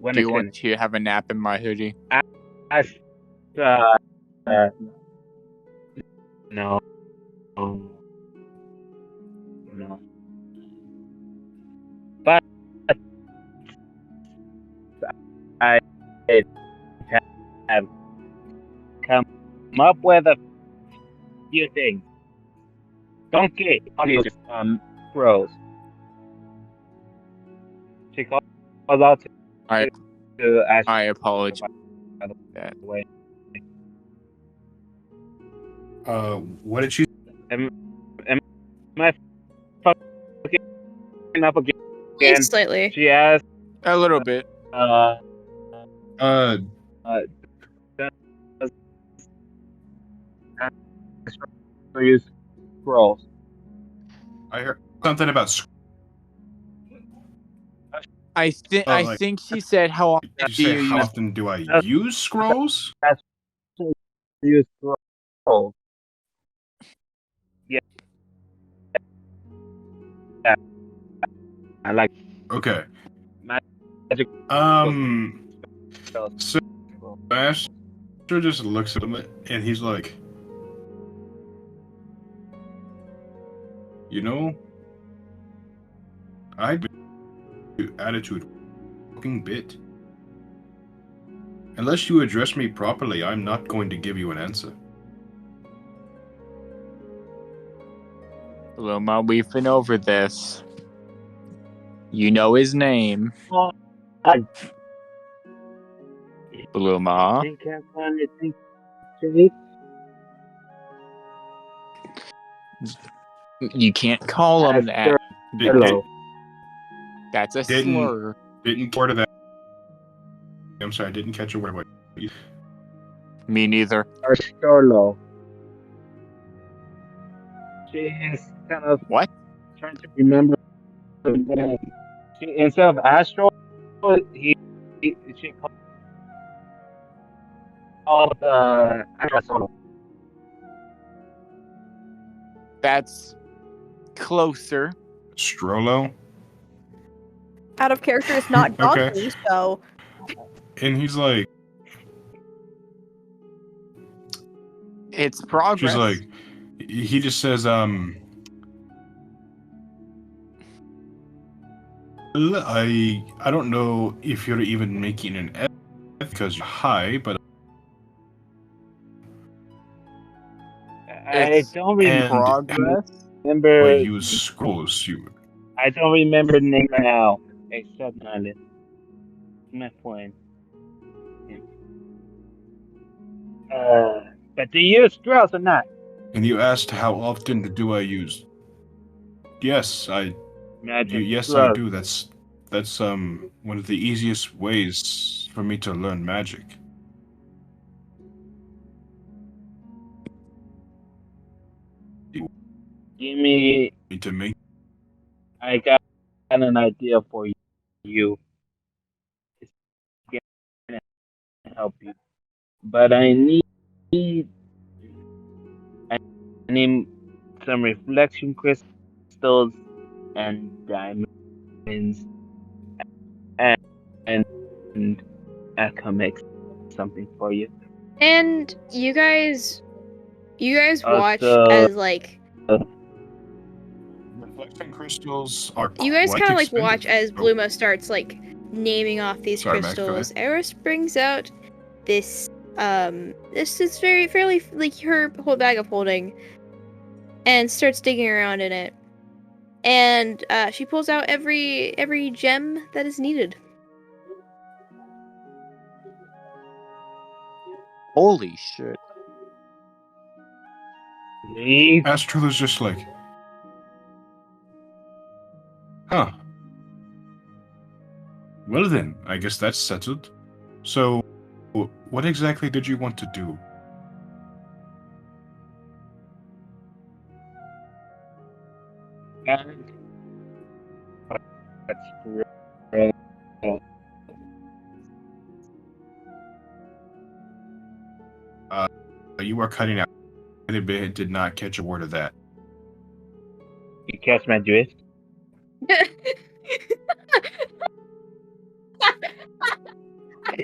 When do it's you want to have a nap in my hoodie? No. But I have come up with a few things. Donkey, grows. She calls out to ask. I apologize. By the way. What did you? Am I fucking up again? Maybe slightly. She asked. A little bit. Use scrolls. I heard something about. I think she said how often Did do you say you how use often do I use scrolls? Use scrolls. Yeah. I like. Okay. Magic. So Ash just looks at him and he's like, I'd be attitude fucking bit. Unless you address me properly, I'm not going to give you an answer. Luma, we've been over this. You know his name. Bluma. You can't call him that. That's a slur. Didn't word of that. I'm sorry, I didn't catch a word. What? Me neither. Solo. She is kind of what? Trying to remember. Instead of Astro, she called Astro. That's closer. Strollo. Out of character, it's not donkey, Okay. so. And he's like, it's progress. She's like, he just says, I don't know if you're even making an F because you're high, but I don't And Progress. remember. wait, use scrolls. I don't remember the name right now. Except Island. My point. But do you use scrolls or not? And you asked how often do I use? Yes, Magic yes, I scrolls. do. That's one of the easiest ways for me to learn magic. Give me. To make I got an idea for you. It's gonna help you, but I need some reflection crystals and diamonds, and I can make something for you. And you guys watch Also, as like reflection crystals are you guys quite kind of like expensive. watch as Bluma starts like naming off these Sorry, Max, go crystals. Eris brings out this this is fairly like her whole bag of holding, and starts digging around in it. And she pulls out every gem that is needed. Holy shit. leave. Astral is just like, huh. Well then, I guess that's settled. So, what exactly did you want to do? That's great. You are cutting out. I did not catch a word of that. You catch my drift?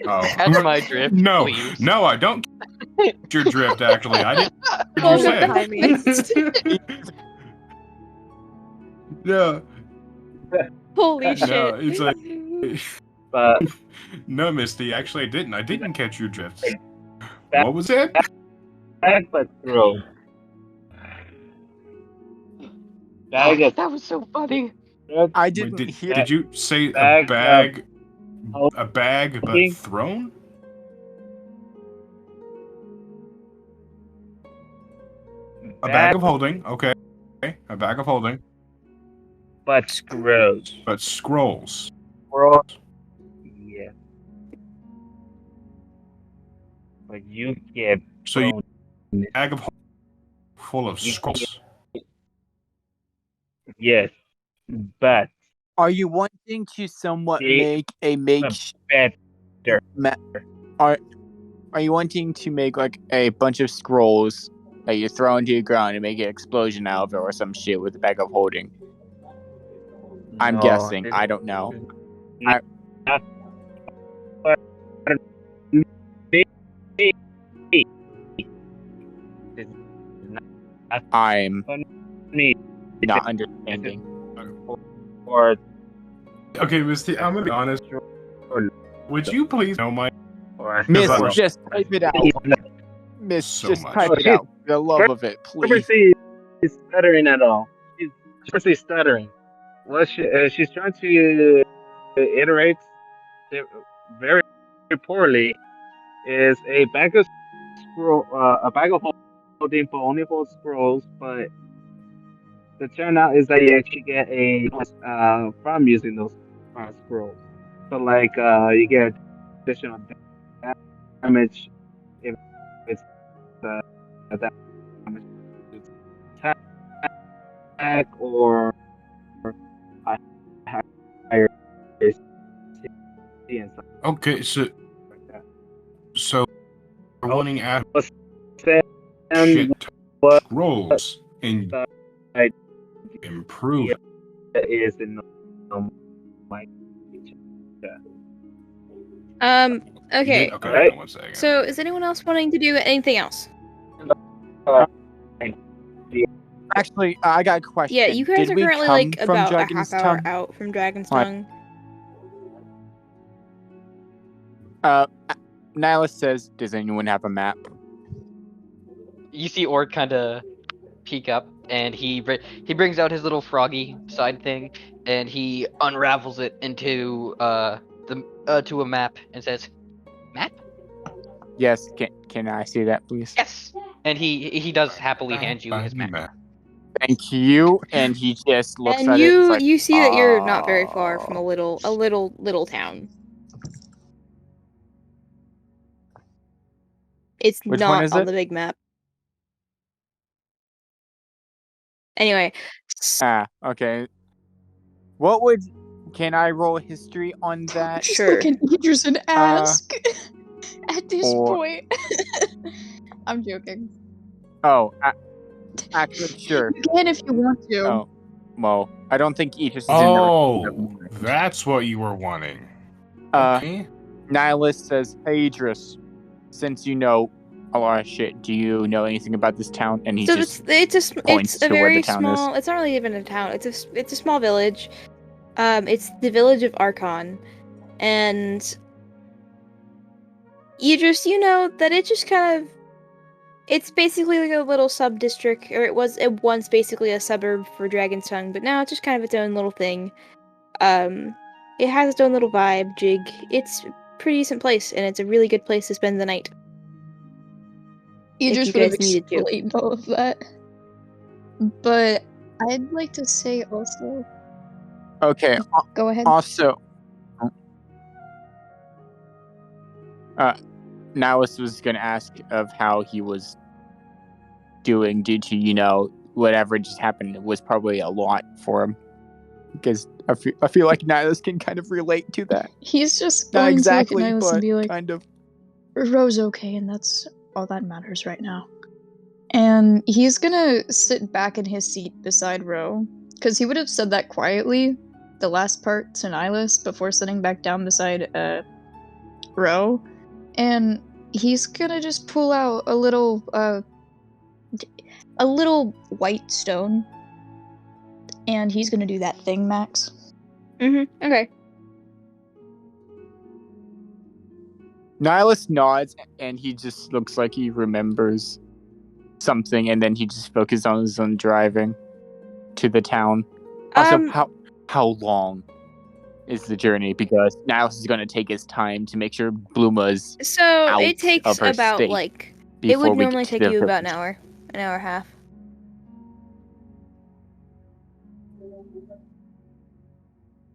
Oh, Catch my drift, no, please. no, I don't catch your drift. Actually, I didn't. Oh, What did behind you me. say? Yeah, Holy no, shit. it's like, But no, Misty. Actually, I didn't. I didn't catch your drift. That- What was it? bag but throw. Bag of That was so funny. I Wait, didn't hear. did you say bag a bag but holding? thrown? A bag of holding. Okay, a bag of holding, but scrolls. but scrolls. Yeah. But you get So you bonus. bag of full of scrolls. Yes. But Are you wanting to somewhat See, make a better. Are you wanting to make like a bunch of scrolls that you throw into the ground and make an explosion out of it or some shit with a bag of holding? I'm No, guessing. it- I don't know. I'm me not understanding. or Okay, Misty, I'm gonna be honest. Would you please know my or Miss, I'm- just type it out. Miss, So just much. type Oh, it shit. out. For the love of it, please. Percy is stuttering at all. She's Percy stuttering. Well, she's trying to iterate it very poorly. Is a bag of a bag of holding for only for scrolls, but the turnout is that you actually get a from using those scrolls. So like you get additional damage if it's a damage attack or a higher AC and stuff Okay, so like that. so you're wanting at And shit what scrolls and I improve. is in my Okay. Okay, Right. hang on one second. So is anyone else wanting to do anything else? Actually, I got a question. Yeah, you guys Did are we currently come like from about a Dragon's half hour Tongue? out from Dragon's What? Tongue. Nihilus says, does anyone have a map? You see Orc kind of peek up, and he brings out his little froggy side thing, and he unravels it into to a map and says, "Map? Yes, can I see that, please? Yes." And he does happily hand you his map. Thank you. And he just looks And at it. It's like, you see that you're not very far from a little town. It's Which one not is on it? the big map. Anyway, Okay. Can I roll history on that? Just Sure. look at Idris and ask at this or- point. I'm joking. Oh, actually, sure. You can if you want to. Oh, well, I don't think Aegis is in Oh, the that's what you were wanting. Uh, Okay. Nihilus says, "Hey, Idris, since you know a lot of shit, do you know anything about this town?" And he so just it's points a to where the very town is. small. It's not really even a town. It's a small village. It's the village of Archon, and you know that it just kind of. It's basically like a little sub-district, or it was once basically a suburb for Dragon's Tongue, but now it's just kind of its own little thing. It has its own little vibe, jig. It's a pretty decent place, and it's a really good place to spend the night. Idris you would have guys needed to. explained all of that. But I'd like to say also. Okay. Go ahead. Also, Nihilus was going to ask of how he was doing due to, whatever just happened. It was probably a lot for him. Because I feel like Nihilus can kind of relate to that. He's just Not going exactly, to look at Nihilus but and be like, kind of. Ro's okay, and that's all that matters right now. And he's gonna sit back in his seat beside Ro, because he would have said that quietly, the last part to Nihilus, before sitting back down beside Ro. And he's gonna just pull out a little white stone. And he's gonna do that thing, Max. Okay. Nihilus nods, and he just looks like he remembers something, and then he just focuses on his own driving to the town. Also, how long is the journey? Because Nihilus is going to take his time to make sure Bluma's So out it takes of her about state it would before we normally get to take you the about an purpose. hour and a half.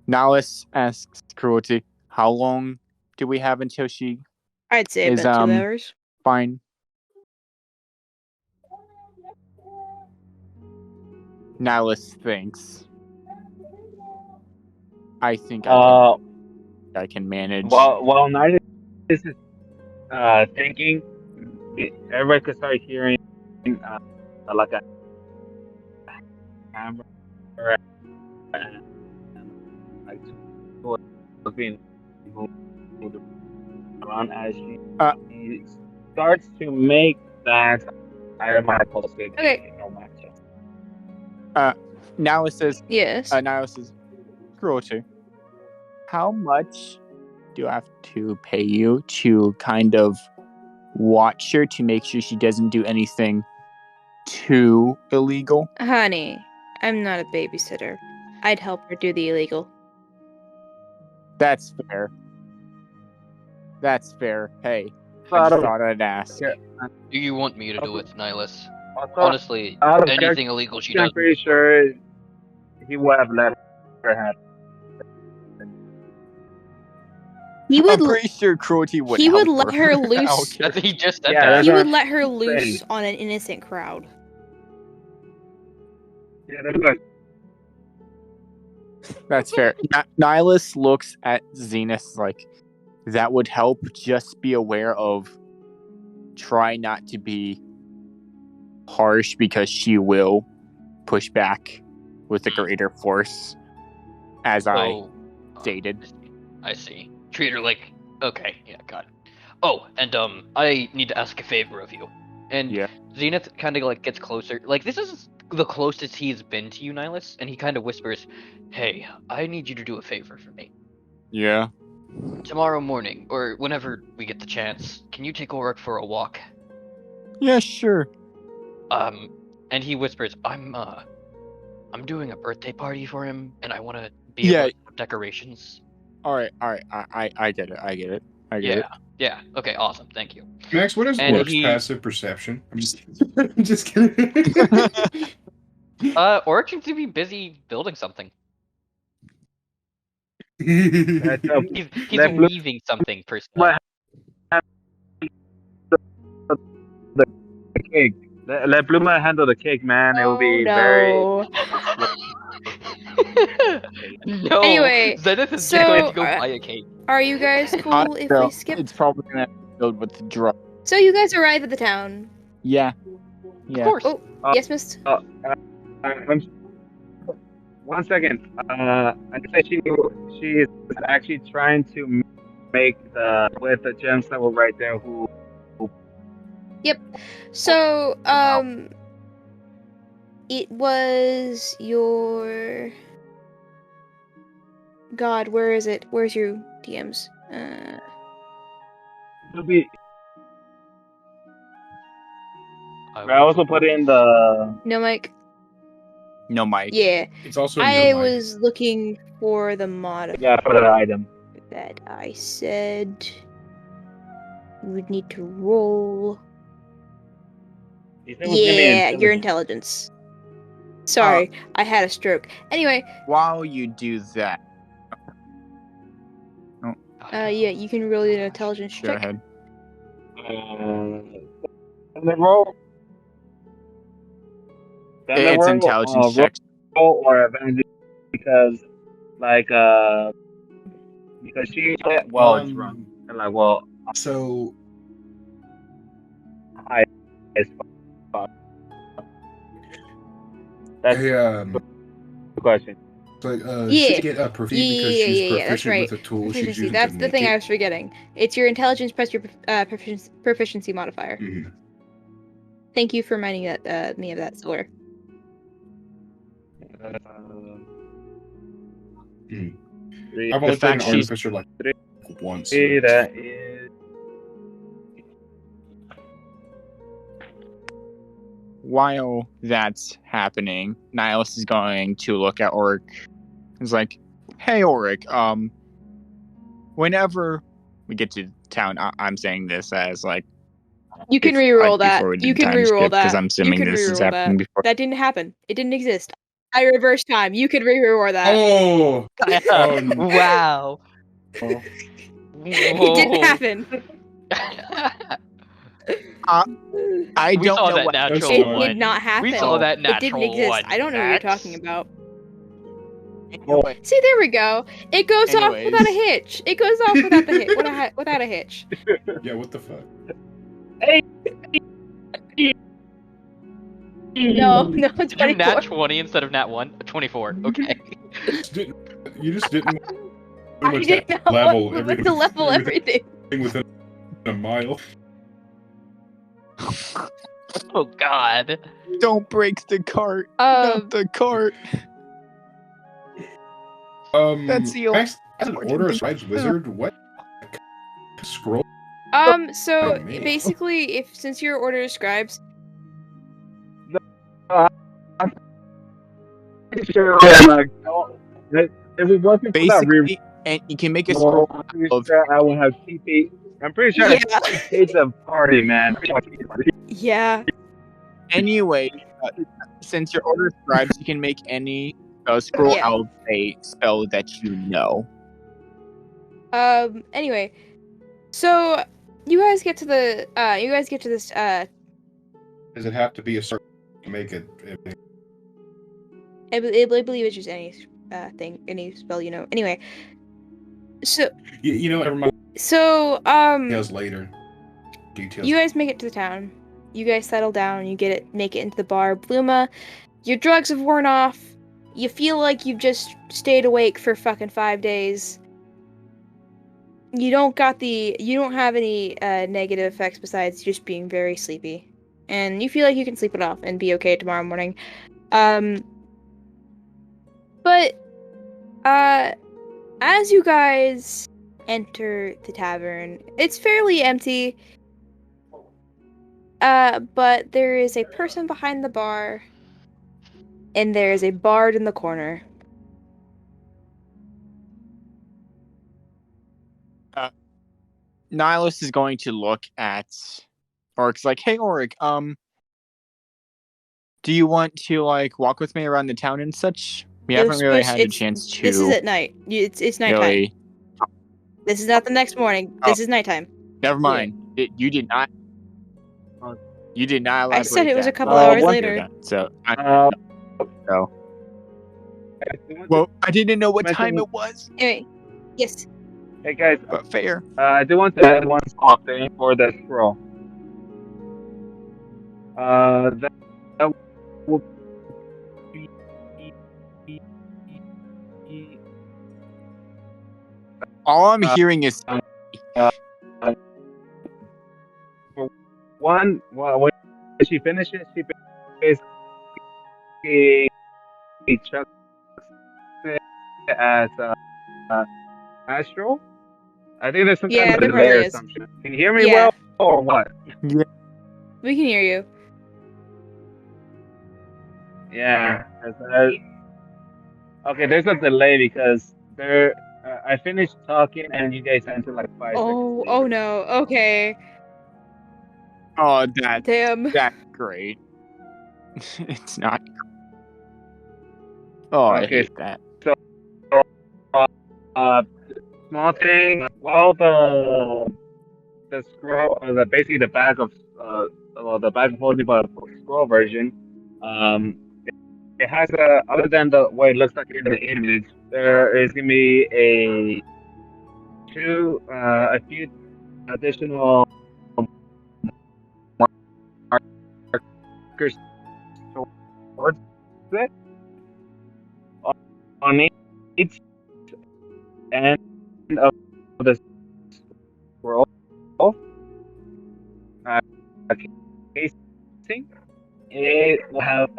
Nihilus asks Cruelty, how long do we have until she I'd say is about 2 hours. fine? Nihilus thinks, I think I can manage. While Nihilus is thinking, everybody could start hearing like a hammer and like being moved around as she starts to make that iron pulse. Okay. Nihilus says, Yes. Nihilus says, Cruelty, how much do I have to pay you to kind of watch her to make sure she doesn't do anything too illegal? Honey, I'm not a babysitter. I'd help her do the illegal. That's fair. That's fair. Hey, I just thought I'd ask. Yeah. Do you want me to do it, Nihilus? Also, Honestly, out of anything illegal she I'm does. pretty sure he would have let her have. He would I'm pretty sure Cruelty would. he would help let her loose. Okay. That's, he just said Yeah, that. that's He what would I'm let her saying. loose on an innocent crowd. Yeah, that's good. That's fair. Nihilus looks at Zenith like, that would help. Just be aware of, try not to be harsh because she will push back with a greater force, as I stated. I see. Treat her like, okay, yeah, got it. Oh, and I need to ask a favor of you. And Yeah. Zenith kind of like gets closer. Like, this is the closest he's been to you, Nihilus, and he kind of whispers, "Hey, I need you to do a favor for me. Yeah. Tomorrow morning, or whenever we get the chance, can you take Ulrich for a walk? Yeah, sure. and he whispers, I'm doing a birthday party for him, and I want to be Yeah. able to have decorations. All right. I get it. Yeah. Okay. Awesome. Thank you. Max, what is And Orc's he- passive perception? I'm just, I'm just kidding. Orc seems to be busy building something. That's up. He's Let Blue weaving something per se. What the cake. Let Bluma handle the cake, man. It will be very. no. No. Anyway, Zenith is so, going to go buy a cake. Are you guys cool if we skip? It's probably gonna build with the drug. So you guys arrive at the town. Yeah. Of course. Oh, yes, Mist. One second. I said she is actually trying to make with the gems that were right there. So, it was your. God, where is it? Where's your DMs? It'll be. I will- also put in the. No, Mike. No, Mike. Yeah, It's also I no mic. was looking for the mod Yeah, for the item. that I said you would need to roll. You said it was gonna be Yeah, your intelligence. intelligence. Sorry, I had a stroke. Anyway, While you do that, yeah, you can roll an intelligence go check. ahead. And then roll. It's intelligence checks. Roll or advantage because, because she said, drunk and So high as fuck. That's I, the question. Yeah. she get a proficiency Yeah, because she's yeah, that's proficient right. with a tool she's Proficiency. using That's to the make thing it. I was forgetting. It's your intelligence plus your proficiency modifier. Mhm. Thank you for reminding me of that, Solar. I've only played fact an she's- artificer like once. That is While that's happening, Nihilus is going to look at Oric. He's like, "Hey, Oric. Whenever we get to town, I'm saying this as like You can Bef- reroll before that. we did You can time skip, reroll 'cause that. I'm assuming you can this has reroll happened that. before. That didn't happen. It didn't exist. I reversed time. You can reroll that. Oh, Wow. It didn't happen. I We don't saw know that what. natural It one. did not happen. We saw that It natural didn't exist. one. I don't know what you're Max. talking about. Anyway, See, there we go. It goes off Anyways. without a hitch. It goes off without the hit. Without a hitch. yeah. What the fuck? No, Did you 24. nat 20 instead of nat 1? 24. Okay. You just didn't. I Pretty did much not level want everything, to level everything. within a mile. Oh god. Don't break the cart. Not the cart. That's the Max, as an important order thing. scribes wizard, what scroll? So Oh, me. basically, since your order of scribes, sure. If it wasn't for that Basically, and you can make a scroll. I'm pretty sure I would have TP. I'm pretty sure Yeah. it's a party, man. yeah. Anyway, since your order scribes, you can make any scroll Yeah. out of a spell that you know. Anyway, so you guys get to this. Does it have to be a certain to make it? I believe it's just any thing, any spell, you know. Anyway, so You know, never mind. so Details later. Details. you guys make it to the town. You guys settle down. You make it into the bar. Bluma, your drugs have worn off. You feel like you've just stayed awake for fucking 5 days. You don't have any negative effects besides just being very sleepy, and you feel like you can sleep it off and be okay tomorrow morning. But as you guys enter the tavern, it's fairly empty. But there is a person behind the bar, and there is a bard in the corner. Nihilus is going to look at Oric's like, hey Oric, do you want to like walk with me around the town and such? We haven't really had a chance to. This is at night. It's nighttime. Really... This is not the next morning. This is nighttime. Never mind. You did not. You did not elaborate. I said it was that. a couple hours later. So. So. Well, I didn't know what time it was. Anyway, yes. Hey guys, But fair. I do want to add one small thing for the scroll. That will be All I'm hearing is for one. Well, when she finishes, she basically chucks it as astral. I think there's some kind of delay or something. Can you hear me well or what? Yeah. We can hear you. Yeah. Okay, there's a delay because I finished talking and you guys answered like 5 seconds. Oh no. Okay. Oh, that's great. It's not. Oh, okay. I hate that. So, small thing. Well, the scroll, basically the back of the back of holding the scroll version, it has other than the what it looks like in the image, there is gonna be a few additional markers towards it on each end of the scroll. Casing. It will have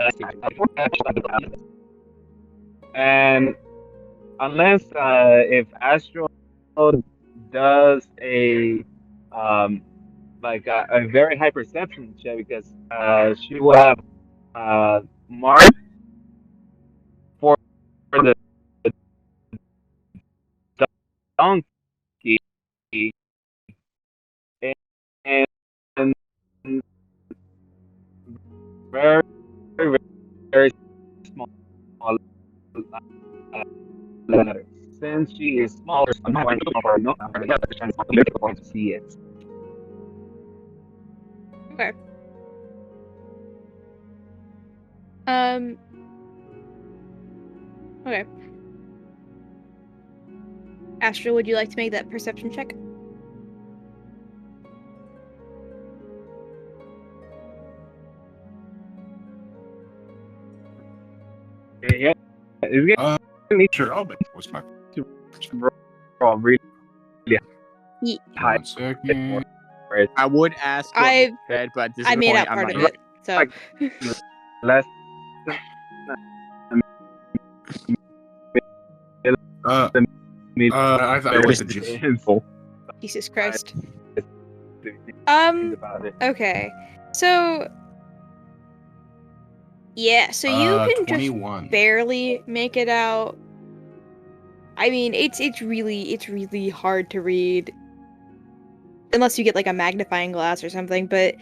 and unless if Astro does a very high perception check, because she will have marked for the donkey and very very small letters. Since she is smaller, I'm not going to see it. Okay. Okay. Astral, would you like to make that perception check? Yeah. Sure, I'll make what's my really high. 1 second. I would ask what I said, but this I is made the up point, part I'm of not it. So Less. I thought it was a juice. Jesus Christ. About it. Okay. So yeah, so you can 21. just barely make it out. I mean, it's really hard to read unless you get like a magnifying glass or something, but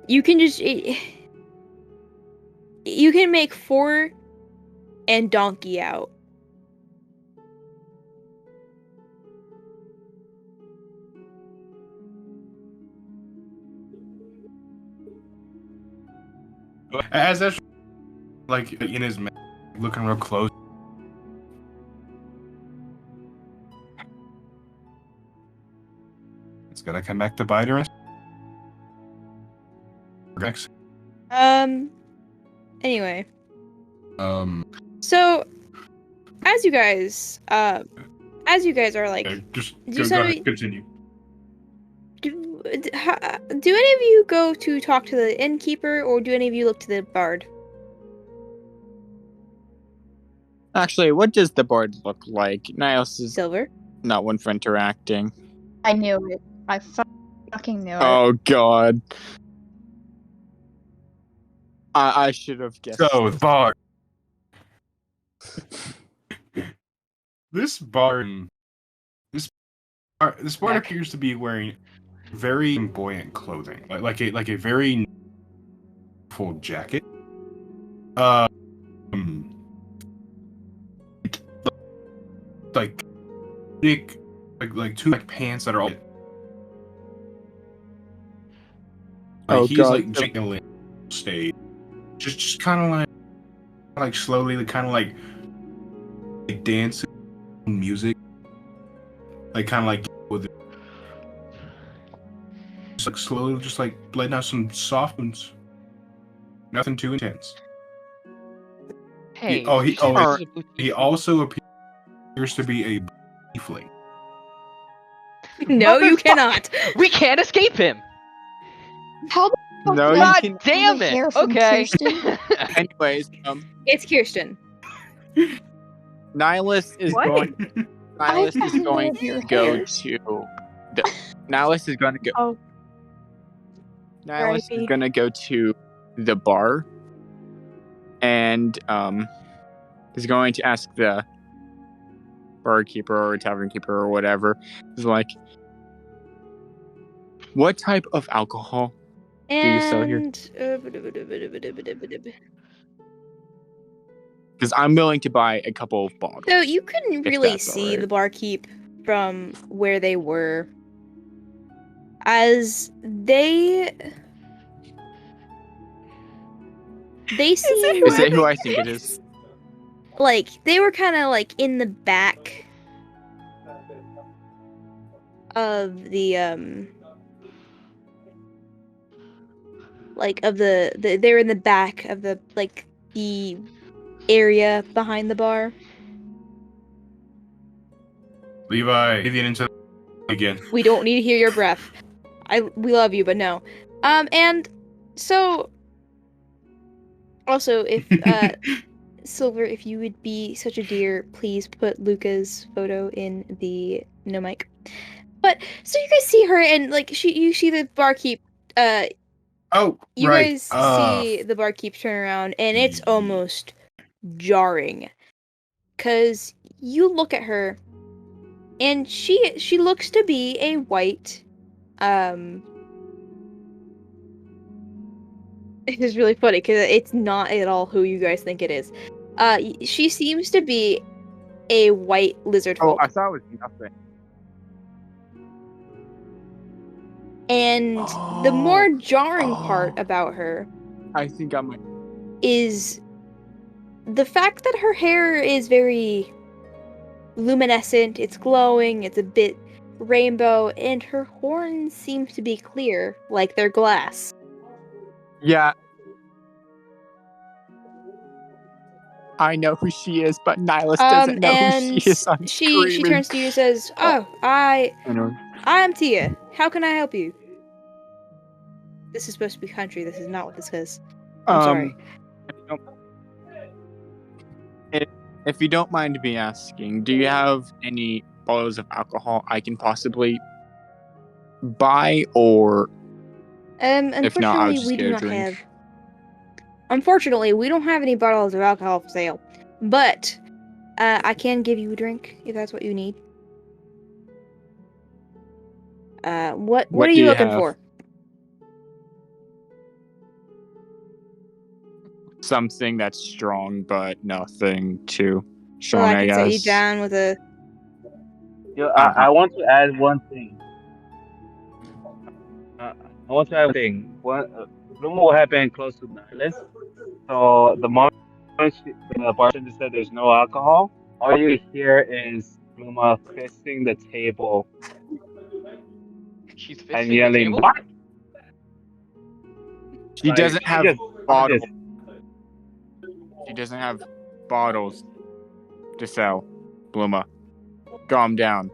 you can just you can make 4 and donkey out. As that's like in his mouth, looking real close. It's gonna come back to bite her. Next. Anyway. So, as you guys are like, just do go ahead, continue. Do any of you go to talk to the innkeeper, or do any of you look to the bard? Actually, what does the board look like? Niles is Silver. not one for interacting. I knew it. I fucking knew it. Oh god. I should have guessed. So, the bar. This bar appears to be wearing very flamboyant clothing, like a very full jacket. Like thick, like two pants that are all. He's God. like jiggling stage, just kind of like slowly, kind of like dancing, music, like kind of like with it. Just like slowly, just like letting out some soft ones. Nothing too intense. Hey. He also appears to be a tiefling. No, you cannot. We can't escape him. How the fuck No, did you I can. get Damn the it. hair from Okay. Kirsten? Anyways, It's Kirsten. Nihilus is What? going. Nihilus I is fucking going love your to go hair. to. Nihilus is going to go. Oh. Nihilus is R.I.P. going to go to the bar, and is going to ask the barkeeper or tavern keeper or whatever. Is like, what type of alcohol do you sell here? Because I'm willing to buy a couple of bottles. So you couldn't If really that's see alright. the barkeep from where they were, as they seem Is it who I think it is? like they were kind of like in the back of the they're in the back of the area behind the bar. Levi, give it into again. We don't need to hear your breath. We love you, but no. And so also if Silver, if you would be such a dear, please put Luca's photo in the no mic. But so you guys see her and you see the barkeep Oh, you right. guys see the barkeep turn around and it's almost jarring. 'Cause you look at her and she looks to be a white it is really funny because it's not at all who you guys think it is. She seems to be a white lizard Oh, folk. I thought it was nothing. And the more jarring part about her I think I might. is the fact that her hair is very luminescent, it's glowing, it's a bit rainbow, and her horns seem to be clear, like they're glass. Yeah. I know who she is, but Nihilus doesn't know and who she is. I'm she screaming. turns to you and says, "Oh, Anyway. I'm Tia. How can I help you?" This is supposed to be country. This is not what this is. I'm sorry. If you don't mind me asking, do you have any bottles of alcohol I can possibly buy, or if not, I'll Unfortunately, just we get do a not drink? have. Unfortunately, we don't have any bottles of alcohol for sale, but I can give you a drink if that's what you need. What What are do you you looking have? for? Something that's strong, but nothing too So strong, I I can set you guess. down with a. Yo, I want to add one thing. I want to add one thing. Remember what happened close to Nihilus? So the moment the bartender said there's no alcohol, all you hear is Luma fisting the table She's and fixing the yelling, table. "What?" She doesn't have just bottles. She doesn't have bottles to sell. Bluma, calm down.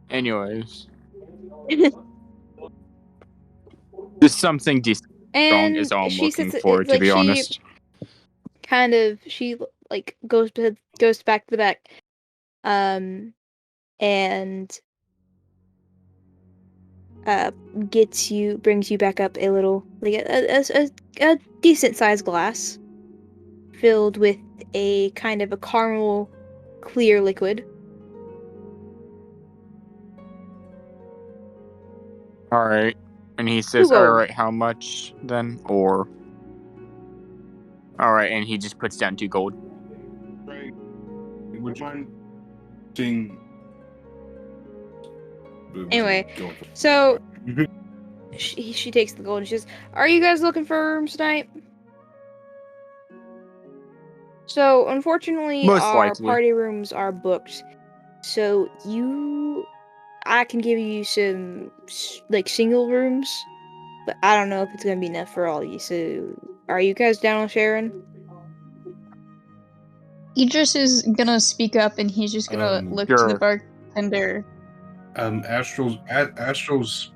Anyways, just something decent strong and is all I'm she looking sits for, to like be honest. she goes back to the back, and brings you back up a little, like a decent sized glass filled with a kind of a caramel clear liquid. All right. And he says, Two gold. all right, how much then? Or. All right, and he just puts down 2 gold. Right. Would you mind seeing? Anyway, so she takes the gold and she says, "Are you guys looking for rooms tonight?" So unfortunately, Most our likely. party rooms are booked. So I can give you some like single rooms, but I don't know if it's gonna be enough for all of you. So are you guys down on sharing? Idris is gonna speak up, and he's just gonna look to the Sure. bartender. Astral's.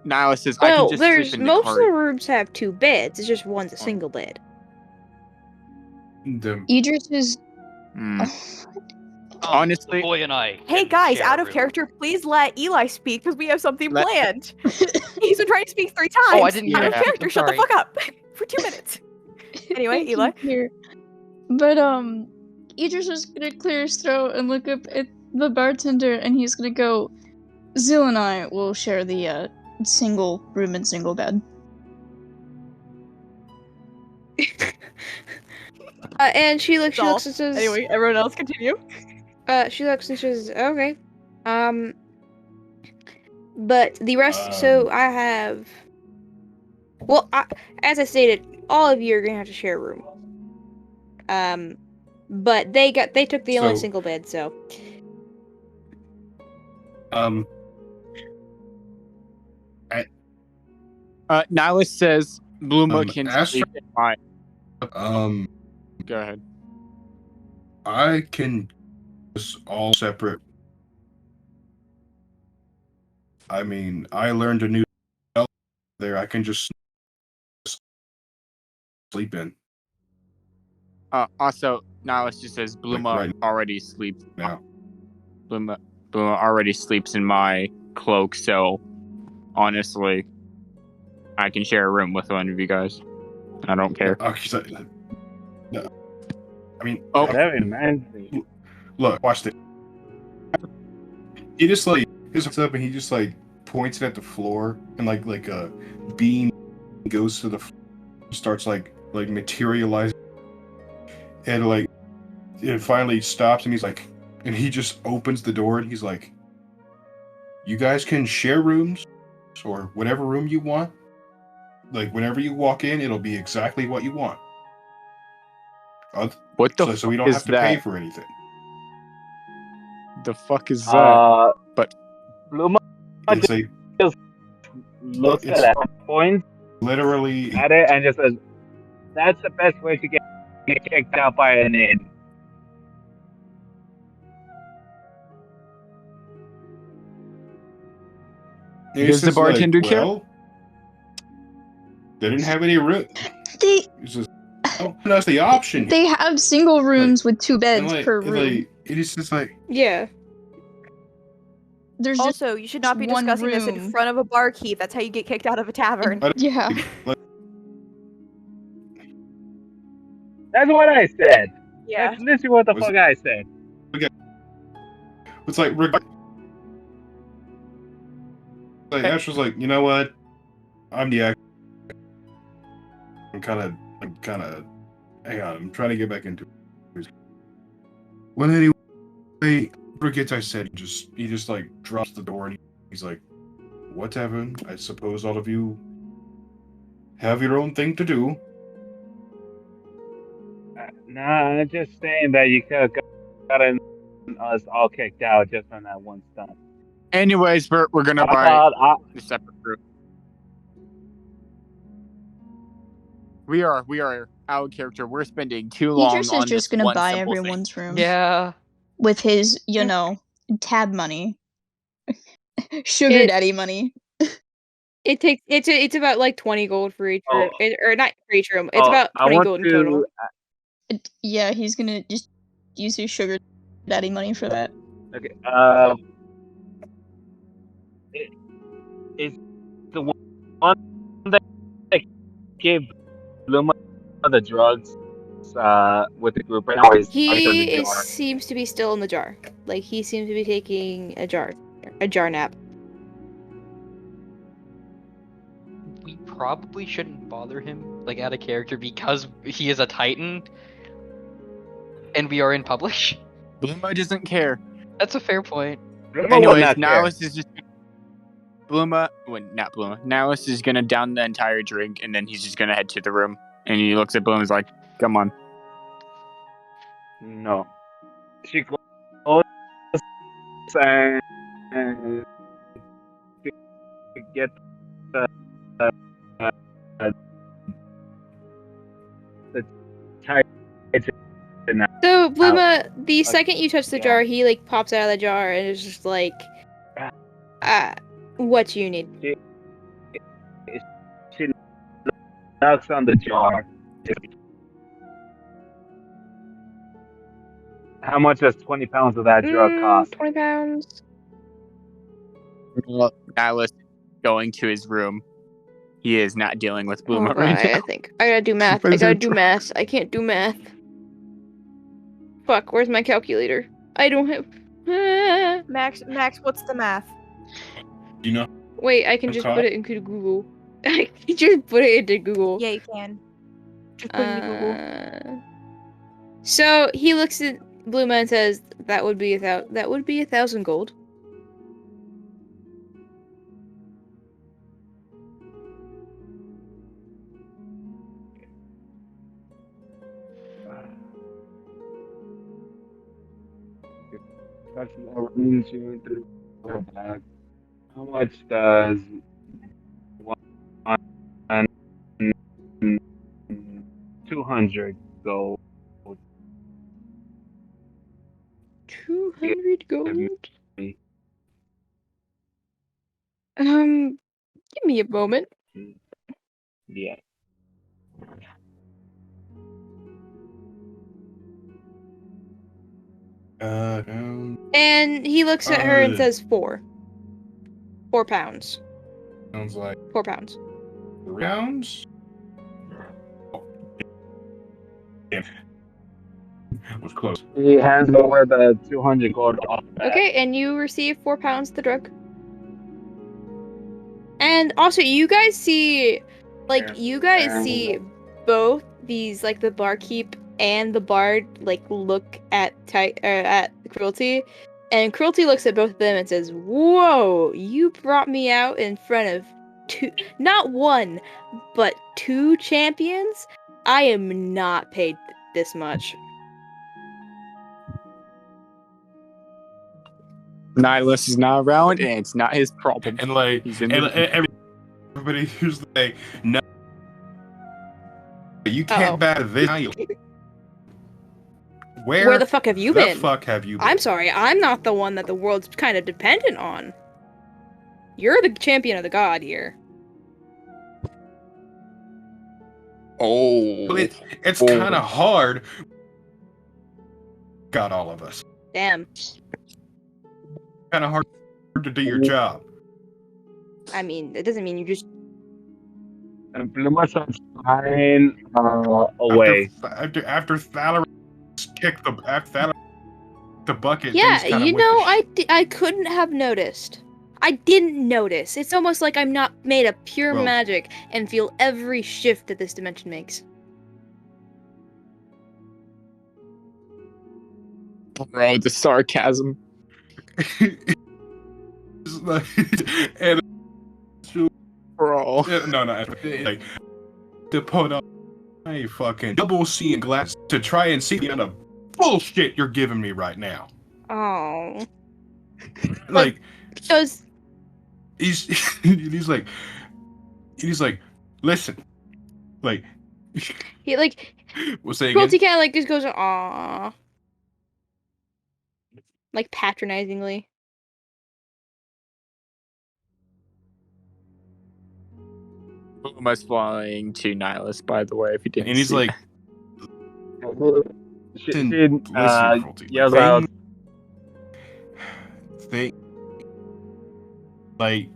Nihilus says, I can Well, just there's sleep in the most cart. of the rooms have 2 beds. It's just one's a single bed. Idris is. Hmm. Honestly, the boy and I. Hey can guys, share out a of room. character, please let Eli speak because we have something Let- planned. He's been trying to speak 3 times. Oh, I didn't Out hear of that. character, I'm shut the sorry. fuck up for 2 minutes. Anyway, Thank Eli. you, Here. But Idris is gonna clear his throat and look up at the bartender, and he's gonna go. Zill and I will share the single room and single bed. And she looks All. and says, Anyway, everyone else continue. she looks and says, okay. But the rest, so I have, well, as I stated, all of you are gonna have to share a room. But they took the only So- single bed, so. Nihilus says, Bluma can Astro- sleep in my. Um, Go ahead. I can just all separate. I mean, I learned a new spell there. I can just sleep in Also, Nihilus just says, Bluma right already sleeps. now. Bluma already sleeps in my cloak, so honestly, I can share a room with one of you guys. I don't care. No. I mean, Oh. Very nice. look, watch this. He just like looks up and he just like points it at the floor, and like a beam goes to the floor, starts like materializing, and like it finally stops, and he's like, and he just opens the door, and he's like, "You guys can share rooms, or whatever room you want. Like whenever you walk in, it'll be exactly what you want. What the So we fuck don't is have to that? pay for anything." The fuck is that? But Bluma It's a looks It's- at that point literally. at it and just says, "That's the best way to get kicked out by an inn." Does the bartender care? Well, they didn't have any room. They It's just that's the option. they have single rooms with 2 beds per room. It is just like Yeah. There's just Also, you should not be one discussing this in room. front of a barkeep. That's how you get kicked out of a tavern. yeah. That's what I said. Yeah. That's literally what the Was- fuck I said. it's like Ash was like, you know what? I'm the actor. I'm kind of. Hang on, I'm trying to get back into it. Well, anyway, forgets I said. He just like drops the door and he's like, whatever. I suppose all of you have your own thing to do. Nah, I'm just saying that you could have gotten us all kicked out just from that one stunt. anyways, we're gonna I buy thought a separate room. We are out of character. We're spending too long Idris on is just this gonna one buy simple thing. everyone's room Yeah. with his, tab money. Sugar It- daddy money. It takes it's about like 20 gold for each room, or not for each room. It's about I 20 want gold in total. Yeah, he's gonna just use his sugar daddy money for that. Okay. is the one that gave Luma the drugs with the group right now. Is in the jar. Seems to be still in the jar. Like he seems to be taking a jar nap. We probably shouldn't bother him, like, out of character, because he is a Titan, and we are in public. Bluma doesn't care. That's a fair point. Luma will Anyways, not care. Nihilus is just not Bluma. Nihilus is gonna down the entire drink, and then he's just gonna head to the room. And he looks at Bluma and is like, "Come on." No. She goes and get the Titan. So Bluma, the second you touch the jar, he like pops out of the jar and is just like, what do you need? She knocks on the jar. How much does 20 pounds of that drug cost? 20 pounds. Well, Nihilus going to his room. He is not dealing with Bluma Hold on, right now. I think I gotta do math. I can't do math. Fuck, where's my calculator? I don't have. Max, what's the math? You know? Wait, I can just put it into Google. I can just put it into Google. Yeah, you can. Just put it into Google. So he looks at Bluma and says, "That would be 1,000 gold." How much does 200 gold? 200 gold? me? Give me a moment. Yeah. And he looks at her and says 4 pounds. Sounds like 4 pounds. rounds. Damn. Was close. He hands over the 200 gold off the bat. Okay, and you receive 4 pounds of the drug. And also, you guys see both these, like, the barkeep and the bard, like, look at Cruelty, and Cruelty looks at both of them and says, "Whoa, you brought me out in front of not 1, but 2 champions? I am not paid this much." Nihilus is not around, and it's not his problem. And like, He's in everybody who's like, no, you can't back this. Where the fuck have you been? Fuck have you been? I'm sorry, I'm not the one that the world's kind of dependent on. You're the champion of the god here. Oh. But it's kind of hard. Got all of us. Damn. Kind of hard to do your job. I mean, it doesn't mean you just... And Bluma starts flying away. After Thaler kicked the bucket. Yeah, you know, I couldn't have noticed. I didn't notice. It's almost like I'm not made of pure magic and feel every shift that this dimension makes. Bro, the sarcasm. Like, and Bro. no, like to put on a fucking double seeing glass to try and see the kind of bullshit you're giving me right now. Oh. Like, Because he's like, listen, like, he like we'll say Cruelty again. kind of like just goes, "Aww," like patronizingly. Bluma's flying to Nihilus, by the way, if you didn't And he's see. like, Listen, Cruelty, yells out. Like,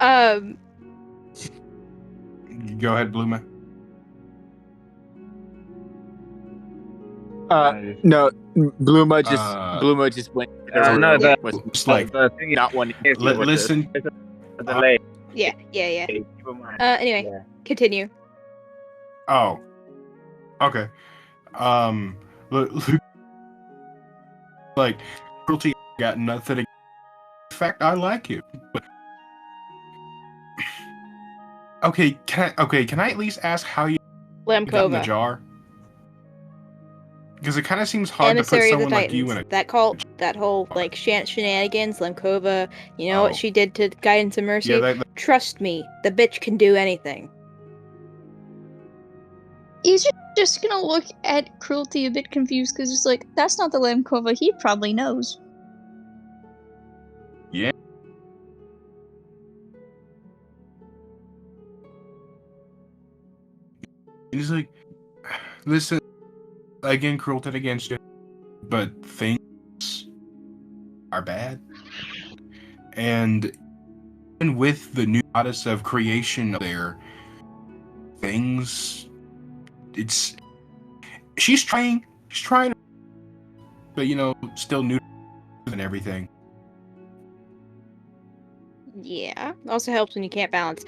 Um, go ahead, Blue Man. No, Bluma Uh, just went for No, the the Just like, the thing is, not wanting to if deal with this. listen. there's a delay. yeah. Keep in mind. Anyway, Yeah. continue. Oh, okay. Look, like, cruelty got nothing. In fact, I like you. But okay, can I at least ask how you got in the Lamkova, jar? Because it kind of seems hard to put emissary of the someone like you Titans. in a. That cult, that whole like shenanigans, Lamkova. You know Oh. what she did to Guidance and Mercy? Yeah, Trust me, the bitch can do anything. He's just gonna look at Cruelty a bit confused because it's like, that's not the Lamkova he probably knows. Yeah. And he's like, listen, again, cruelty against you, but things are bad. And even with the new goddess of creation there, things, she's trying, but still new and everything. Yeah, also helps when you can't balance.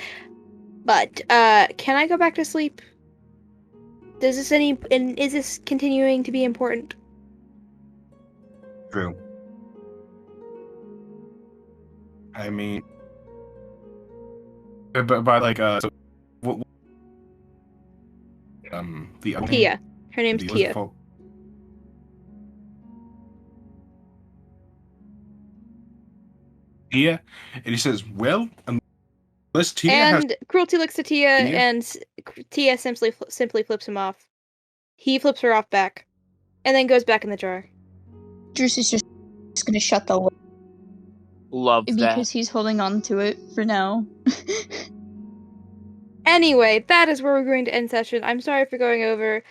But can I go back to sleep? Is this continuing to be important? True. I mean, but by like so what? The other Tia. Her name's the Tia. Tia, and he says, "Well, unless Tia has." And Cruelty looks to Tia, Tia? and Tia simply flips him off. He flips her off back, and then goes back in the jar. Druce is just gonna shut the lid Love because that. he's holding on to it for now. Anyway, that is where we're going to end session. I'm sorry for going over.